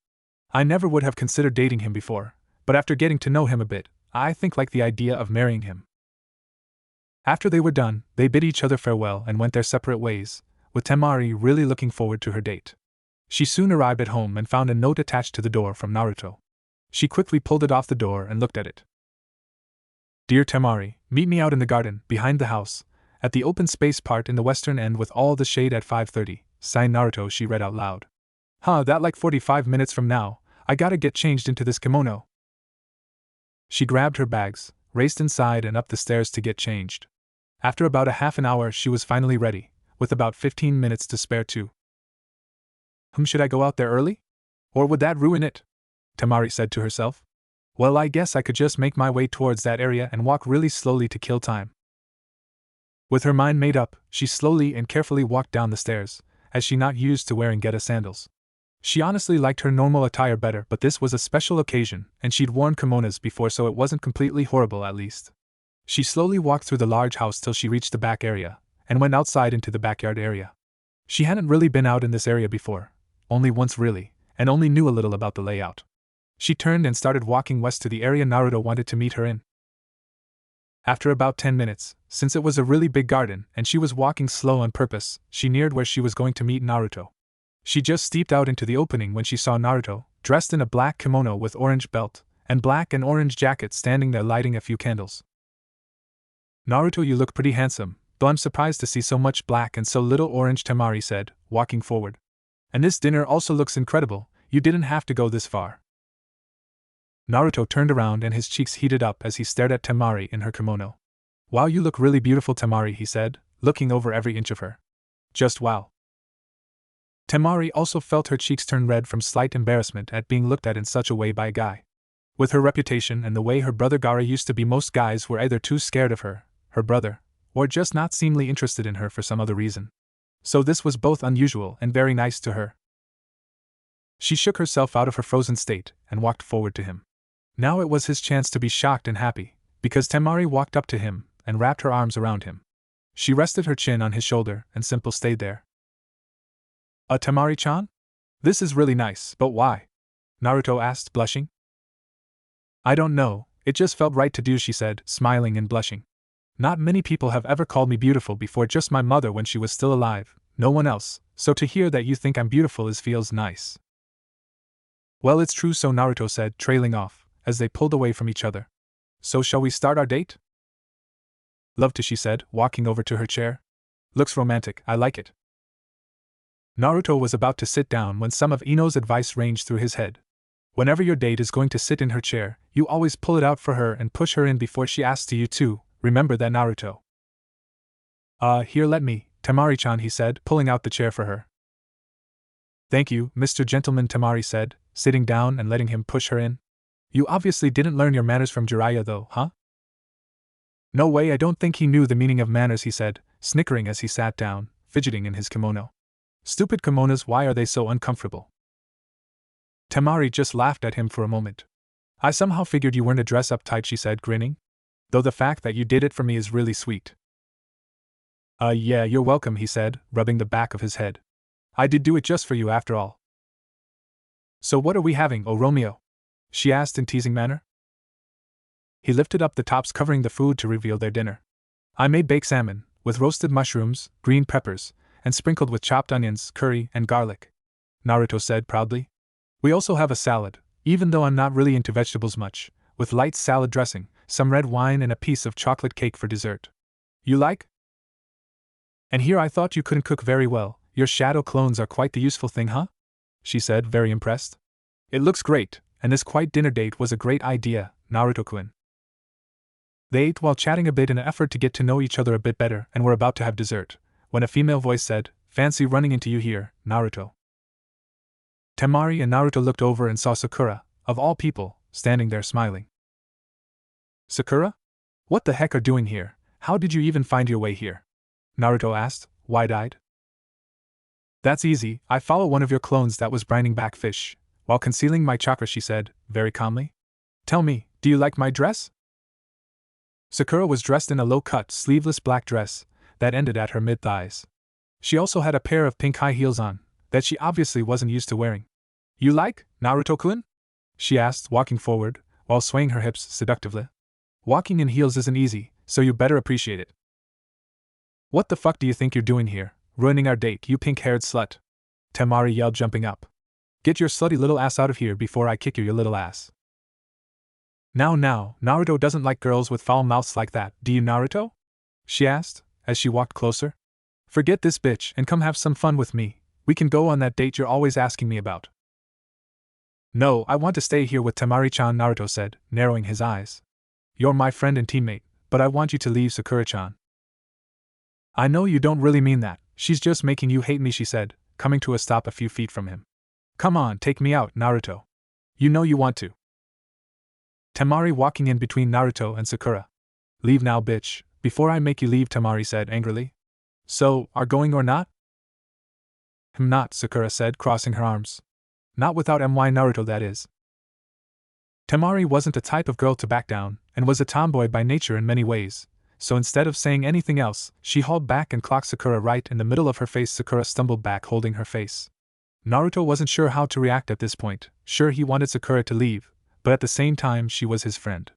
I never would have considered dating him before, but after getting to know him a bit, I think like the idea of marrying him. After they were done, they bid each other farewell and went their separate ways, with Temari really looking forward to her date. She soon arrived at home and found a note attached to the door from Naruto. She quickly pulled it off the door and looked at it. Dear Temari, meet me out in the garden, behind the house, at the open space part in the western end with all the shade at 5:30, signed Naruto, she read out loud. That like 45 minutes from now, I gotta get changed into this kimono. She grabbed her bags, raced inside and up the stairs to get changed. After about a half an hour she was finally ready, with about 15 minutes to spare too. Should I go out there early? Or would that ruin it? Temari said to herself. Well, I guess I could just make my way towards that area and walk really slowly to kill time. With her mind made up, she slowly and carefully walked down the stairs, as she not used to wearing Geta sandals. She honestly liked her normal attire better, but this was a special occasion, and she'd worn kimonos before, so it wasn't completely horrible at least. She slowly walked through the large house till she reached the back area, and went outside into the backyard area. She hadn't really been out in this area before, only once really, and only knew a little about the layout. She turned and started walking west to the area Naruto wanted to meet her in. After about 10 minutes, since it was a really big garden and she was walking slow on purpose, she neared where she was going to meet Naruto. She just stepped out into the opening when she saw Naruto, dressed in a black kimono with orange belt, and black and orange jacket standing there lighting a few candles. "Naruto, you look pretty handsome, though I'm surprised to see so much black and so little orange," Temari said, walking forward. "And this dinner also looks incredible, you didn't have to go this far." Naruto turned around and his cheeks heated up as he stared at Temari in her kimono. "Wow, you look really beautiful, Temari," he said, looking over every inch of her. "Just wow." Temari also felt her cheeks turn red from slight embarrassment at being looked at in such a way by a guy. With her reputation and the way her brother Gaara used to be, most guys were either too scared of her brother, or just not seemingly interested in her for some other reason. So this was both unusual and very nice to her. She shook herself out of her frozen state and walked forward to him. Now it was his chance to be shocked and happy, because Temari walked up to him and wrapped her arms around him. She rested her chin on his shoulder and simply stayed there. Temari-chan? This is really nice, but why?" Naruto asked, blushing. "I don't know, it just felt right to do," she said, smiling and blushing. "Not many people have ever called me beautiful before, just my mother when she was still alive, no one else, so to hear that you think I'm beautiful feels nice." "Well, it's true," so Naruto said, trailing off, as they pulled away from each other. "So shall we start our date?" "Love to," she said, walking over to her chair. "Looks romantic, I like it." Naruto was about to sit down when some of Ino's advice ranged through his head. "Whenever your date is going to sit in her chair, you always pull it out for her and push her in before she asks to you too, remember that, Naruto?" Here, let me, Temari-chan," he said, pulling out the chair for her. "Thank you, Mr. Gentleman," Temari said, sitting down and letting him push her in. "You obviously didn't learn your manners from Jiraiya though, huh?" "No way, I don't think he knew the meaning of manners," he said, snickering as he sat down, fidgeting in his kimono. "Stupid kimonos, why are they so uncomfortable?" Temari just laughed at him for a moment. "I somehow figured you weren't a dress-up type," she said, grinning. "Though the fact that you did it for me is really sweet." Yeah, you're welcome," he said, rubbing the back of his head. "I did do it just for you after all." "So what are we having, oh Romeo?" she asked in teasing manner. He lifted up the tops covering the food to reveal their dinner. "I made baked salmon, with roasted mushrooms, green peppers, and sprinkled with chopped onions, curry, and garlic," Naruto said proudly. "We also have a salad, even though I'm not really into vegetables much, with light salad dressing, some red wine, and a piece of chocolate cake for dessert. You like? And here I thought you couldn't cook very well, your shadow clones are quite the useful thing, huh?" she said, very impressed. "It looks great, and this quiet dinner date was a great idea, Naruto-kun." They ate while chatting a bit in an effort to get to know each other a bit better and were about to have dessert, when a female voice said, "Fancy running into you here, Naruto." Temari and Naruto looked over and saw Sakura, of all people, standing there smiling. "Sakura? What the heck are you doing here? How did you even find your way here?" Naruto asked, wide-eyed. "That's easy, I follow one of your clones that was bringing back fish, while concealing my chakra," she said, very calmly. "Tell me, do you like my dress?" Sakura was dressed in a low-cut, sleeveless black dress that ended at her mid-thighs. She also had a pair of pink high heels on, that she obviously wasn't used to wearing. "You like, Naruto-kun?" she asked, walking forward, while swaying her hips seductively. "Walking in heels isn't easy, so you better appreciate it." "What the fuck do you think you're doing here, ruining our date, you pink-haired slut?" Temari yelled, jumping up. "Get your slutty little ass out of here before I kick you, you little ass." Now, Naruto doesn't like girls with foul mouths like that, do you, Naruto?" she asked, as she walked closer. "Forget this bitch and come have some fun with me, we can go on that date you're always asking me about." "No, I want to stay here with Temari-chan," Naruto said, narrowing his eyes. "You're my friend and teammate, but I want you to leave Sakura-chan." "I know you don't really mean that, she's just making you hate me," she said, coming to a stop a few feet from him. "Come on, take me out, Naruto. You know you want to." Temari walking in between Naruto and Sakura. "Leave now, bitch, before I make you leave," Temari said angrily. "So, are going or not?" Not," Sakura said, crossing her arms. "Not without my Naruto, that is." Temari wasn't the type of girl to back down, and was a tomboy by nature in many ways, so instead of saying anything else, she hauled back and clocked Sakura right in the middle of her face. Sakura stumbled back, holding her face. Naruto wasn't sure how to react at this point. Sure, he wanted Sakura to leave, but at the same time she was his friend.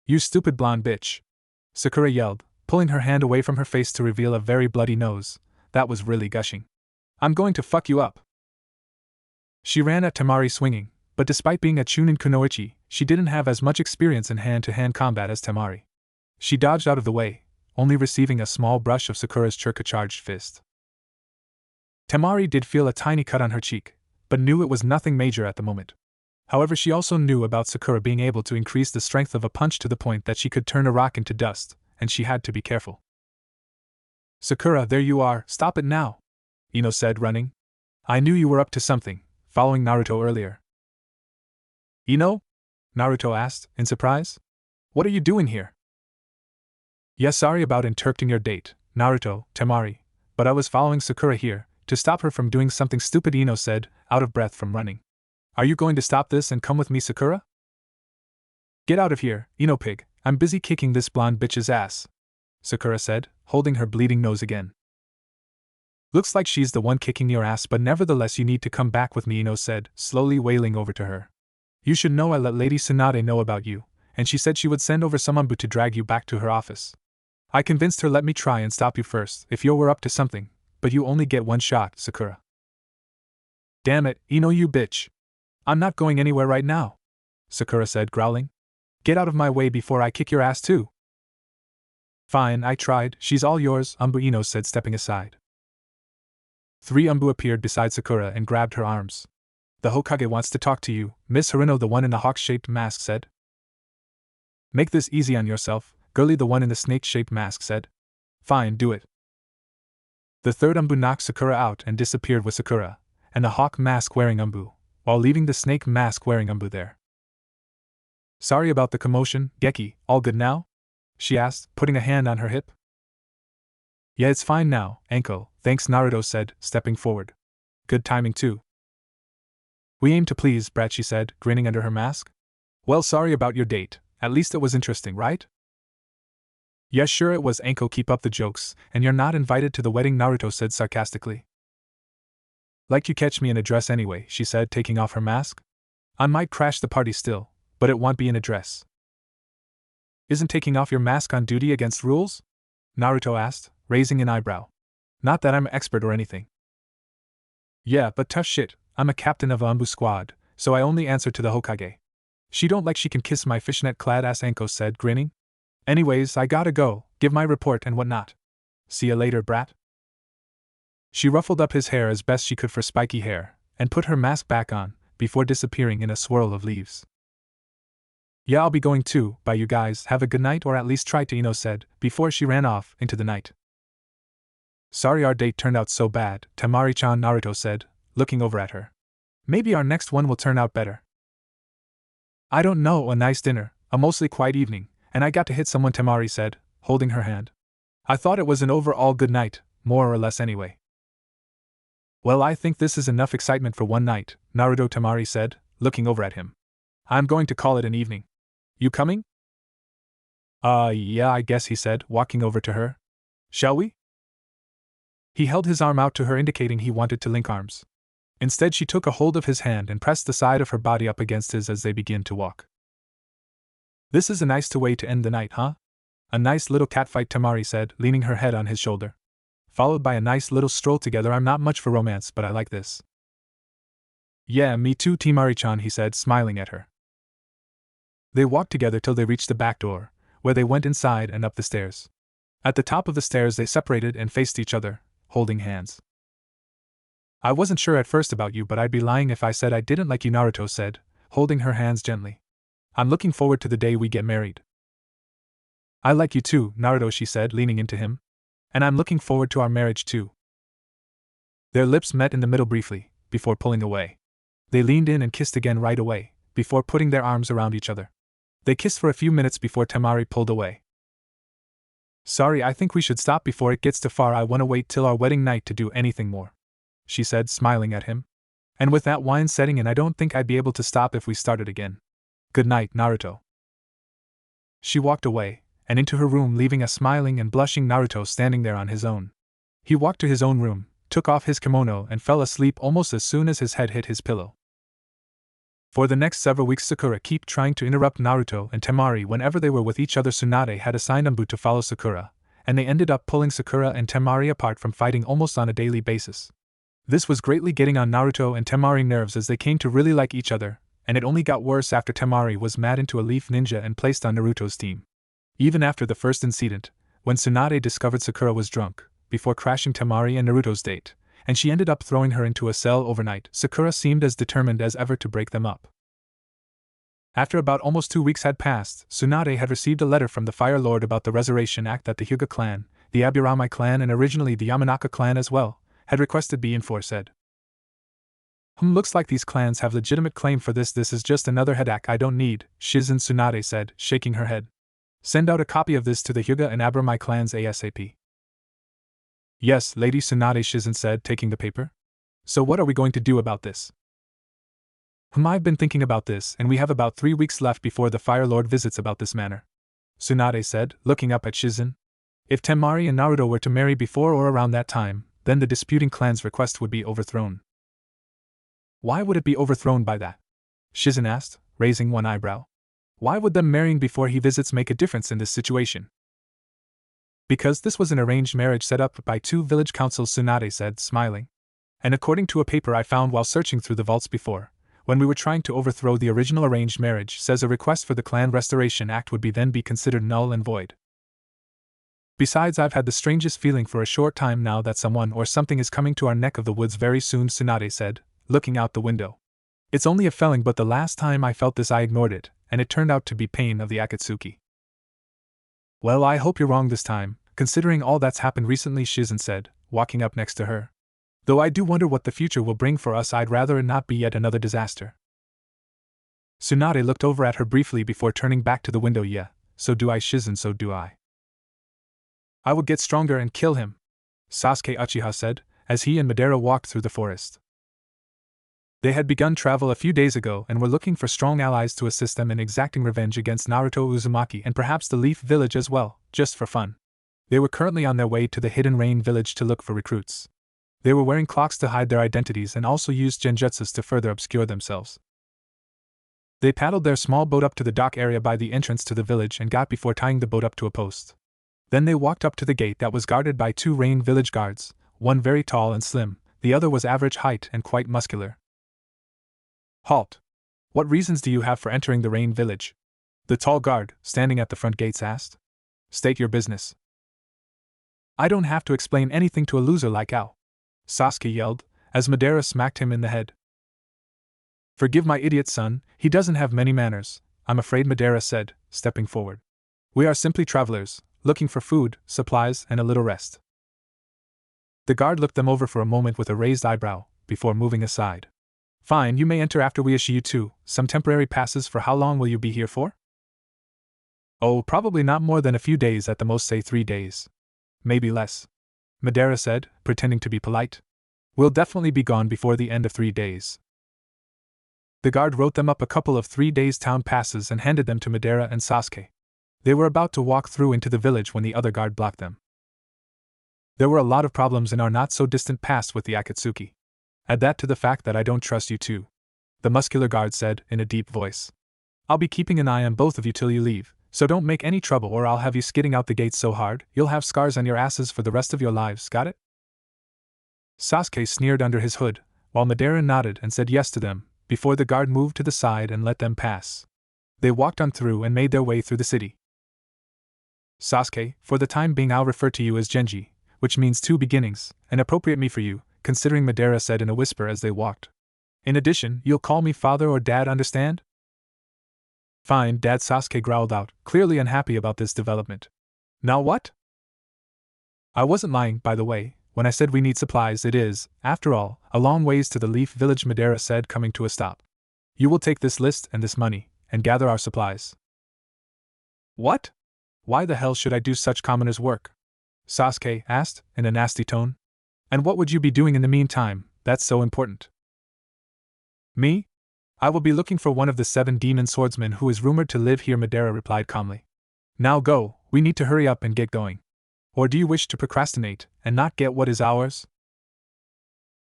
You stupid blonde bitch! Sakura yelled, pulling her hand away from her face to reveal a very bloody nose that was really gushing. I'm going to fuck you up! She ran at Temari swinging, but despite being a Chunin kunoichi, she didn't have as much experience in hand-to-hand combat as Temari. She dodged out of the way, only receiving a small brush of Sakura's churka-charged fist. Temari did feel a tiny cut on her cheek, but knew it was nothing major at the moment. However, she also knew about Sakura being able to increase the strength of a punch to the point that she could turn a rock into dust, and she had to be careful. Sakura, there you are, stop it now, Ino said, running. I knew you were up to something, following Naruto earlier. Ino? Naruto asked, in surprise. What are you doing here? Yeah, sorry about interrupting your date, Naruto, Temari, but I was following Sakura here, to stop her from doing something stupid, Ino said, out of breath from running. Are you going to stop this and come with me, Sakura? Get out of here, Ino pig, I'm busy kicking this blonde bitch's ass, Sakura said, holding her bleeding nose again. Looks like she's the one kicking your ass, but nevertheless you need to come back with me, Ino said, slowly wailing over to her. You should know I let Lady Tsunade know about you, and she said she would send over some Anbu to drag you back to her office. I convinced her let me try and stop you first, if you were up to something, but you only get one shot, Sakura. Damn it, Ino, you bitch. I'm not going anywhere right now, Sakura said, growling. Get out of my way before I kick your ass too. Fine, I tried, she's all yours, Anbu, Ino said, stepping aside. 3 Anbu appeared beside Sakura and grabbed her arms. The Hokage wants to talk to you, Miss Harino, the one in the hawk-shaped mask said. Make this easy on yourself, girly, the one in the snake-shaped mask said. Fine, do it. The 3rd Anbu knocked Sakura out and disappeared with Sakura, and the hawk mask-wearing Anbu, while leaving the snake mask-wearing Anbu there. Sorry about the commotion, Geki, all good now? She asked, putting a hand on her hip. Yeah, it's fine now, Anko, thanks, Naruto said, stepping forward. Good timing too. We aim to please, brat, she said, grinning under her mask. Well, sorry about your date, at least it was interesting, right? Yeah, sure it was, Anko, keep up the jokes, and you're not invited to the wedding, Naruto said sarcastically. Like you catch me in a dress anyway, she said, taking off her mask. I might crash the party still, but it won't be in a dress. Isn't taking off your mask on duty against rules? Naruto asked, raising an eyebrow. Not that I'm an expert or anything. Yeah, but tough shit, I'm a captain of a Anbu squad, so I only answer to the Hokage. She don't like she can kiss my fishnet-clad ass, Anko said, grinning. Anyways, I gotta go, give my report and whatnot. See ya later, brat. She ruffled up his hair as best she could for spiky hair, and put her mask back on, before disappearing in a swirl of leaves. Yeah, I'll be going too, bye you guys, have a good night, or at least try to, Ino said, before she ran off into the night. Sorry our date turned out so bad, Temari-chan, Naruto said, looking over at her. Maybe our next one will turn out better. I don't know, a nice dinner, a mostly quiet evening, and I got to hit someone, Temari said, holding her hand. I thought it was an overall good night, more or less anyway. Well, I think this is enough excitement for one night, Naruto, Temari said, looking over at him. I'm going to call it an evening. You coming? Yeah, I guess, he said, walking over to her. Shall we? He held his arm out to her, indicating he wanted to link arms. Instead, she took a hold of his hand and pressed the side of her body up against his as they began to walk. This is a nice way to end the night, huh? A nice little catfight, Temari said, leaning her head on his shoulder. Followed by a nice little stroll together. I'm not much for romance, but I like this. Yeah, me too, Temari-chan, he said, smiling at her. They walked together till they reached the back door, where they went inside and up the stairs. At the top of the stairs they separated and faced each other, holding hands. I wasn't sure at first about you, but I'd be lying if I said I didn't like you, Naruto said, holding her hands gently. I'm looking forward to the day we get married. I like you too, Naruto, she said, leaning into him. And I'm looking forward to our marriage too. Their lips met in the middle briefly, before pulling away. They leaned in and kissed again right away, before putting their arms around each other. They kissed for a few minutes before Temari pulled away. Sorry, I think we should stop before it gets too far. I want to wait till our wedding night to do anything more, she said, smiling at him. And with that wine setting in, I don't think I'd be able to stop if we started again. Good night, Naruto. She walked away, and into her room, leaving a smiling and blushing Naruto standing there on his own. He walked to his own room, took off his kimono and fell asleep almost as soon as his head hit his pillow. For the next several weeks Sakura kept trying to interrupt Naruto and Temari whenever they were with each other. Tsunade had assigned Anbu to follow Sakura, and they ended up pulling Sakura and Temari apart from fighting almost on a daily basis. This was greatly getting on Naruto and Temari nerves as they came to really like each other, and it only got worse after Temari was mad into a leaf ninja and placed on Naruto's team. Even after the first incident, when Tsunade discovered Sakura was drunk, before crashing Temari and Naruto's date, and she ended up throwing her into a cell overnight, Sakura seemed as determined as ever to break them up. After about almost 2 weeks had passed, Tsunade had received a letter from the Fire Lord about the Resurrection Act that the Hyuga clan, the Aburame clan and originally the Yamanaka clan as well, had requested be enforced. Looks like these clans have legitimate claim for this. This is just another headache I don't need, Shizen Tsunade said, shaking her head. Send out a copy of this to the Hyuga and Aburame clans ASAP. Yes, Lady Tsunade, Shizen said, taking the paper. So what are we going to do about this? I've been thinking about this, and we have about 3 weeks left before the Fire Lord visits about this matter, Tsunade said, looking up at Shizen. If Temari and Naruto were to marry before or around that time, then the disputing clan's request would be overthrown. Why would it be overthrown by that? Shizen asked, raising one eyebrow. Why would them marrying before he visits make a difference in this situation? Because this was an arranged marriage set up by 2 village councils, Tsunade said, smiling. And according to a paper I found while searching through the vaults before, when we were trying to overthrow the original arranged marriage, says a request for the Clan Restoration Act would be then be considered null and void. Besides, I've had the strangest feeling for a short time now that someone or something is coming to our neck of the woods very soon, Tsunade said, looking out the window. It's only a feeling, but the last time I felt this I ignored it, and it turned out to be pain of the Akatsuki. Well, I hope you're wrong this time, considering all that's happened recently, Shizen said, walking up next to her. Though I do wonder what the future will bring for us. I'd rather it not be yet another disaster. Tsunade looked over at her briefly before turning back to the window. Yeah, so do I, Shizen, so do I. I will get stronger and kill him, Sasuke Uchiha said, as he and Madara walked through the forest. They had begun travel a few days ago and were looking for strong allies to assist them in exacting revenge against Naruto Uzumaki and perhaps the Leaf Village as well, just for fun. They were currently on their way to the Hidden Rain Village to look for recruits. They were wearing clocks to hide their identities and also used genjutsus to further obscure themselves. They paddled their small boat up to the dock area by the entrance to the village and got before tying the boat up to a post. Then they walked up to the gate that was guarded by 2 Rain Village guards, one very tall and slim, the other was average height and quite muscular. Halt! What reasons do you have for entering the Rain Village? The tall guard, standing at the front gates, asked. State your business. I don't have to explain anything to a loser like Ao, Sasuke yelled, as Madara smacked him in the head. Forgive my idiot son, he doesn't have many manners, I'm afraid, Madara said, stepping forward. We are simply travelers, looking for food, supplies, and a little rest. The guard looked them over for a moment with a raised eyebrow, before moving aside. Fine, you may enter after we issue you 2, some temporary passes. For how long will you be here for? Oh, probably not more than a few days, at the most, say 3 days. Maybe less, Madara said, pretending to be polite. We'll definitely be gone before the end of 3 days. The guard wrote them up a couple of 3 days town passes and handed them to Madara and Sasuke. They were about to walk through into the village when the other guard blocked them. There were a lot of problems in our not-so-distant past with the Akatsuki. Add that to the fact that I don't trust you too, the muscular guard said in a deep voice. I'll be keeping an eye on both of you till you leave, so don't make any trouble or I'll have you skidding out the gates so hard you'll have scars on your asses for the rest of your lives, got it? Sasuke sneered under his hood, while Madara nodded and said yes to them, before the guard moved to the side and let them pass. They walked on through and made their way through the city. Sasuke, for the time being I'll refer to you as Genji, which means 2 beginnings, an appropriate me for you, considering, Madara said in a whisper as they walked. In addition, you'll call me father or dad, understand? Fine, Dad, Sasuke growled out, clearly unhappy about this development. Now what? I wasn't lying, by the way, when I said we need supplies. It is, after all, a long ways to the Leaf Village, Madara said, coming to a stop. You will take this list and this money, and gather our supplies. What? Why the hell should I do such commoner's work? Sasuke asked, in a nasty tone. And what would you be doing in the meantime, that's so important? Me? I will be looking for one of the 7 demon swordsmen who is rumored to live here, Madara replied calmly. Now go, we need to hurry up and get going. Or do you wish to procrastinate, and not get what is ours?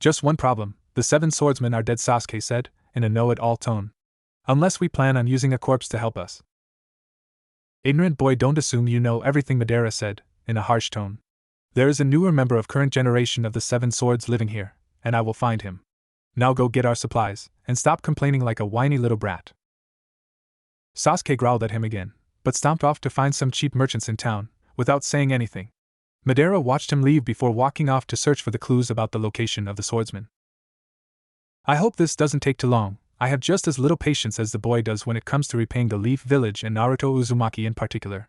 Just one problem, the 7 swordsmen are dead, Sasuke said, in a know-it-all tone. Unless we plan on using a corpse to help us. Ignorant boy, don't assume you know everything, Madara said, in a harsh tone. There is a newer member of current generation of the Seven Swords living here, and I will find him. Now go get our supplies, and stop complaining like a whiny little brat. Sasuke growled at him again, but stomped off to find some cheap merchants in town, without saying anything. Madara watched him leave before walking off to search for the clues about the location of the swordsman. I hope this doesn't take too long. I have just as little patience as the boy does when it comes to repaying the Leaf Village and Naruto Uzumaki in particular.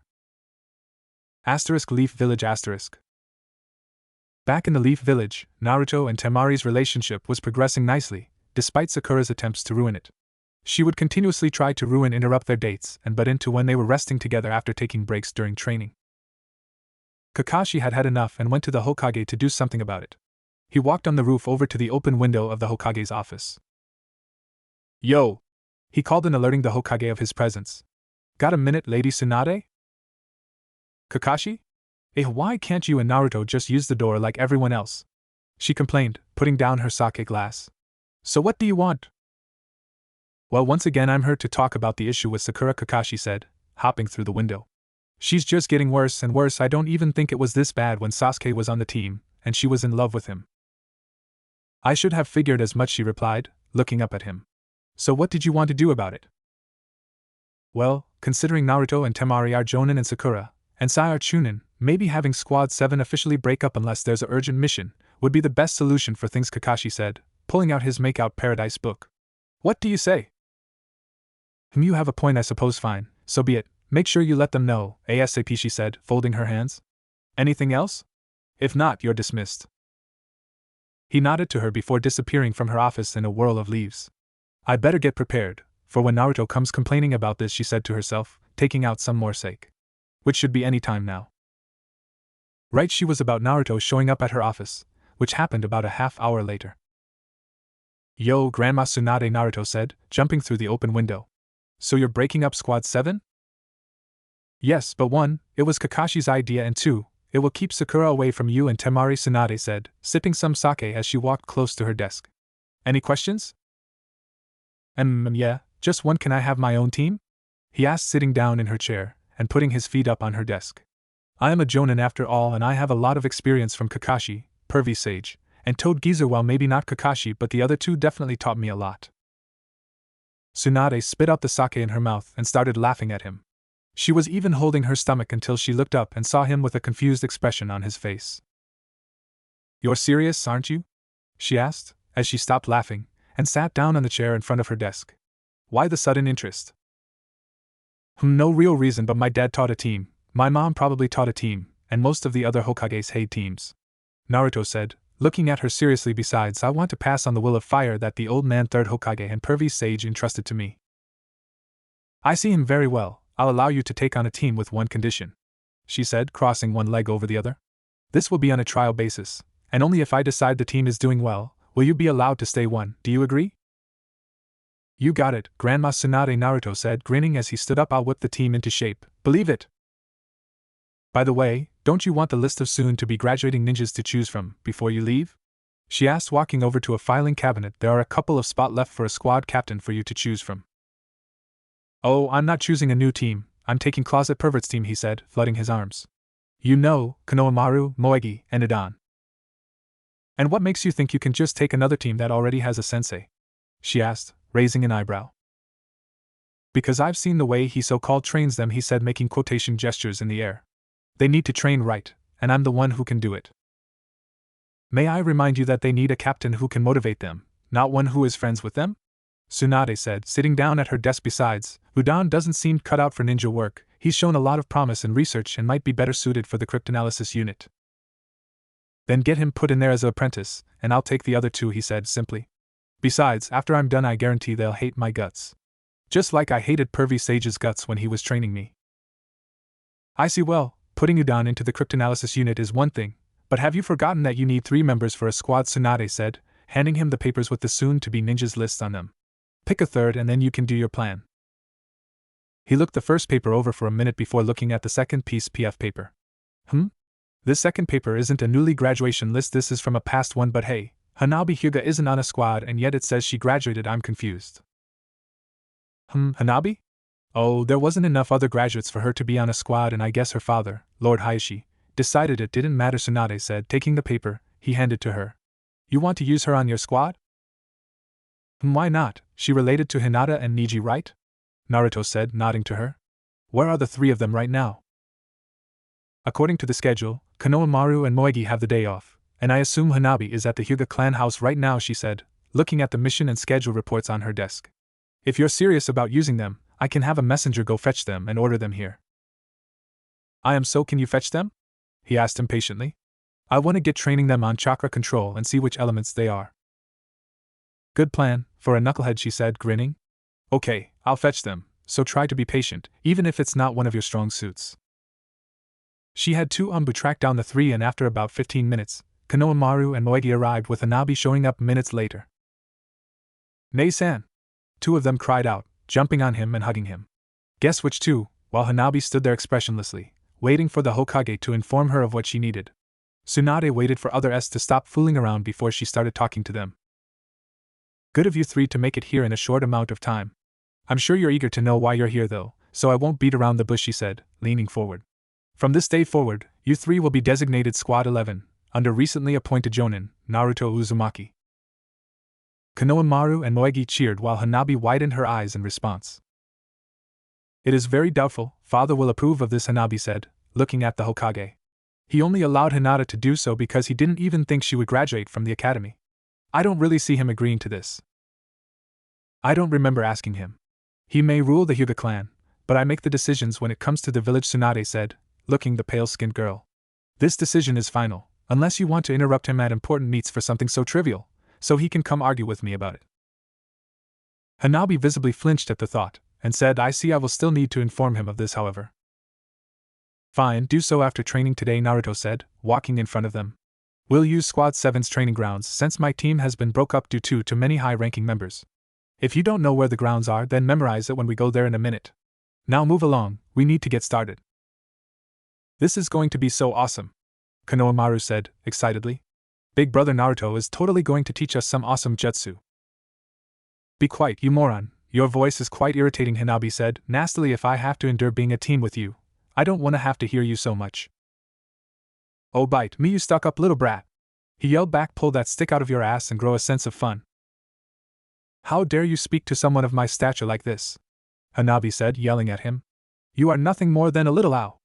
Leaf Village Back in the Leaf Village, Naruto and Temari's relationship was progressing nicely, despite Sakura's attempts to ruin it. She would continuously try to interrupt their dates and butt into when they were resting together after taking breaks during training. Kakashi had had enough and went to the Hokage to do something about it. He walked on the roof over to the open window of the Hokage's office. Yo! He called in, alerting the Hokage of his presence. Got a minute, Lady Tsunade? Kakashi? Why can't you and Naruto just use the door like everyone else? She complained, putting down her sake glass. So what do you want? Well, once again I'm here to talk about the issue with Sakura, Kakashi said, hopping through the window. She's just getting worse and worse. I don't even think it was this bad when Sasuke was on the team, and she was in love with him. I should have figured as much, she replied, looking up at him. So what did you want to do about it? Well, considering Naruto and Temari are Jonin and Sakura, and Sai are Chunin, maybe having Squad 7 officially break up unless there's an urgent mission would be the best solution for things, Kakashi said, pulling out his Make-Out Paradise book. What do you say? You have a point, I suppose. Fine, so be it. Make sure you let them know, ASAP, she said, folding her hands. Anything else? If not, you're dismissed. He nodded to her before disappearing from her office in a whirl of leaves. I better get prepared, for when Naruto comes complaining about this, she said to herself, taking out some more sake. Which should be any time now. Right, she was about Naruto showing up at her office, which happened about a half-hour later. Yo, Grandma Tsunade, Naruto said, jumping through the open window. So you're breaking up Squad 7? Yes, but 1, it was Kakashi's idea, and 2, it will keep Sakura away from you and Temari, Tsunade said, sipping some sake as she walked close to her desk. Any questions? Yeah, just 1. Can I have my own team? He asked, sitting down in her chair and putting his feet up on her desk. I am a Jonin after all, and I have a lot of experience from Kakashi, Pervy Sage, and Toad Geezer. Well, maybe not Kakashi, but the other 2 definitely taught me a lot. Tsunade spit out the sake in her mouth and started laughing at him. She was even holding her stomach until she looked up and saw him with a confused expression on his face. You're serious, aren't you? She asked, as she stopped laughing and sat down on the chair in front of her desk. Why the sudden interest? No real reason, but my dad taught a team, my mom probably taught a team, and most of the other Hokages hate teams. Naruto said, looking at her seriously. Besides, I want to pass on the will of fire that the old man 3rd Hokage and Pervy Sage entrusted to me. I see him very well. I'll allow you to take on a team with 1 condition, she said, crossing one leg over the other. This will be on a trial basis, and only if I decide the team is doing well will you be allowed to stay 1. Do you agree? You got it, Grandma Tsunade, Naruto said, grinning as he stood up. I'll whip the team into shape. Believe it. By the way, don't you want the list of soon-to-be graduating ninjas to choose from before you leave? She asked, walking over to a filing cabinet. There are a couple of spots left for a squad captain for you to choose from. Oh, I'm not choosing a new team. I'm taking Closet Pervert's team, he said, flooding his arms. You know, Konohamaru, Moegi, and Idan. And what makes you think you can just take another team that already has a sensei? She asked, raising an eyebrow. Because I've seen the way he so-called trains them, he said, making quotation gestures in the air. They need to train right, and I'm the one who can do it. May I remind you that they need a captain who can motivate them, not one who is friends with them? Tsunade said, sitting down at her desk. Besides, Udan doesn't seem cut out for ninja work. He's shown a lot of promise in research and might be better suited for the cryptanalysis unit. Then get him put in there as an apprentice, and I'll take the other 2, he said simply. Besides, after I'm done, I guarantee they'll hate my guts. Just like I hated Pervy Sage's guts when he was training me. I see. Well, putting Udan into the cryptanalysis unit is one thing, but have you forgotten that you need 3 members for a squad? Tsunade said, handing him the papers with the soon-to-be ninjas list on them. Pick a 3rd and then you can do your plan. He looked the first paper over for a minute before looking at the second piece PF paper. This second paper isn't a newly graduation list, this is from a past one, but hey, Hanabi Hyuga isn't on a squad and yet it says she graduated. I'm confused. Hanabi? Oh, there wasn't enough other graduates for her to be on a squad, and I guess her father, Lord Hayashi, decided it didn't matter, Tsunade said, taking the paper he handed to her. You want to use her on your squad? Why not? She related to Hinata and Niji, right? Naruto said, nodding to her. Where are the three of them right now? According to the schedule, Konohamaru and Moegi have the day off, and I assume Hanabi is at the Hyuga clan house right now, she said, looking at the mission and schedule reports on her desk. If you're serious about using them, I can have a messenger go fetch them and order them here. I am. So can you fetch them? He asked impatiently. I want to get training them on chakra control and see which elements they are. Good plan, for a knucklehead, she said, grinning. Okay, I'll fetch them, so try to be patient, even if it's not one of your strong suits. She had two Umbu track down the three, and after about 15 minutes, Konohamaru and Moegi arrived, with Hanabi showing up minutes later. Nei-san! Two of them cried out, jumping on him and hugging him. Guess which two? While Hanabi stood there expressionlessly, waiting for the Hokage to inform her of what she needed. Tsunade waited for others to stop fooling around before she started talking to them. Good of you three to make it here in a short amount of time. I'm sure you're eager to know why you're here though, so I won't beat around the bush, she said, leaning forward. From this day forward, you three will be designated Squad 11, under recently appointed Jonin, Naruto Uzumaki. Konohamaru and Moegi cheered while Hanabi widened her eyes in response. It is very doubtful father will approve of this, Hanabi said, looking at the Hokage. He only allowed Hinata to do so because he didn't even think she would graduate from the academy. I don't really see him agreeing to this. I don't remember asking him. He may rule the Hyuga clan, but I make the decisions when it comes to the village, Tsunade said, looking the pale-skinned girl. This decision is final, unless you want to interrupt him at important meets for something so trivial, so he can come argue with me about it. Hanabi visibly flinched at the thought, and said, I see. I will still need to inform him of this, however. Fine, do so after training today, Naruto said, walking in front of them. We'll use Squad 7's training grounds since my team has been broke up due to too many high-ranking members. If you don't know where the grounds are, then memorize it when we go there in a minute. Now move along, we need to get started. This is going to be so awesome, Konohamaru said, excitedly. Big brother Naruto is totally going to teach us some awesome jutsu. Be quiet, you moron, your voice is quite irritating, Hanabi said, nastily. If I have to endure being a team with you, I don't want to have to hear you so much. Oh, bite me, you stuck-up little brat, he yelled back. Pull that stick out of your ass and grow a sense of fun. How dare you speak to someone of my stature like this? Hanabi said, yelling at him. You are nothing more than a little owl.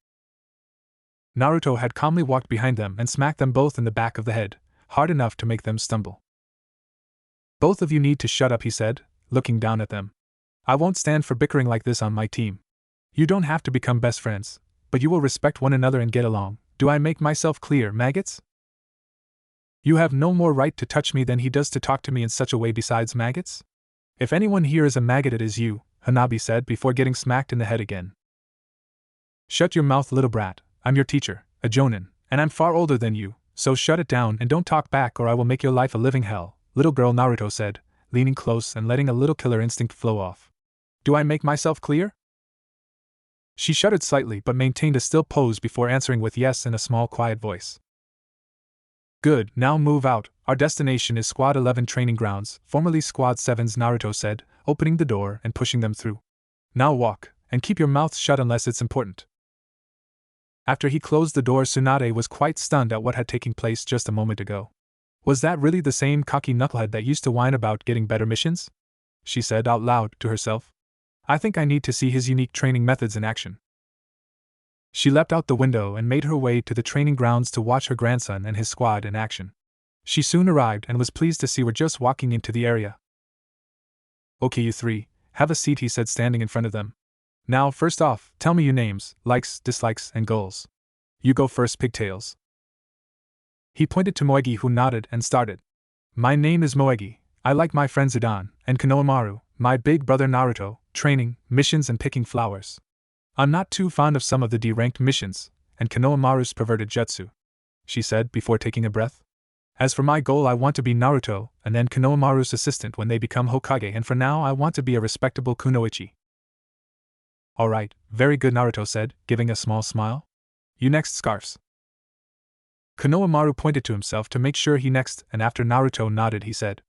Naruto had calmly walked behind them and smacked them both in the back of the head, hard enough to make them stumble. Both of you need to shut up, he said, looking down at them. I won't stand for bickering like this on my team. You don't have to become best friends, but you will respect one another and get along. Do I make myself clear, maggots? You have no more right to touch me than he does to talk to me in such a way. Besides, maggots? If anyone here is a maggot, it is you, Hanabi said before getting smacked in the head again. Shut your mouth, little brat. I'm your teacher, a jonin, and I'm far older than you, so shut it down and don't talk back or I will make your life a living hell, little girl, Naruto said, leaning close and letting a little killer instinct flow off. Do I make myself clear? She shuddered slightly but maintained a still pose before answering with yes in a small quiet voice. Good, now move out. Our destination is Squad 11 training grounds, formerly Squad 7's, Naruto said, opening the door and pushing them through. Now walk, and keep your mouths shut unless it's important. After he closed the door, Tsunade was quite stunned at what had taken place just a moment ago. Was that really the same cocky knucklehead that used to whine about getting better missions? She said out loud to herself. I think I need to see his unique training methods in action. She leapt out the window and made her way to the training grounds to watch her grandson and his squad in action. She soon arrived and was pleased to see we're just walking into the area. Okay, you three, have a seat, he said, standing in front of them. Now, first off, tell me your names, likes, dislikes, and goals. You go first, Pigtails. He pointed to Moegi, who nodded and started. My name is Moegi. I like my friend Zidane, and Konohamaru, my big brother Naruto, training, missions, and picking flowers. I'm not too fond of some of the D-ranked missions, and Konohamaru's perverted jutsu, she said before taking a breath. As for my goal, I want to be Naruto, and then Konohamaru's assistant when they become Hokage, and for now I want to be a respectable kunoichi. Alright, very good, Naruto said, giving a small smile. You next, Scarfs. Konohamaru pointed to himself to make sure he next, and after Naruto nodded he said,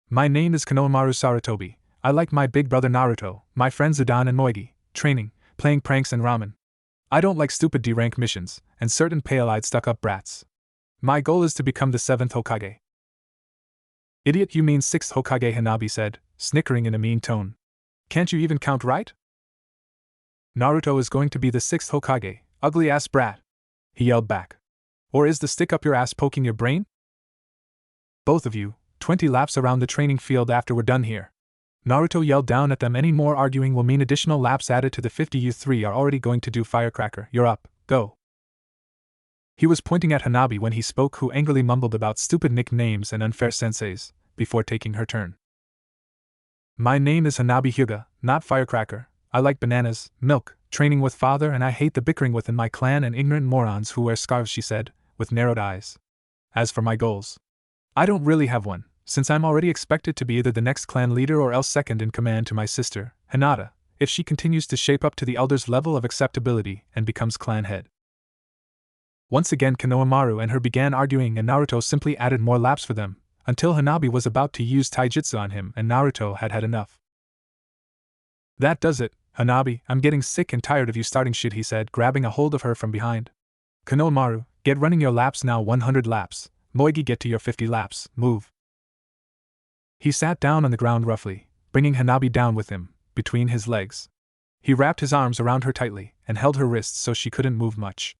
My name is Konohamaru Sarutobi, I like my big brother Naruto, my friends Udan and Moigi, training, playing pranks and ramen. I don't like stupid D-rank missions, and certain pale-eyed stuck-up brats. My goal is to become the 7th Hokage. Idiot, you mean 6th Hokage, Hanabi said, snickering in a mean tone. Can't you even count right? Naruto is going to be the 6th Hokage, ugly-ass brat, he yelled back. Or is the stick up your ass poking your brain? Both of you, 20 laps around the training field after we're done here. Naruto yelled down at them. Any more arguing will mean additional laps added to the 50 you three are already going to do. Firecracker, you're up, go. He was pointing at Hanabi when he spoke, who angrily mumbled about stupid nicknames and unfair senseis, before taking her turn. My name is Hanabi Hyuga, not Firecracker. I like bananas, milk, training with father, and I hate the bickering within my clan and ignorant morons who wear scarves, she said, with narrowed eyes. As for my goals, I don't really have one, since I'm already expected to be either the next clan leader or else second in command to my sister, Hinata, if she continues to shape up to the elder's level of acceptability and becomes clan head. Once again Konohamaru and her began arguing, and Naruto simply added more laps for them, until Hanabi was about to use taijutsu on him and Naruto had had enough. That does it, Hanabi, I'm getting sick and tired of you starting shit, he said, grabbing a hold of her from behind. Konohamaru, get running your laps now. 100 laps. Moigi, get to your 50 laps, move. He sat down on the ground roughly, bringing Hanabi down with him, between his legs. He wrapped his arms around her tightly and held her wrists so she couldn't move much.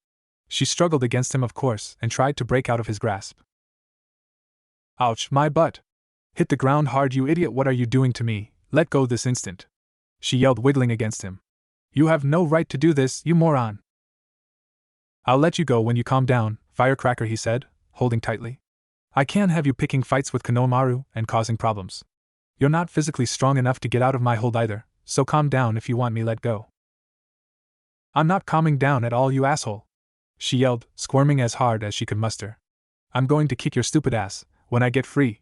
She struggled against him, of course, and tried to break out of his grasp. Ouch, my butt! Hit the ground hard, you idiot, what are you doing to me? Let go this instant! She yelled, wiggling against him. You have no right to do this, you moron! I'll let you go when you calm down, Firecracker, he said, holding tightly. I can't have you picking fights with Konohamaru and causing problems. You're not physically strong enough to get out of my hold either, so calm down if you want me let go. I'm not calming down at all, you asshole! She yelled, squirming as hard as she could muster. I'm going to kick your stupid ass when I get free.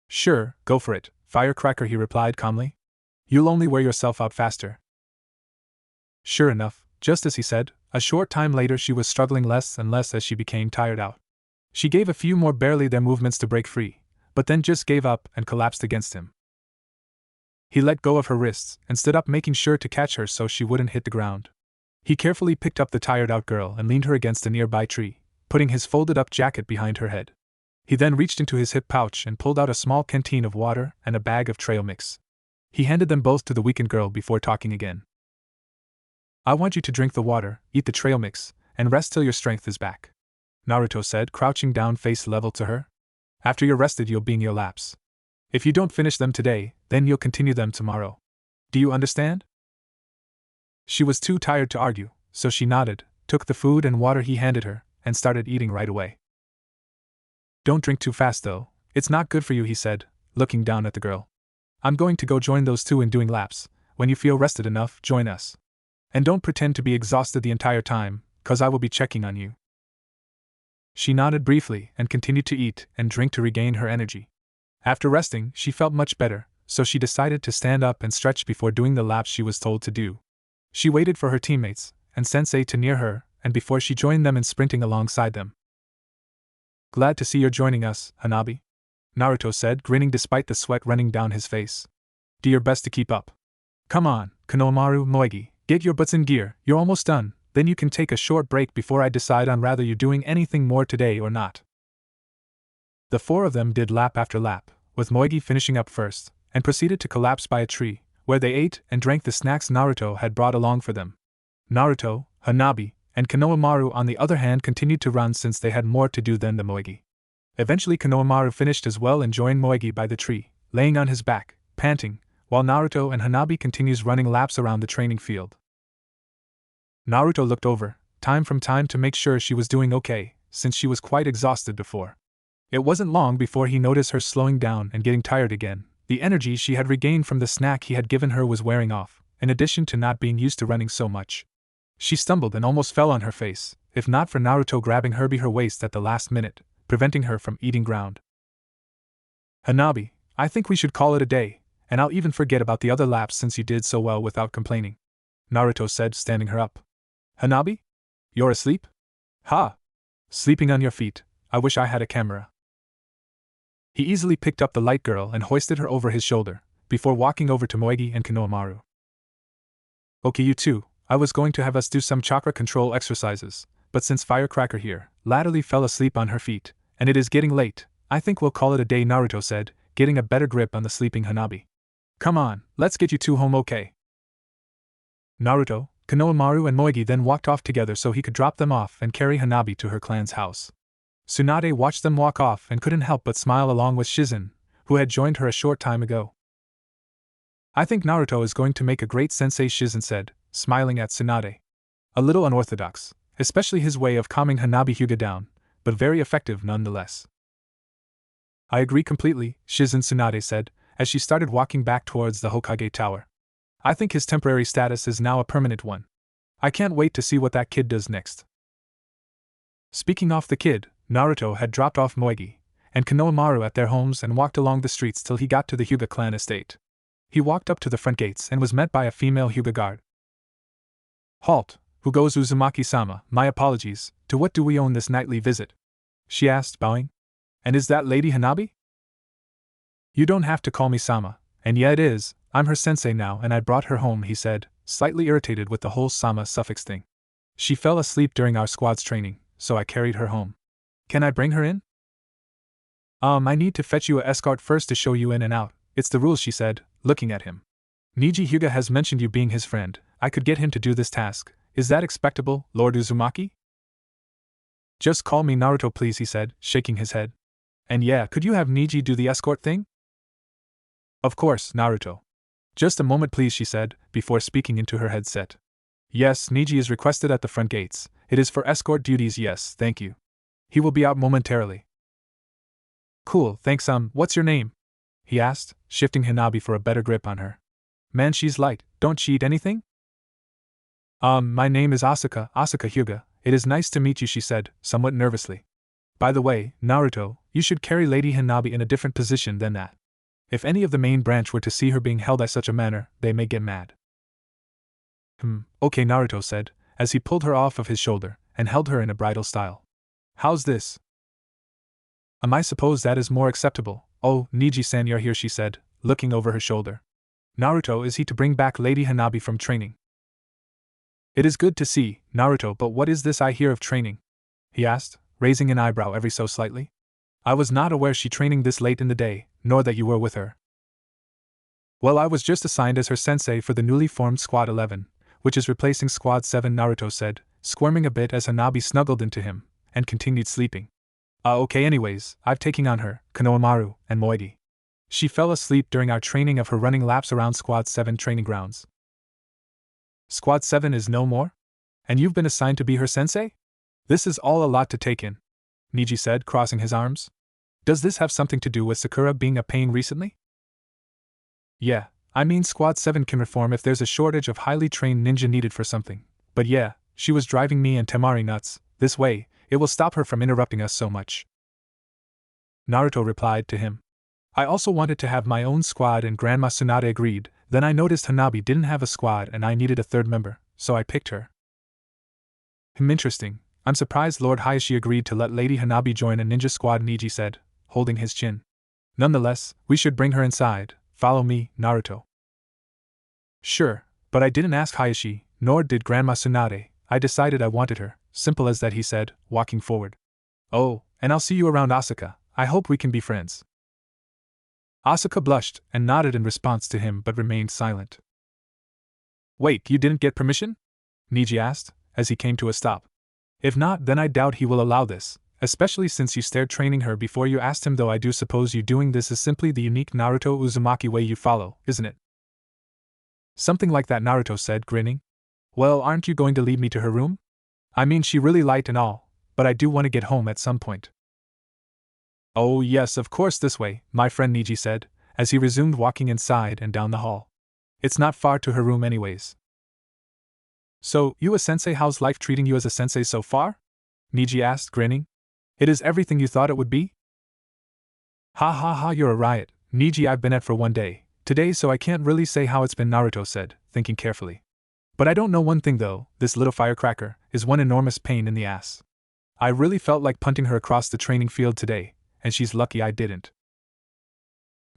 Sure, go for it, Firecracker, he replied calmly. You'll only wear yourself out faster. Sure enough, just as he said, a short time later she was struggling less and less as she became tired out. She gave a few more barely their movements to break free, but then just gave up and collapsed against him. He let go of her wrists and stood up, making sure to catch her so she wouldn't hit the ground. He carefully picked up the tired-out girl and leaned her against a nearby tree, putting his folded-up jacket behind her head. He then reached into his hip pouch and pulled out a small canteen of water and a bag of trail mix. He handed them both to the weakened girl before talking again. I want you to drink the water, eat the trail mix, and rest till your strength is back, Naruto said, crouching down face level to her. After you're rested, you'll be in your laps. If you don't finish them today, then you'll continue them tomorrow. Do you understand? She was too tired to argue, so she nodded, took the food and water he handed her, and started eating right away. Don't drink too fast though, it's not good for you, he said, looking down at the girl. I'm going to go join those two in doing laps. When you feel rested enough, join us. And don't pretend to be exhausted the entire time, 'cause I will be checking on you. She nodded briefly and continued to eat and drink to regain her energy. After resting, she felt much better, so she decided to stand up and stretch before doing the laps she was told to do. She waited for her teammates and sensei to near her, and before she joined them in sprinting alongside them. Glad to see you're joining us, Hanabi, Naruto said, grinning despite the sweat running down his face. Do your best to keep up. Come on, Konohamaru, Moigi, get your butts in gear, you're almost done, then you can take a short break before I decide on whether you're doing anything more today or not. The four of them did lap after lap, with Moigi finishing up first, and proceeded to collapse by a tree, where they ate and drank the snacks Naruto had brought along for them. Naruto, Hanabi, and Konohamaru on the other hand continued to run since they had more to do than the Moigi. Eventually Konohamaru finished as well and joined Moigi by the tree, laying on his back, panting, while Naruto and Hanabi continues running laps around the training field. Naruto looked over, time from time to make sure she was doing okay, since she was quite exhausted before. It wasn't long before he noticed her slowing down and getting tired again. The energy she had regained from the snack he had given her was wearing off, in addition to not being used to running so much. She stumbled and almost fell on her face, if not for Naruto grabbing her by her waist at the last minute, preventing her from eating ground. Hanabi, I think we should call it a day, and I'll even forget about the other laps since you did so well without complaining, Naruto said, standing her up. Hanabi? You're asleep? Ha! Sleeping on your feet, I wish I had a camera. He easily picked up the light girl and hoisted her over his shoulder, before walking over to Moegi and Konohamaru. Okay, you two, I was going to have us do some chakra control exercises, but since Firecracker here latterly fell asleep on her feet, and it is getting late, I think we'll call it a day, Naruto said, getting a better grip on the sleeping Hanabi. Come on, let's get you two home, okay? Naruto, Konohamaru and Moegi then walked off together so he could drop them off and carry Hanabi to her clan's house. Tsunade watched them walk off and couldn't help but smile along with Shizen, who had joined her a short time ago. I think Naruto is going to make a great sensei, Shizen said, smiling at Tsunade. A little unorthodox, especially his way of calming Hanabi Hyuga down, but very effective nonetheless. I agree completely, Shizen Tsunade said, as she started walking back towards the Hokage Tower. I think his temporary status is now a permanent one. I can't wait to see what that kid does next. Speaking of the kid, Naruto had dropped off Moegi and Konohamaru at their homes and walked along the streets till he got to the Hyuga clan estate. He walked up to the front gates and was met by a female Hyuga guard. Halt, who goes Uzumaki-sama, my apologies, to what do we owe this nightly visit? She asked, bowing. And is that Lady Hanabi? You don't have to call me Sama, and yeah, it is, I'm her sensei now and I brought her home, he said, slightly irritated with the whole Sama suffix thing. She fell asleep during our squad's training, so I carried her home. Can I bring her in? I need to fetch you a escort first to show you in and out, it's the rules, she said, looking at him. Niji Hyuga has mentioned you being his friend, I could get him to do this task, is that expectable, Lord Uzumaki? Just call me Naruto please, he said, shaking his head. And yeah, could you have Niji do the escort thing? Of course, Naruto. Just a moment please, she said, before speaking into her headset. Yes, Niji is requested at the front gates, it is for escort duties, yes, thank you. He will be out momentarily. Cool, thanks. What's your name? He asked, shifting Hanabi for a better grip on her. Man, she's light, don't she eat anything? My name is Asuka Hyuga, it is nice to meet you, she said, somewhat nervously. By the way, Naruto, you should carry Lady Hanabi in a different position than that. If any of the main branch were to see her being held by such a manner, they may get mad. Okay, Naruto said, as he pulled her off of his shoulder and held her in a bridal style. How's this? I suppose that is more acceptable. Oh, Niji-san, you're here, she said, looking over her shoulder. Naruto, is he to bring back Lady Hanabi from training? It is good to see, Naruto, but what is this I hear of training? He asked, raising an eyebrow every so slightly. I was not aware she training this late in the day, nor that you were with her. Well, I was just assigned as her sensei for the newly formed Squad 11, which is replacing Squad 7, Naruto said, squirming a bit as Hanabi snuggled into him, and continued sleeping. Okay, anyways, I've taken on her, Konohamaru, and Moegi. She fell asleep during our training of her running laps around Squad 7 training grounds. Squad 7 is no more? And you've been assigned to be her sensei? This is all a lot to take in, Niji said, crossing his arms. Does this have something to do with Sakura being a pain recently? Yeah, I mean Squad 7 can reform if there's a shortage of highly trained ninja needed for something. But yeah, she was driving me and Temari nuts. This way, it will stop her from interrupting us so much. Naruto replied to him. I also wanted to have my own squad and Grandma Tsunade agreed, then I noticed Hanabi didn't have a squad and I needed a third member, so I picked her. Interesting. I'm surprised Lord Hayashi agreed to let Lady Hanabi join a ninja squad, Niji said, holding his chin. Nonetheless, we should bring her inside. Follow me, Naruto. Sure, but I didn't ask Hayashi, nor did Grandma Tsunade. I decided I wanted her, simple as that, he said, walking forward. Oh, and I'll see you around, Asuka. I hope we can be friends. Asuka blushed and nodded in response to him but remained silent. Wait, you didn't get permission? Niji asked, as he came to a stop. If not, then I doubt he will allow this, especially since you started training her before you asked him, though I do suppose you doing this is simply the unique Naruto Uzumaki way you follow, isn't it? Something like that, Naruto said, grinning. Well, aren't you going to lead me to her room? I mean, she really light and all, but I do want to get home at some point. Oh yes, of course, this way, my friend, Niji said, as he resumed walking inside and down the hall. It's not far to her room anyways. So, you a sensei, how's life treating you as a sensei so far? Niji asked, grinning. It is everything you thought it would be? Ha ha ha, you're a riot, Niji. I've been at for one day today, so I can't really say how it's been, Naruto said, thinking carefully. But I don't know one thing though, this little firecracker is one enormous pain in the ass. I really felt like punting her across the training field today, and she's lucky I didn't.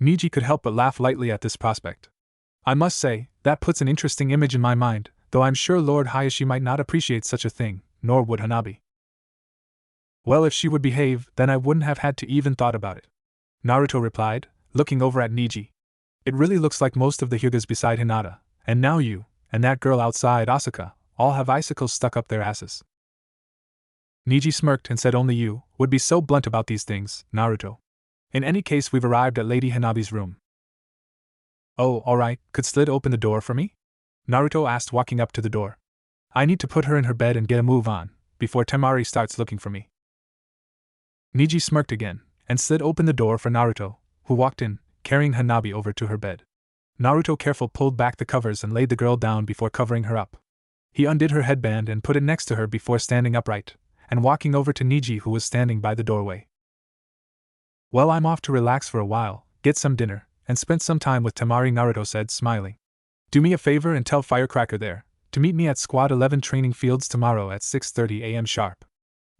Niji could help but laugh lightly at this prospect. I must say, that puts an interesting image in my mind, though I'm sure Lord Hayashi might not appreciate such a thing, nor would Hanabi. Well, if she would behave, then I wouldn't have had to even thought about it, Naruto replied, looking over at Niji. It really looks like most of the Hyugas beside Hinata, and now you, and that girl outside Asuka, all have icicles stuck up their asses. Niji smirked and said only you would be so blunt about these things, Naruto. In any case, we've arrived at Lady Hanabi's room. Oh, alright, could Slid open the door for me? Naruto asked, walking up to the door. I need to put her in her bed and get a move on, before Temari starts looking for me. Niji smirked again, and Slid opened the door for Naruto, who walked in, carrying Hanabi over to her bed. Naruto carefully pulled back the covers and laid the girl down before covering her up. He undid her headband and put it next to her before standing upright, and walking over to Niji, who was standing by the doorway. Well, I'm off to relax for a while, get some dinner, and spend some time with Temari, Naruto said, smiling. Do me a favor and tell Firecracker there to meet me at Squad 11 training fields tomorrow at 6:30 a.m. sharp.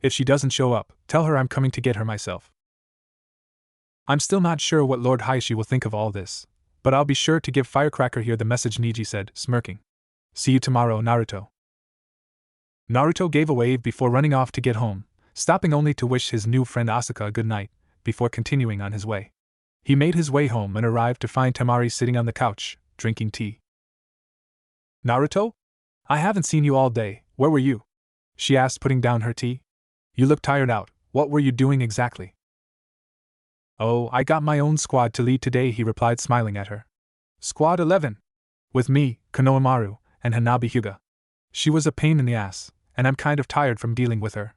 If she doesn't show up, tell her I'm coming to get her myself. I'm still not sure what Lord Hayashi will think of all this, but I'll be sure to give Firecracker here the message, Niji said, smirking. See you tomorrow, Naruto. Naruto gave a wave before running off to get home, stopping only to wish his new friend Asuka a good night, before continuing on his way. He made his way home and arrived to find Temari sitting on the couch, drinking tea. Naruto? I haven't seen you all day, where were you? She asked, putting down her tea. You look tired out, what were you doing exactly? Oh, I got my own squad to lead today, he replied, smiling at her. Squad 11? With me, Konohamaru, and Hanabi Hyuga. She was a pain in the ass, and I'm kind of tired from dealing with her.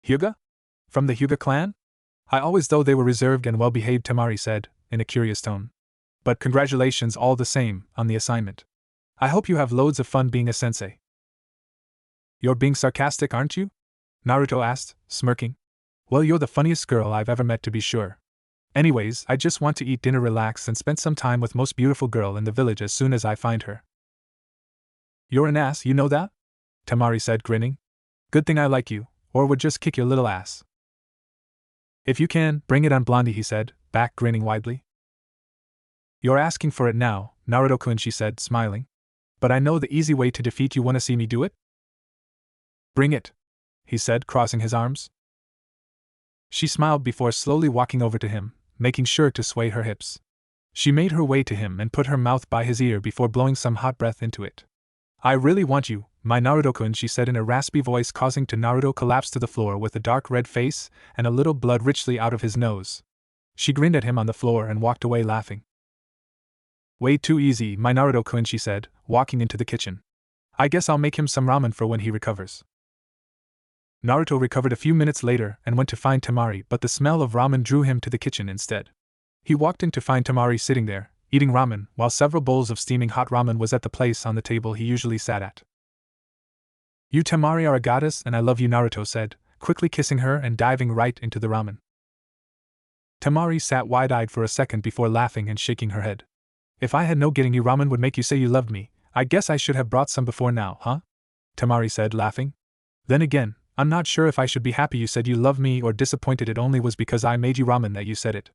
Hyuga? From the Hyuga clan? I always thought they were reserved and well-behaved, Temari said, in a curious tone. But congratulations all the same, on the assignment. I hope you have loads of fun being a sensei. You're being sarcastic, aren't you? Naruto asked, smirking. Well, you're the funniest girl I've ever met, to be sure. Anyways, I just want to eat dinner, relax, and spend some time with most beautiful girl in the village as soon as I find her. You're an ass, you know that? Temari said, grinning. Good thing I like you, or would just kick your little ass. If you can, bring it on, Blondie, he said, back grinning widely. You're asking for it now, Naruto-kun, she said, smiling. But I know the easy way to defeat you. Wanna see me do it? Bring it, he said, crossing his arms. She smiled before slowly walking over to him, making sure to sway her hips. She made her way to him and put her mouth by his ear before blowing some hot breath into it. I really want you, my Naruto-kun, she said in a raspy voice, causing to Naruto collapse to the floor with a dark red face and a little blood richly out of his nose. She grinned at him on the floor and walked away laughing. Way too easy, my Naruto-kun, she said, walking into the kitchen. I guess I'll make him some ramen for when he recovers. Naruto recovered a few minutes later and went to find Temari, but the smell of ramen drew him to the kitchen instead. He walked in to find Temari sitting there, eating ramen, while several bowls of steaming hot ramen was at the place on the table he usually sat at. You, Temari, are a goddess, and I love you, Naruto said, quickly kissing her and diving right into the ramen. Temari sat wide-eyed for a second before laughing and shaking her head. If I had known getting you ramen would make you say you loved me, I guess I should have brought some before now, huh? Temari said, laughing. Then again, I'm not sure if I should be happy you said you love me or disappointed it only was because I made you ramen that you said it.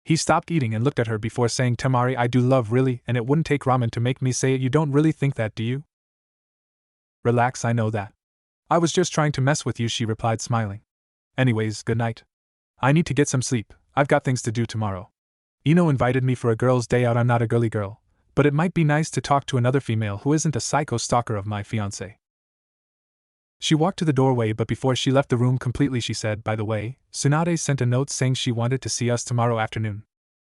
He stopped eating and looked at her before saying, Temari, I do love really, and it wouldn't take ramen to make me say it. You don't really think that, do you? Relax, I know that. I was just trying to mess with you, she replied, smiling. Anyways, good night. I need to get some sleep, I've got things to do tomorrow. Ino invited me for a girl's day out. I'm not a girly girl, but it might be nice to talk to another female who isn't a psycho stalker of my fiancé. She walked to the doorway, but before she left the room completely she said, by the way, Tsunade sent a note saying she wanted to see us tomorrow afternoon.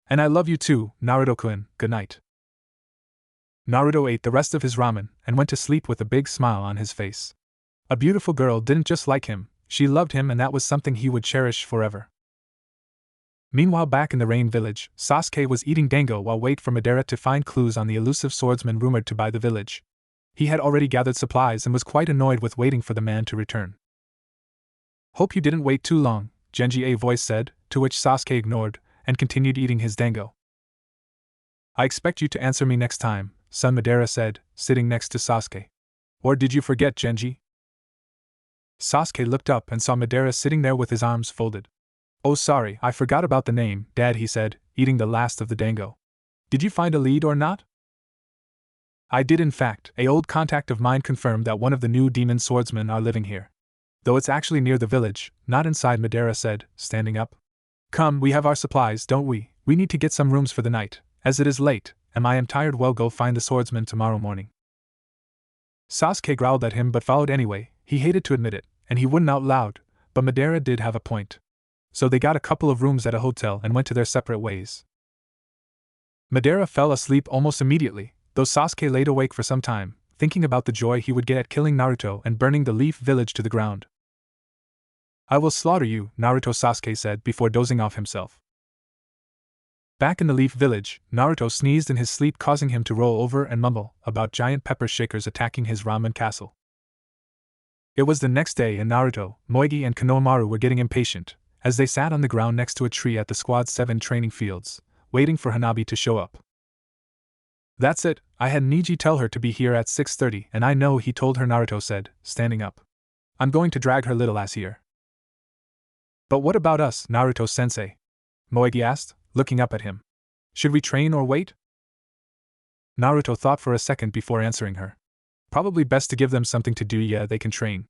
And I love you too, Naruto-kun, good night. Naruto ate the rest of his ramen and went to sleep with a big smile on his face. A beautiful girl didn't just like him, she loved him, and that was something he would cherish forever. Meanwhile, back in the Rain Village, Sasuke was eating dango while waiting for Madara to find clues on the elusive swordsman rumored to buy the village. He had already gathered supplies and was quite annoyed with waiting for the man to return. Hope you didn't wait too long, Genji A voice said, to which Sasuke ignored, and continued eating his dango. I expect you to answer me next time, son, Madara said, sitting next to Sasuke. Or did you forget, Genji? Sasuke looked up and saw Madara sitting there with his arms folded. Oh sorry, I forgot about the name, Dad, he said, eating the last of the dango. Did you find a lead or not? I did in fact. An old contact of mine confirmed that one of the new demon swordsmen are living here. Though it's actually near the village, not inside, Madara said, standing up. Come, we have our supplies, don't we? We need to get some rooms for the night, as it is late, and I am tired. Well, go find the swordsman tomorrow morning. Sasuke growled at him but followed anyway. He hated to admit it, and he wouldn't out loud, but Madara did have a point. So they got a couple of rooms at a hotel and went to their separate ways. Madara fell asleep almost immediately, though Sasuke laid awake for some time, thinking about the joy he would get at killing Naruto and burning the Leaf Village to the ground. I will slaughter you, Naruto, Sasuke said before dozing off himself. Back in the Leaf Village, Naruto sneezed in his sleep, causing him to roll over and mumble about giant pepper shakers attacking his ramen castle. It was the next day and Naruto, Moegi and Konohamaru were getting impatient, as they sat on the ground next to a tree at the Squad 7 training fields, waiting for Hanabi to show up. That's it, I had Neji tell her to be here at 6:30 and I know he told her, Naruto said, standing up. I'm going to drag her little ass here. But what about us, Naruto-sensei? Moegi asked, looking up at him. Should we train or wait? Naruto thought for a second before answering her. Probably best to give them something to do. Yeah, they can train.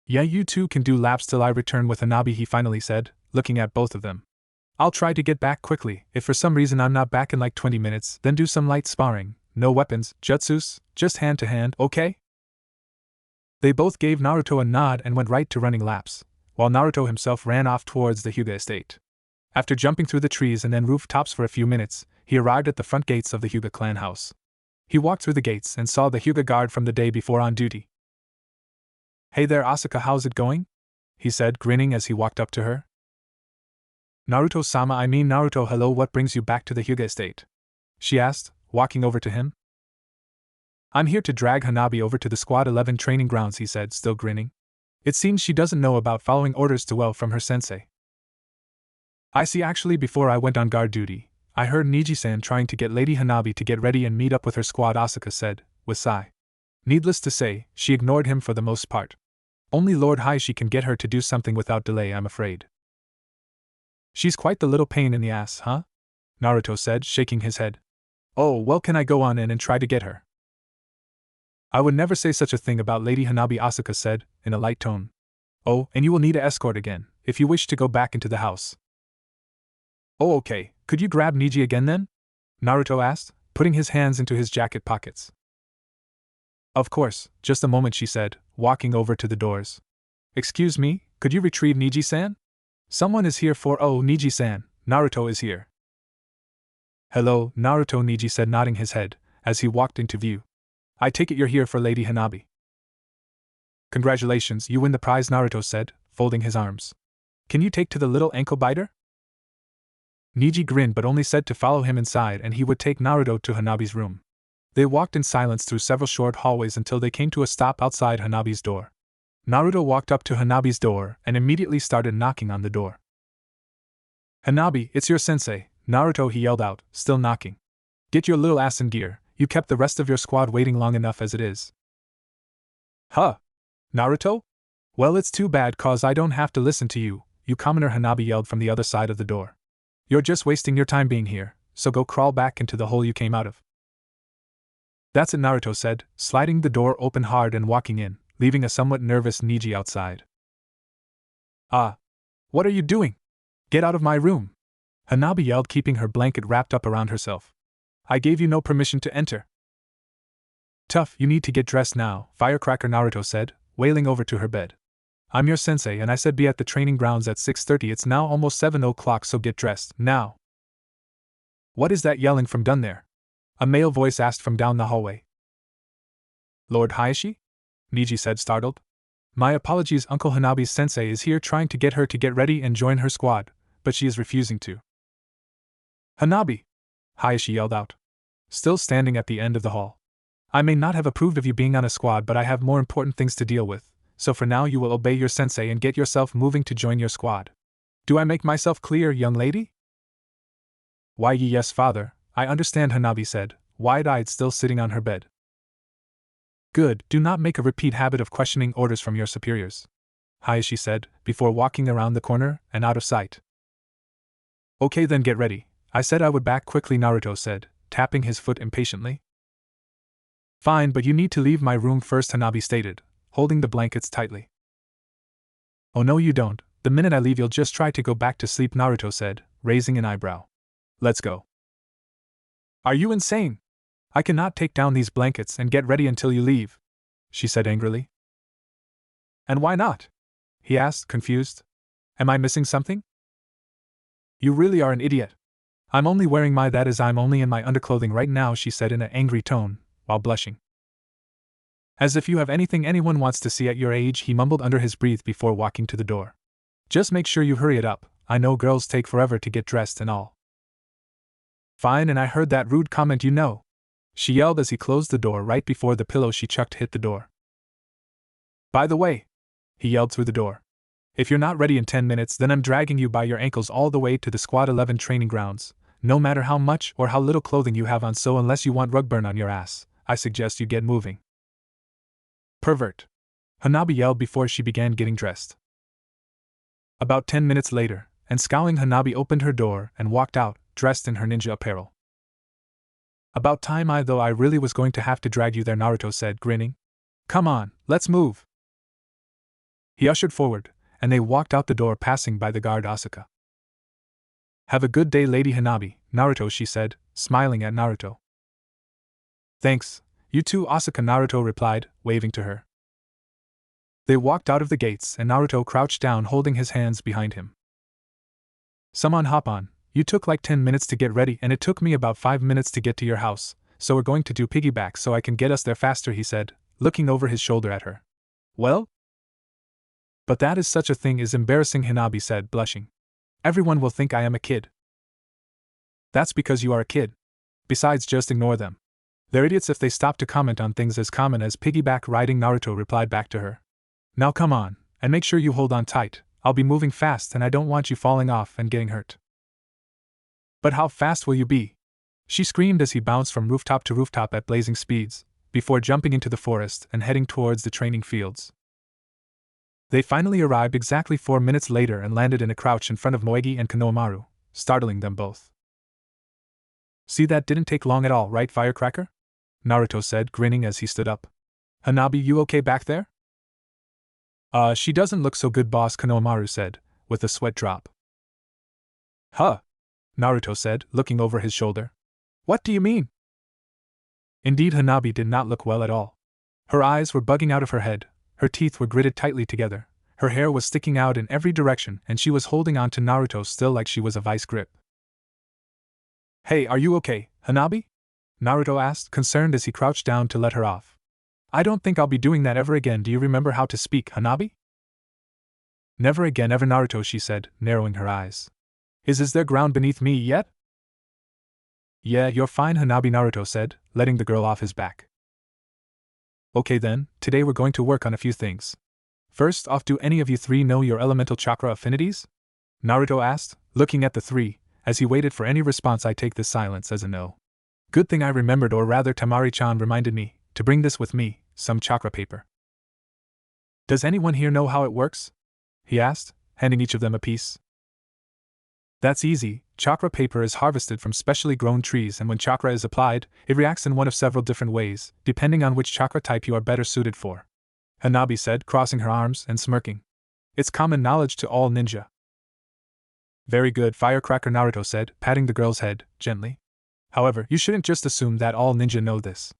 Yeah, you two can do laps till I return with Hanabi, he finally said, looking at both of them. I'll try to get back quickly. If for some reason I'm not back in like 20 minutes, then do some light sparring. No weapons, jutsus, just hand to hand, okay? They both gave Naruto a nod and went right to running laps, while Naruto himself ran off towards the Hyuga estate. After jumping through the trees and then rooftops for a few minutes, he arrived at the front gates of the Hyuga clan house. He walked through the gates and saw the Hyuga guard from the day before on duty. Hey there, Asuka, how's it going? He said, grinning as he walked up to her. Naruto-sama, I mean Naruto, hello, what brings you back to the Hyuga estate? She asked, walking over to him. I'm here to drag Hanabi over to the Squad 11 training grounds, he said, still grinning. It seems she doesn't know about following orders too well from her sensei. I see, actually before I went on guard duty, I heard Niji-san trying to get Lady Hanabi to get ready and meet up with her squad, Asuka said, with sigh. Needless to say, she ignored him for the most part. Only Lord Hiashi can get her to do something without delay, I'm afraid. She's quite the little pain in the ass, huh? Naruto said, shaking his head. Oh, well, can I go on in and try to get her? I would never say such a thing about Lady Hanabi, Asuka said, in a light tone. Oh, and you will need an escort again, if you wish to go back into the house. Oh, okay, could you grab Neji again then? Naruto asked, putting his hands into his jacket pockets. Of course, just a moment, she said, walking over to the doors. Excuse me, could you retrieve Neji-san? Someone is here for— Oh, Neji-san, Naruto is here. Hello, Naruto, Neji said, nodding his head, as he walked into view. I take it you're here for Lady Hanabi. Congratulations, you win the prize, Naruto said, folding his arms. Can you take to the little ankle biter? Neji grinned but only said to follow him inside and he would take Naruto to Hanabi's room. They walked in silence through several short hallways until they came to a stop outside Hanabi's door. Naruto walked up to Hanabi's door and immediately started knocking on the door. Hanabi, it's your sensei, Naruto, he yelled out, still knocking. Get your little ass in gear, you kept the rest of your squad waiting long enough as it is. Huh? Naruto? Well, it's too bad cause I don't have to listen to you, you commoner, Hanabi yelled from the other side of the door. You're just wasting your time being here, so go crawl back into the hole you came out of. That's it, Naruto said, sliding the door open hard and walking in, leaving a somewhat nervous Neji outside. Ah! What are you doing? Get out of my room! Hanabi yelled, keeping her blanket wrapped up around herself. I gave you no permission to enter. Tough, you need to get dressed now, firecracker, Naruto said, wailing over to her bed. I'm your sensei and I said be at the training grounds at 6:30, it's now almost 7 o'clock, so get dressed, now. What is that yelling from down there? A male voice asked from down the hallway. Lord Hiashi? Neji said, startled. My apologies, Uncle, Hanabi's sensei is here trying to get her to get ready and join her squad, but she is refusing to. Hanabi! Hiashi yelled out, still standing at the end of the hall. I may not have approved of you being on a squad, but I have more important things to deal with, so for now you will obey your sensei and get yourself moving to join your squad. Do I make myself clear, young lady? Why, yes, father, I understand, Hanabi said, wide-eyed, still sitting on her bed. Good, do not make a repeat habit of questioning orders from your superiors. Hi, she said, before walking around the corner and out of sight. Okay then, get ready. I said I would back quickly, Naruto said, tapping his foot impatiently. Fine, but you need to leave my room first, Hanabi stated, holding the blankets tightly. Oh no you don't, the minute I leave you'll just try to go back to sleep, Naruto said, raising an eyebrow. Let's go. Are you insane? I cannot take down these blankets and get ready until you leave, she said angrily. And why not? He asked, confused. Am I missing something? You really are an idiot. I'm only wearing I'm only in my underclothing right now, she said in an angry tone, while blushing. As if you have anything anyone wants to see at your age, he mumbled under his breath before walking to the door. Just make sure you hurry it up, I know girls take forever to get dressed and all. Fine, and I heard that rude comment, you know, she yelled as he closed the door right before the pillow she chucked hit the door. By the way, he yelled through the door, if you're not ready in 10 minutes, then I'm dragging you by your ankles all the way to the Squad 11 training grounds, no matter how much or how little clothing you have on, so unless you want rug burn on your ass, I suggest you get moving. Pervert! Hanabi yelled before she began getting dressed. About 10 minutes later, and scowling, Hanabi opened her door and walked out, dressed in her ninja apparel. About time I really was going to have to drag you there, Naruto said, grinning. Come on, let's move. He ushered forward, and they walked out the door, passing by the guard Asuka. Have a good day, Lady Hanabi, Naruto, she said, smiling at Naruto. Thanks, you too, Asuka, Naruto replied, waving to her. They walked out of the gates, and Naruto crouched down, holding his hands behind him. Someone hop on, you took like 10 minutes to get ready, and it took me about 5 minutes to get to your house, so we're going to do piggyback so I can get us there faster, he said, looking over his shoulder at her. Well? But that is such a thing is embarrassing, Hanabi said, blushing. Everyone will think I am a kid. That's because you are a kid. Besides, just ignore them. They're idiots if they stop to comment on things as common as piggyback riding, Naruto replied back to her. Now come on, and make sure you hold on tight, I'll be moving fast and I don't want you falling off and getting hurt. But how fast will you be? She screamed as he bounced from rooftop to rooftop at blazing speeds, before jumping into the forest and heading towards the training fields. They finally arrived exactly 4 minutes later and landed in a crouch in front of Moegi and Konohamaru, startling them both. See, that didn't take long at all, right, Firecracker? Naruto said, grinning as he stood up. Hanabi, you okay back there? She doesn't look so good, boss, Konohamaru said, with a sweat drop. Huh? Naruto said, looking over his shoulder. What do you mean? Indeed, Hanabi did not look well at all. Her eyes were bugging out of her head, her teeth were gritted tightly together, her hair was sticking out in every direction, and she was holding on to Naruto still like she was a vice grip. Hey, are you okay, Hanabi? Naruto asked, concerned as he crouched down to let her off. I don't think I'll be doing that ever again. Do you remember how to speak, Hanabi? Never again ever, Naruto, she said, narrowing her eyes. Is there ground beneath me yet? Yeah, you're fine, Hanabi, Naruto said, letting the girl off his back. Okay then, today we're going to work on a few things. First off, do any of you three know your elemental chakra affinities? Naruto asked, looking at the three. As he waited for any response, I take this silence as a no. Good thing I remembered, or rather Temari-chan reminded me, to bring this with me, some chakra paper. Does anyone here know how it works? He asked, handing each of them a piece. That's easy. Chakra paper is harvested from specially grown trees, and when chakra is applied, it reacts in one of several different ways, depending on which chakra type you are better suited for. Hanabi said, crossing her arms and smirking. It's common knowledge to all ninja. Very good, Firecracker, Naruto said, patting the girl's head, gently. However, you shouldn't just assume that all ninja know this.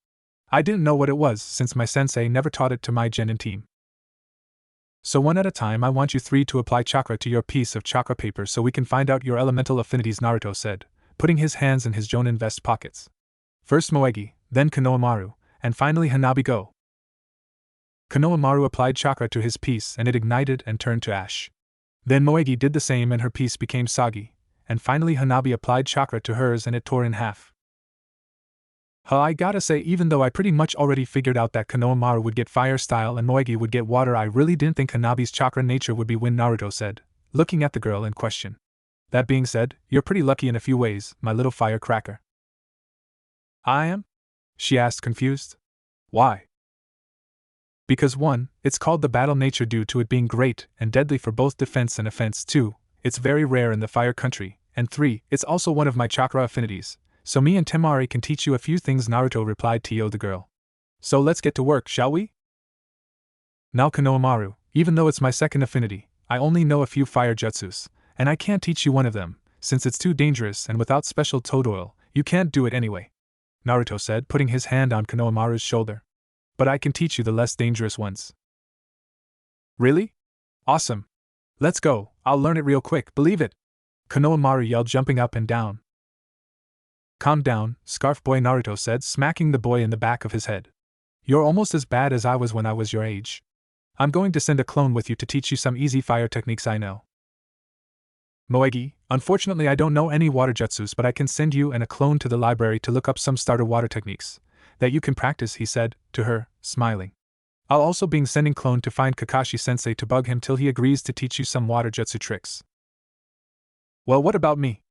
I didn't know what it was since my sensei never taught it to my genin team. So one at a time, I want you three to apply chakra to your piece of chakra paper so we can find out your elemental affinities, Naruto said, putting his hands in his jonin vest pockets. First Moegi, then Konohamaru, and finally Hanabi, go. Konohamaru applied chakra to his piece and it ignited and turned to ash. Then Moegi did the same and her piece became soggy, and finally Hanabi applied chakra to hers and it tore in half. I gotta say, even though I pretty much already figured out that Konohamaru would get fire style and Moegi would get water, I really didn't think Hanabi's chakra nature would be wind, Naruto said, looking at the girl in question. That being said, you're pretty lucky in a few ways, my little firecracker. I am? She asked, confused. Why? Because 1. It's called the battle nature due to it being great and deadly for both defense and offense. 2. It's very rare in the fire country. And 3. It's also one of my chakra affinities. So me and Temari can teach you a few things, Naruto replied to the girl. So let's get to work, shall we? Now Konohamaru, even though it's my second affinity, I only know a few fire jutsus, and I can't teach you one of them, since it's too dangerous and without special toad oil, you can't do it anyway, Naruto said, putting his hand on Konohamaru's shoulder. But I can teach you the less dangerous ones. Really? Awesome. Let's go, I'll learn it real quick, believe it! Konohamaru yelled, jumping up and down. Calm down, Scarf Boy, Naruto said, smacking the boy in the back of his head. You're almost as bad as I was when I was your age. I'm going to send a clone with you to teach you some easy fire techniques I know. Moegi, unfortunately I don't know any water jutsus, but I can send you and a clone to the library to look up some starter water techniques that you can practice, he said, to her, smiling. I'll also be sending clone to find Kakashi-sensei to bug him till he agrees to teach you some water jutsu tricks. Well, what about me?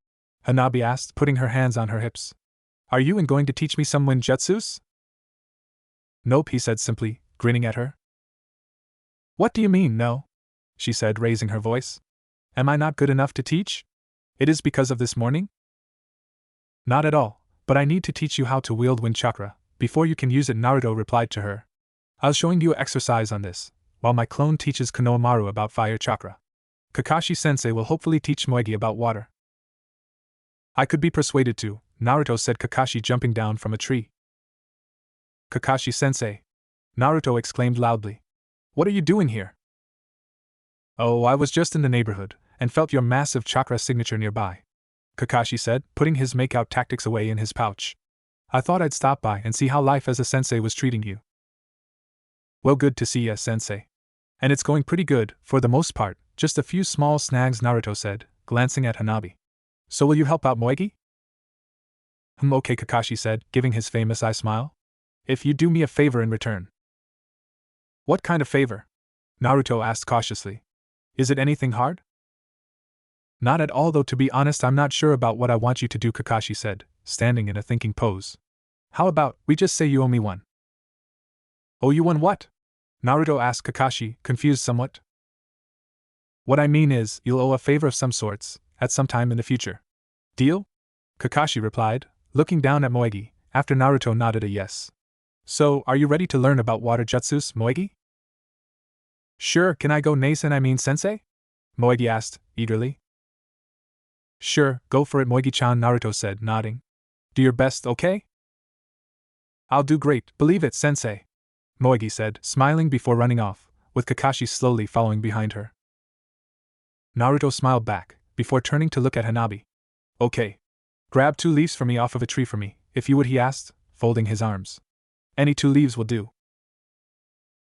Hanabi asked, putting her hands on her hips. Are you going to teach me some wind jutsus? Nope, he said simply, grinning at her. What do you mean, no? She said, raising her voice. Am I not good enough to teach? It is because of this morning? Not at all, but I need to teach you how to wield wind chakra, before you can use it, Naruto replied to her. I'll showing you an exercise on this, while my clone teaches Konohamaru about fire chakra. Kakashi-sensei will hopefully teach Moegi about water. I could be persuaded to, Naruto said, Kakashi jumping down from a tree. Kakashi-sensei! Naruto exclaimed loudly. What are you doing here? Oh, I was just in the neighborhood, and felt your massive chakra signature nearby, Kakashi said, putting his make-out tactics away in his pouch. I thought I'd stop by and see how life as a sensei was treating you. Well, good to see ya, sensei. And it's going pretty good, for the most part, just a few small snags, Naruto said, glancing at Hanabi. So will you help out Moegi? Okay, Kakashi said, giving his famous eye smile. If you do me a favor in return. What kind of favor? Naruto asked cautiously. Is it anything hard? Not at all, though, to be honest I'm not sure about what I want you to do, Kakashi said, standing in a thinking pose. How about, we just say you owe me one? Owe you one what? Naruto asked Kakashi, confused somewhat. What I mean is, you'll owe a favor of some sorts, at some time in the future. Deal? Kakashi replied, looking down at Moegi, after Naruto nodded a yes. So, are you ready to learn about water jutsus, Moegi? Sure, can I go sensei? Moegi asked, eagerly. Sure, go for it, Moegi-chan, Naruto said, nodding. Do your best, okay? I'll do great, believe it, sensei, Moegi said, smiling before running off, with Kakashi slowly following behind her. Naruto smiled back, before turning to look at Hanabi. Okay. Grab 2 leaves for me off of a tree for me, if you would, he asked, folding his arms. Any 2 leaves will do.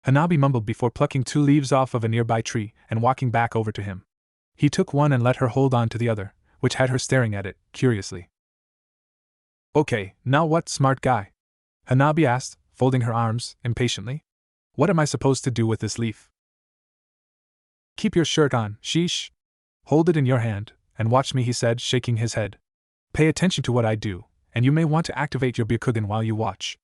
Hanabi mumbled before plucking 2 leaves off of a nearby tree and walking back over to him. He took one and let her hold on to the other, which had her staring at it, curiously. Okay, now what, smart guy? Hanabi asked, folding her arms, impatiently. What am I supposed to do with this leaf? Keep your shirt on, sheesh. Hold it in your hand, and watch me, he said, shaking his head. Pay attention to what I do, and you may want to activate your Byakugan while you watch.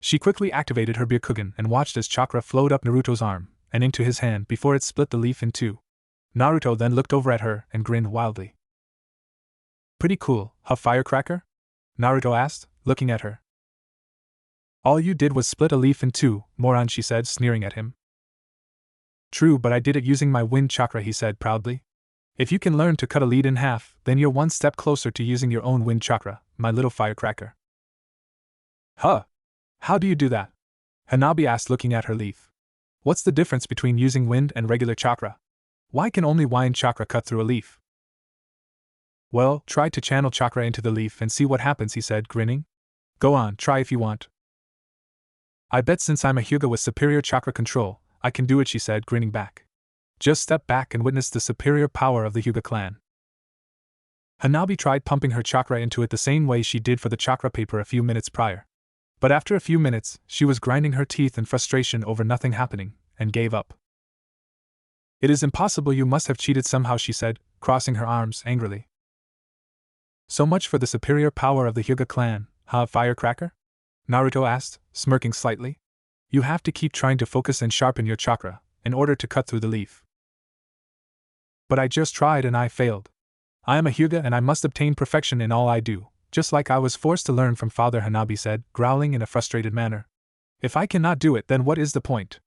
She quickly activated her Byakugan and watched as chakra flowed up Naruto's arm and into his hand before it split the leaf in 2. Naruto then looked over at her and grinned wildly. Pretty cool, huh, firecracker? Naruto asked, looking at her. All you did was split a leaf in 2, moron, she said, sneering at him. True, but I did it using my wind chakra, he said proudly. If you can learn to cut a lead in half, then you're one step closer to using your own wind chakra, my little firecracker. Huh? How do you do that? Hanabi asked, looking at her leaf. What's the difference between using wind and regular chakra? Why can only wind chakra cut through a leaf? Well, try to channel chakra into the leaf and see what happens, he said, grinning. Go on, try if you want. I bet since I'm a Hyuga with superior chakra control, I can do it, she said, grinning back. Just step back and witness the superior power of the Hyuga clan. Hanabi tried pumping her chakra into it the same way she did for the chakra paper a few minutes prior. But after a few minutes, she was grinding her teeth in frustration over nothing happening, and gave up. It is impossible, you must have cheated somehow, she said, crossing her arms angrily. So much for the superior power of the Hyuga clan, huh, firecracker? Naruto asked, smirking slightly. You have to keep trying to focus and sharpen your chakra in order to cut through the leaf. But I just tried and I failed. I am a Hyuga and I must obtain perfection in all I do, just like I was forced to learn from Father, Hanabi said, growling in a frustrated manner. If I cannot do it, then what is the point?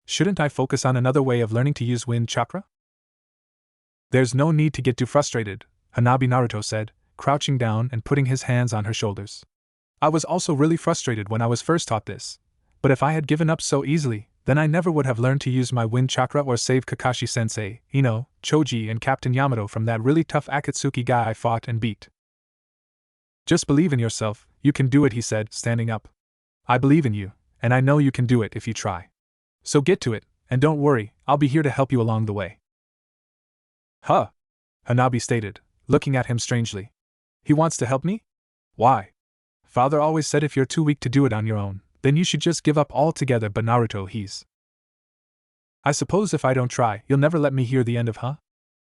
Shouldn't I focus on another way of learning to use wind chakra? There's no need to get too frustrated, Hanabi Naruto said, crouching down and putting his hands on her shoulders. I was also really frustrated when I was first taught this, but if I had given up so easily, then I never would have learned to use my wind chakra or save Kakashi-sensei, Ino, Choji and Captain Yamato from that really tough Akatsuki guy I fought and beat. Just believe in yourself, you can do it, he said, standing up. I believe in you, and I know you can do it if you try. So get to it, and don't worry, I'll be here to help you along the way. Huh? Hanabi stated, looking at him strangely. He wants to help me? Why? Father always said if you're too weak to do it on your own, then you should just give up altogether, but Naruto, I suppose if I don't try, you'll never let me hear the end of, huh?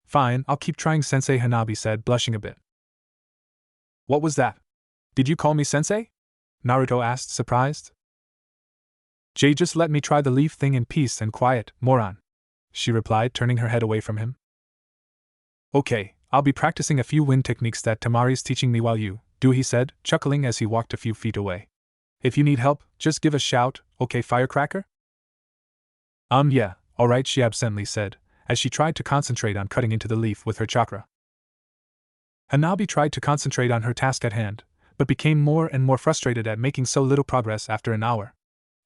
Fine, I'll keep trying, Sensei, Hanabi said, blushing a bit. What was that? Did you call me Sensei? Naruto asked, surprised. Jay, just let me try the leaf thing in peace and quiet, moron, she replied, turning her head away from him. Okay, I'll be practicing a few wind techniques that Temari's teaching me while you do, he said, chuckling as he walked a few feet away. If you need help, just give a shout, okay, firecracker? Yeah, alright, she absently said, as she tried to concentrate on cutting into the leaf with her chakra. Hanabi tried to concentrate on her task at hand, but became more and more frustrated at making so little progress after an hour.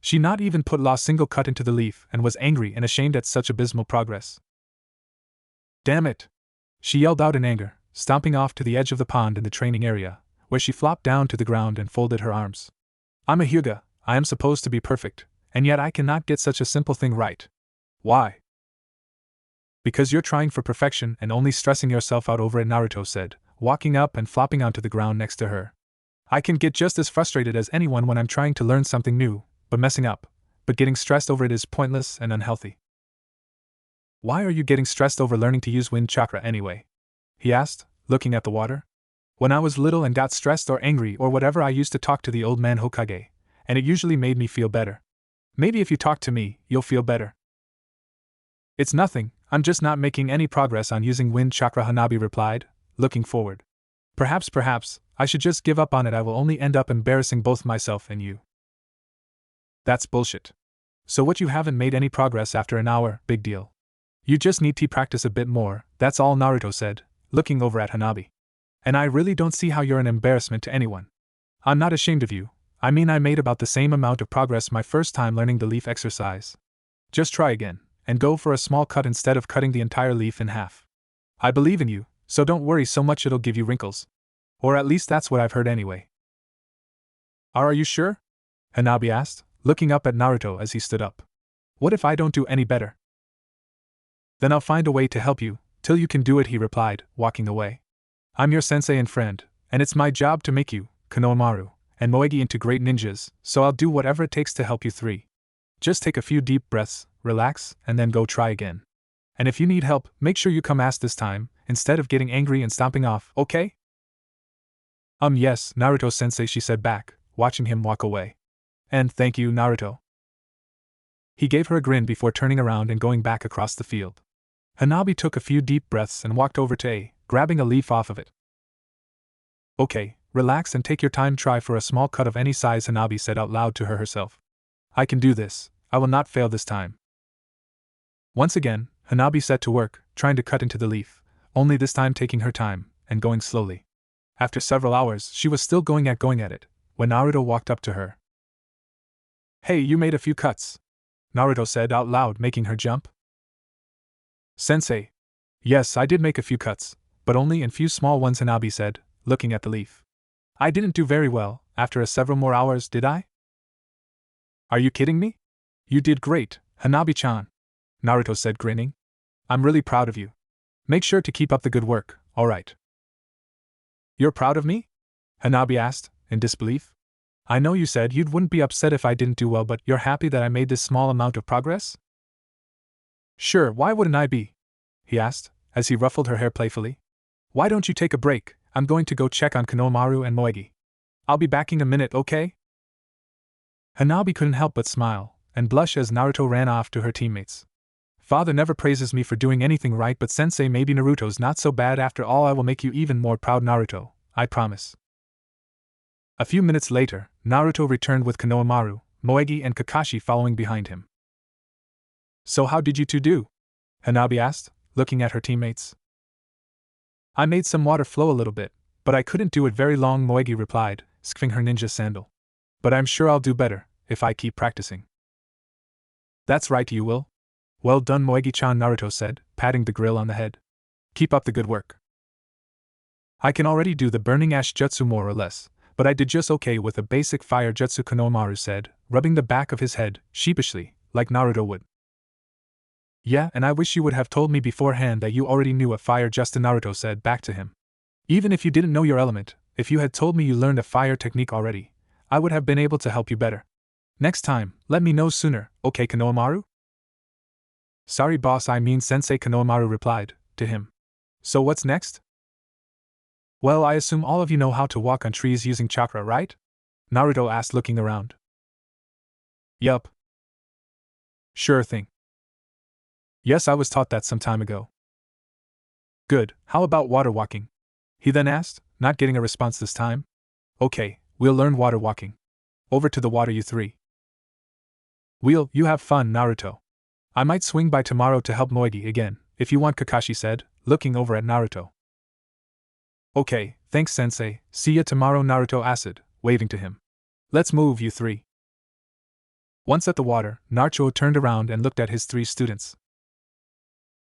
She not even put a single cut into the leaf and was angry and ashamed at such abysmal progress. Damn it! She yelled out in anger, stomping off to the edge of the pond in the training area, where she flopped down to the ground and folded her arms. I'm a Hyuga, I am supposed to be perfect, and yet I cannot get such a simple thing right. Why? Because you're trying for perfection and only stressing yourself out over it, Naruto said, walking up and flopping onto the ground next to her. I can get just as frustrated as anyone when I'm trying to learn something new, but messing up, but getting stressed over it is pointless and unhealthy. Why are you getting stressed over learning to use wind chakra anyway? He asked, looking at the water. When I was little and got stressed or angry or whatever, I used to talk to the old man Hokage, and it usually made me feel better. Maybe if you talk to me, you'll feel better. It's nothing, I'm just not making any progress on using wind chakra, Hanabi replied, looking forward. Perhaps, I should just give up on it. I will only end up embarrassing both myself and you. That's bullshit. So what, you haven't made any progress after an hour? Big deal. You just need to practice a bit more, that's all, Naruto said, looking over at Hanabi. And I really don't see how you're an embarrassment to anyone. I'm not ashamed of you. I mean, I made about the same amount of progress my first time learning the leaf exercise. Just try again, and go for a small cut instead of cutting the entire leaf in half. I believe in you, so don't worry so much it'll give you wrinkles. Or at least that's what I've heard anyway. Are you sure? Hanabi asked, looking up at Naruto as he stood up. What if I don't do any better? Then I'll find a way to help you, till you can do it, he replied, walking away. I'm your sensei and friend, and it's my job to make you, Konohamaru, and Moegi into great ninjas, so I'll do whatever it takes to help you three. Just take a few deep breaths, relax, and then go try again. And if you need help, make sure you come ask this time, instead of getting angry and stomping off, okay? Yes, Naruto-sensei, she said back, watching him walk away. And thank you, Naruto. He gave her a grin before turning around and going back across the field. Hanabi took a few deep breaths and walked over to A, grabbing a leaf off of it. Okay, relax and take your time, try for a small cut of any size, Hanabi said out loud to her herself. I can do this, I will not fail this time. Once again, Hanabi set to work, trying to cut into the leaf, only this time taking her time, and going slowly. After several hours, she was still going at it, when Naruto walked up to her. Hey, you made a few cuts, Naruto said out loud, making her jump. Sensei. Yes, I did make a few cuts, but only in few small ones, Hanabi said, looking at the leaf. I didn't do very well, after several more hours, did I? Are you kidding me? You did great, Hanabi-chan, Naruto said, grinning. I'm really proud of you. Make sure to keep up the good work, alright. You're proud of me? Hanabi asked, in disbelief. I know you said you wouldn't be upset if I didn't do well, but you're happy that I made this small amount of progress? Sure, why wouldn't I be? He asked, as he ruffled her hair playfully. Why don't you take a break? I'm going to go check on Konohamaru and Moegi. I'll be back in a minute, okay? Hanabi couldn't help but smile, and blush as Naruto ran off to her teammates. Father never praises me for doing anything right, but sensei, maybe Naruto's not so bad after all. I will make you even more proud, Naruto, I promise. A few minutes later, Naruto returned with Konohamaru, Moegi, and Kakashi following behind him. So how did you two do? Hanabi asked, looking at her teammates. I made some water flow a little bit, but I couldn't do it very long, Moegi replied, skiffing her ninja sandal. But I'm sure I'll do better, if I keep practicing. That's right, you will. Well done, Moegi-chan, Naruto said, patting the grill on the head. Keep up the good work. I can already do the burning ash jutsu more or less, but I did just okay with a basic fire jutsu, Konohamaru said, rubbing the back of his head, sheepishly, like Naruto would. Yeah, and I wish you would have told me beforehand that you already knew a fire jutsu, Naruto said back to him. Even if you didn't know your element, if you had told me you learned a fire technique already, I would have been able to help you better. Next time, let me know sooner, okay, Konohamaru? Sorry boss, I mean sensei, Konohamaru replied, to him. So what's next? Well, I assume all of you know how to walk on trees using chakra, right? Naruto asked, looking around. Yup. Sure thing. Yes, I was taught that some time ago. Good, how about water walking? He then asked, not getting a response this time. Okay, we'll learn water walking. Over to the water, you three. You have fun, Naruto. I might swing by tomorrow to help Moegi again, if you want, Kakashi said, looking over at Naruto. Okay, thanks sensei, see ya tomorrow, Naruto answered, waving to him. Let's move, you three. Once at the water, Naruto turned around and looked at his three students.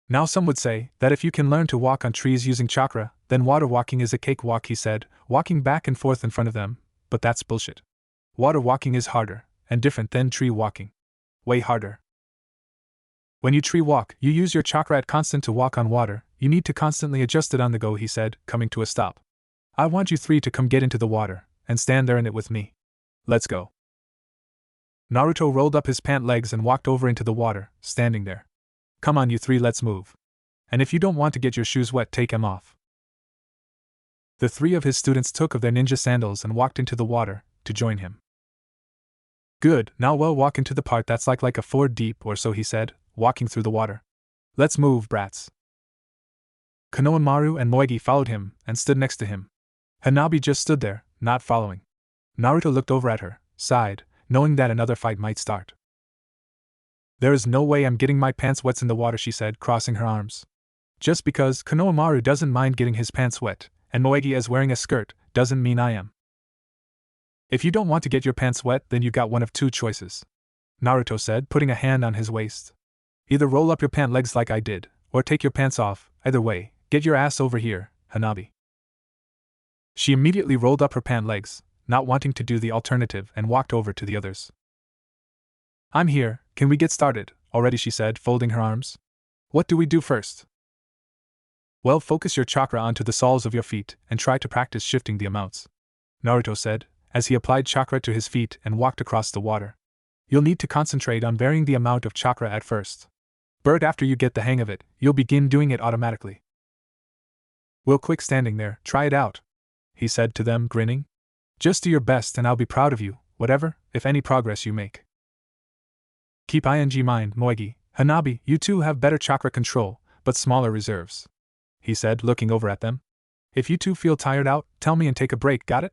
Now some would say that if you can learn to walk on trees using chakra, then water walking is a cakewalk, he said, walking back and forth in front of them, but that's bullshit. Water walking is harder, and different than tree walking. Way harder. When you tree walk, you use your chakra at constant to walk on water, you need to constantly adjust it on the go, he said, coming to a stop. I want you three to come get into the water, and stand there in it with me. Let's go. Naruto rolled up his pant legs and walked over into the water, standing there. Come on, you three, let's move. And if you don't want to get your shoes wet, take them off. The three of his students took of their ninja sandals and walked into the water, to join him. Good, now we'll walk into the part that's like a 4 deep or so, he said, walking through the water. Let's move, brats. Konohamaru and Moegi followed him and stood next to him. Hanabi just stood there, not following. Naruto looked over at her, sighed, knowing that another fight might start. There is no way I'm getting my pants wet in the water, she said, crossing her arms. Just because Konohamaru doesn't mind getting his pants wet, and Moegi is wearing a skirt, doesn't mean I am. If you don't want to get your pants wet, then you got one of two choices, Naruto said, putting a hand on his waist. Either roll up your pant legs like I did, or take your pants off. Either way, get your ass over here, Hanabi. She immediately rolled up her pant legs, not wanting to do the alternative, and walked over to the others. I'm here, can we get started already, she said, folding her arms. What do we do first? Well, focus your chakra onto the soles of your feet and try to practice shifting the amounts, Naruto said, as he applied chakra to his feet and walked across the water. You'll need to concentrate on varying the amount of chakra at first. But after you get the hang of it, you'll begin doing it automatically. We'll quick standing there, try it out, he said to them, grinning. Just do your best and I'll be proud of you, whatever, if any progress you make. Keep in mind, Moegi, Hanabi, you two have better chakra control, but smaller reserves, he said, looking over at them. If you two feel tired out, tell me and take a break, got it?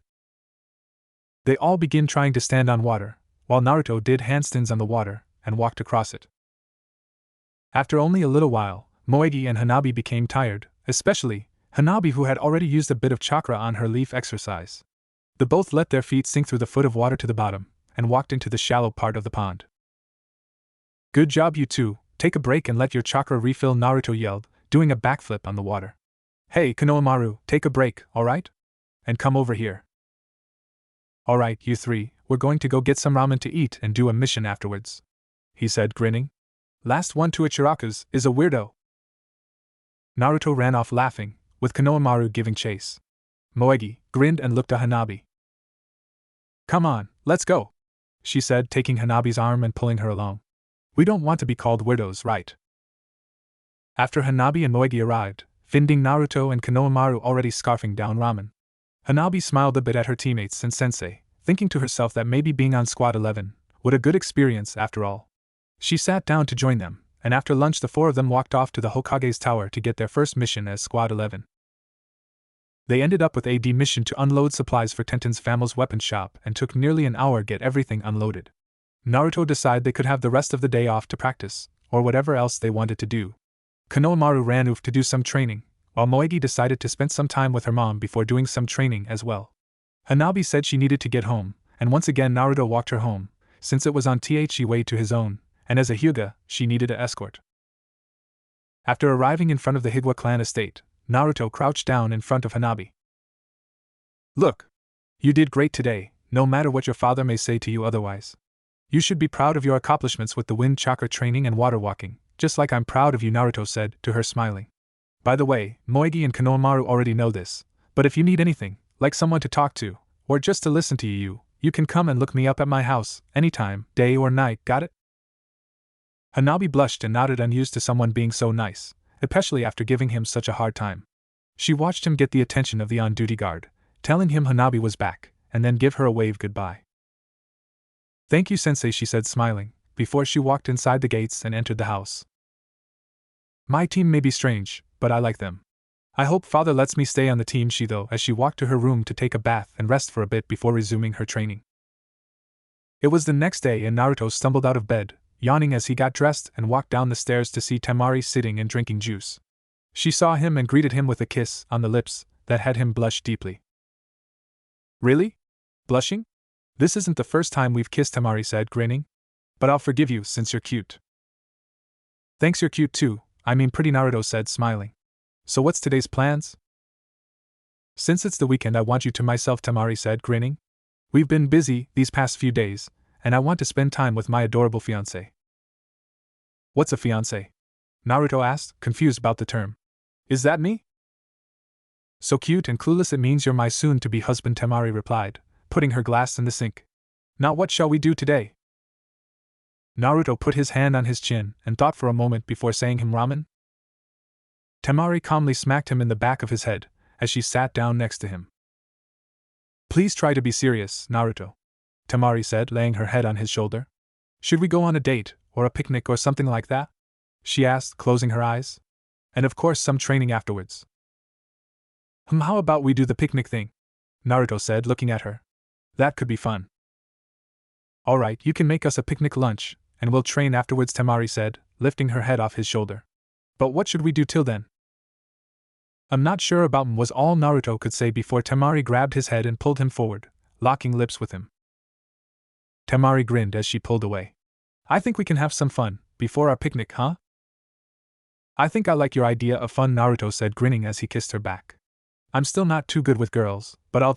They all began trying to stand on water, while Naruto did handstands on the water and walked across it. After only a little while, Moegi and Hanabi became tired, especially Hanabi, who had already used a bit of chakra on her leaf exercise. They both let their feet sink through the foot of water to the bottom, and walked into the shallow part of the pond. Good job, you two, take a break and let your chakra refill, Naruto yelled, doing a backflip on the water. Hey, Konohamaru, take a break, alright? And come over here. Alright, you three, we're going to go get some ramen to eat and do a mission afterwards, he said, grinning. Last one to Ichiraku's is a weirdo. Naruto ran off laughing, with Konohamaru giving chase. Moegi grinned and looked at Hanabi. Come on, let's go, she said, taking Hanabi's arm and pulling her along. We don't want to be called weirdos, right? After Hanabi and Moegi arrived, finding Naruto and Konohamaru already scarfing down ramen, Hanabi smiled a bit at her teammates and sensei, thinking to herself that maybe being on Squad 11 would a good experience after all. She sat down to join them, and after lunch the four of them walked off to the Hokage's tower to get their first mission as Squad 11. They ended up with a mission to unload supplies for Tenten's family's weapon shop and took nearly an hour get everything unloaded. Naruto decided they could have the rest of the day off to practice, or whatever else they wanted to do. Konohamaru ran off to do some training, while Moegi decided to spend some time with her mom before doing some training as well. Hanabi said she needed to get home, and once again Naruto walked her home, since it was on the way to his own, and as a Hyuga, she needed an escort. After arriving in front of the Higwa clan estate, Naruto crouched down in front of Hanabi. Look! You did great today, no matter what your father may say to you otherwise. You should be proud of your accomplishments with the wind chakra training and water walking, just like I'm proud of you, Naruto said to her, smiling. By the way, Moegi and Konohamaru already know this, but if you need anything, like someone to talk to, or just to listen to you can come and look me up at my house, anytime, day or night, got it? Hanabi blushed and nodded, unused to someone being so nice, especially after giving him such a hard time. She watched him get the attention of the on-duty guard, telling him Hanabi was back, and then give her a wave goodbye. Thank you, sensei, she said, smiling, before she walked inside the gates and entered the house. My team may be strange, but I like them. I hope father lets me stay on the team, she though, as she walked to her room to take a bath and rest for a bit before resuming her training. It was the next day and Naruto stumbled out of bed, yawning as he got dressed and walked down the stairs to see Temari sitting and drinking juice. She saw him and greeted him with a kiss on the lips that had him blush deeply. Really? Blushing? This isn't the first time we've kissed, Temari said, grinning. But I'll forgive you since you're cute. Thanks, you're cute too, I mean pretty, Naruto said, smiling. So what's today's plans? Since it's the weekend, I want you to myself, Temari said, grinning. We've been busy these past few days, and I want to spend time with my adorable fiancé. What's a fiancé? Naruto asked, confused about the term. Is that me? So cute and clueless, it means you're my soon-to-be husband, Temari replied, putting her glass in the sink. Now what shall we do today? Naruto put his hand on his chin and thought for a moment before saying him ramen. Temari calmly smacked him in the back of his head as she sat down next to him. Please try to be serious, Naruto, Temari said, laying her head on his shoulder. Should we go on a date, or a picnic or something like that? She asked, closing her eyes. And of course some training afterwards. How about we do the picnic thing? Naruto said, looking at her. That could be fun. Alright, you can make us a picnic lunch, and we'll train afterwards, Temari said, lifting her head off his shoulder. But what should we do till then? I'm not sure about was all Naruto could say before Temari grabbed his head and pulled him forward, locking lips with him. Temari grinned as she pulled away. I think we can have some fun before our picnic, huh? I think I like your idea of fun, Naruto said, grinning as he kissed her back. I'm still not too good with girls, but I'll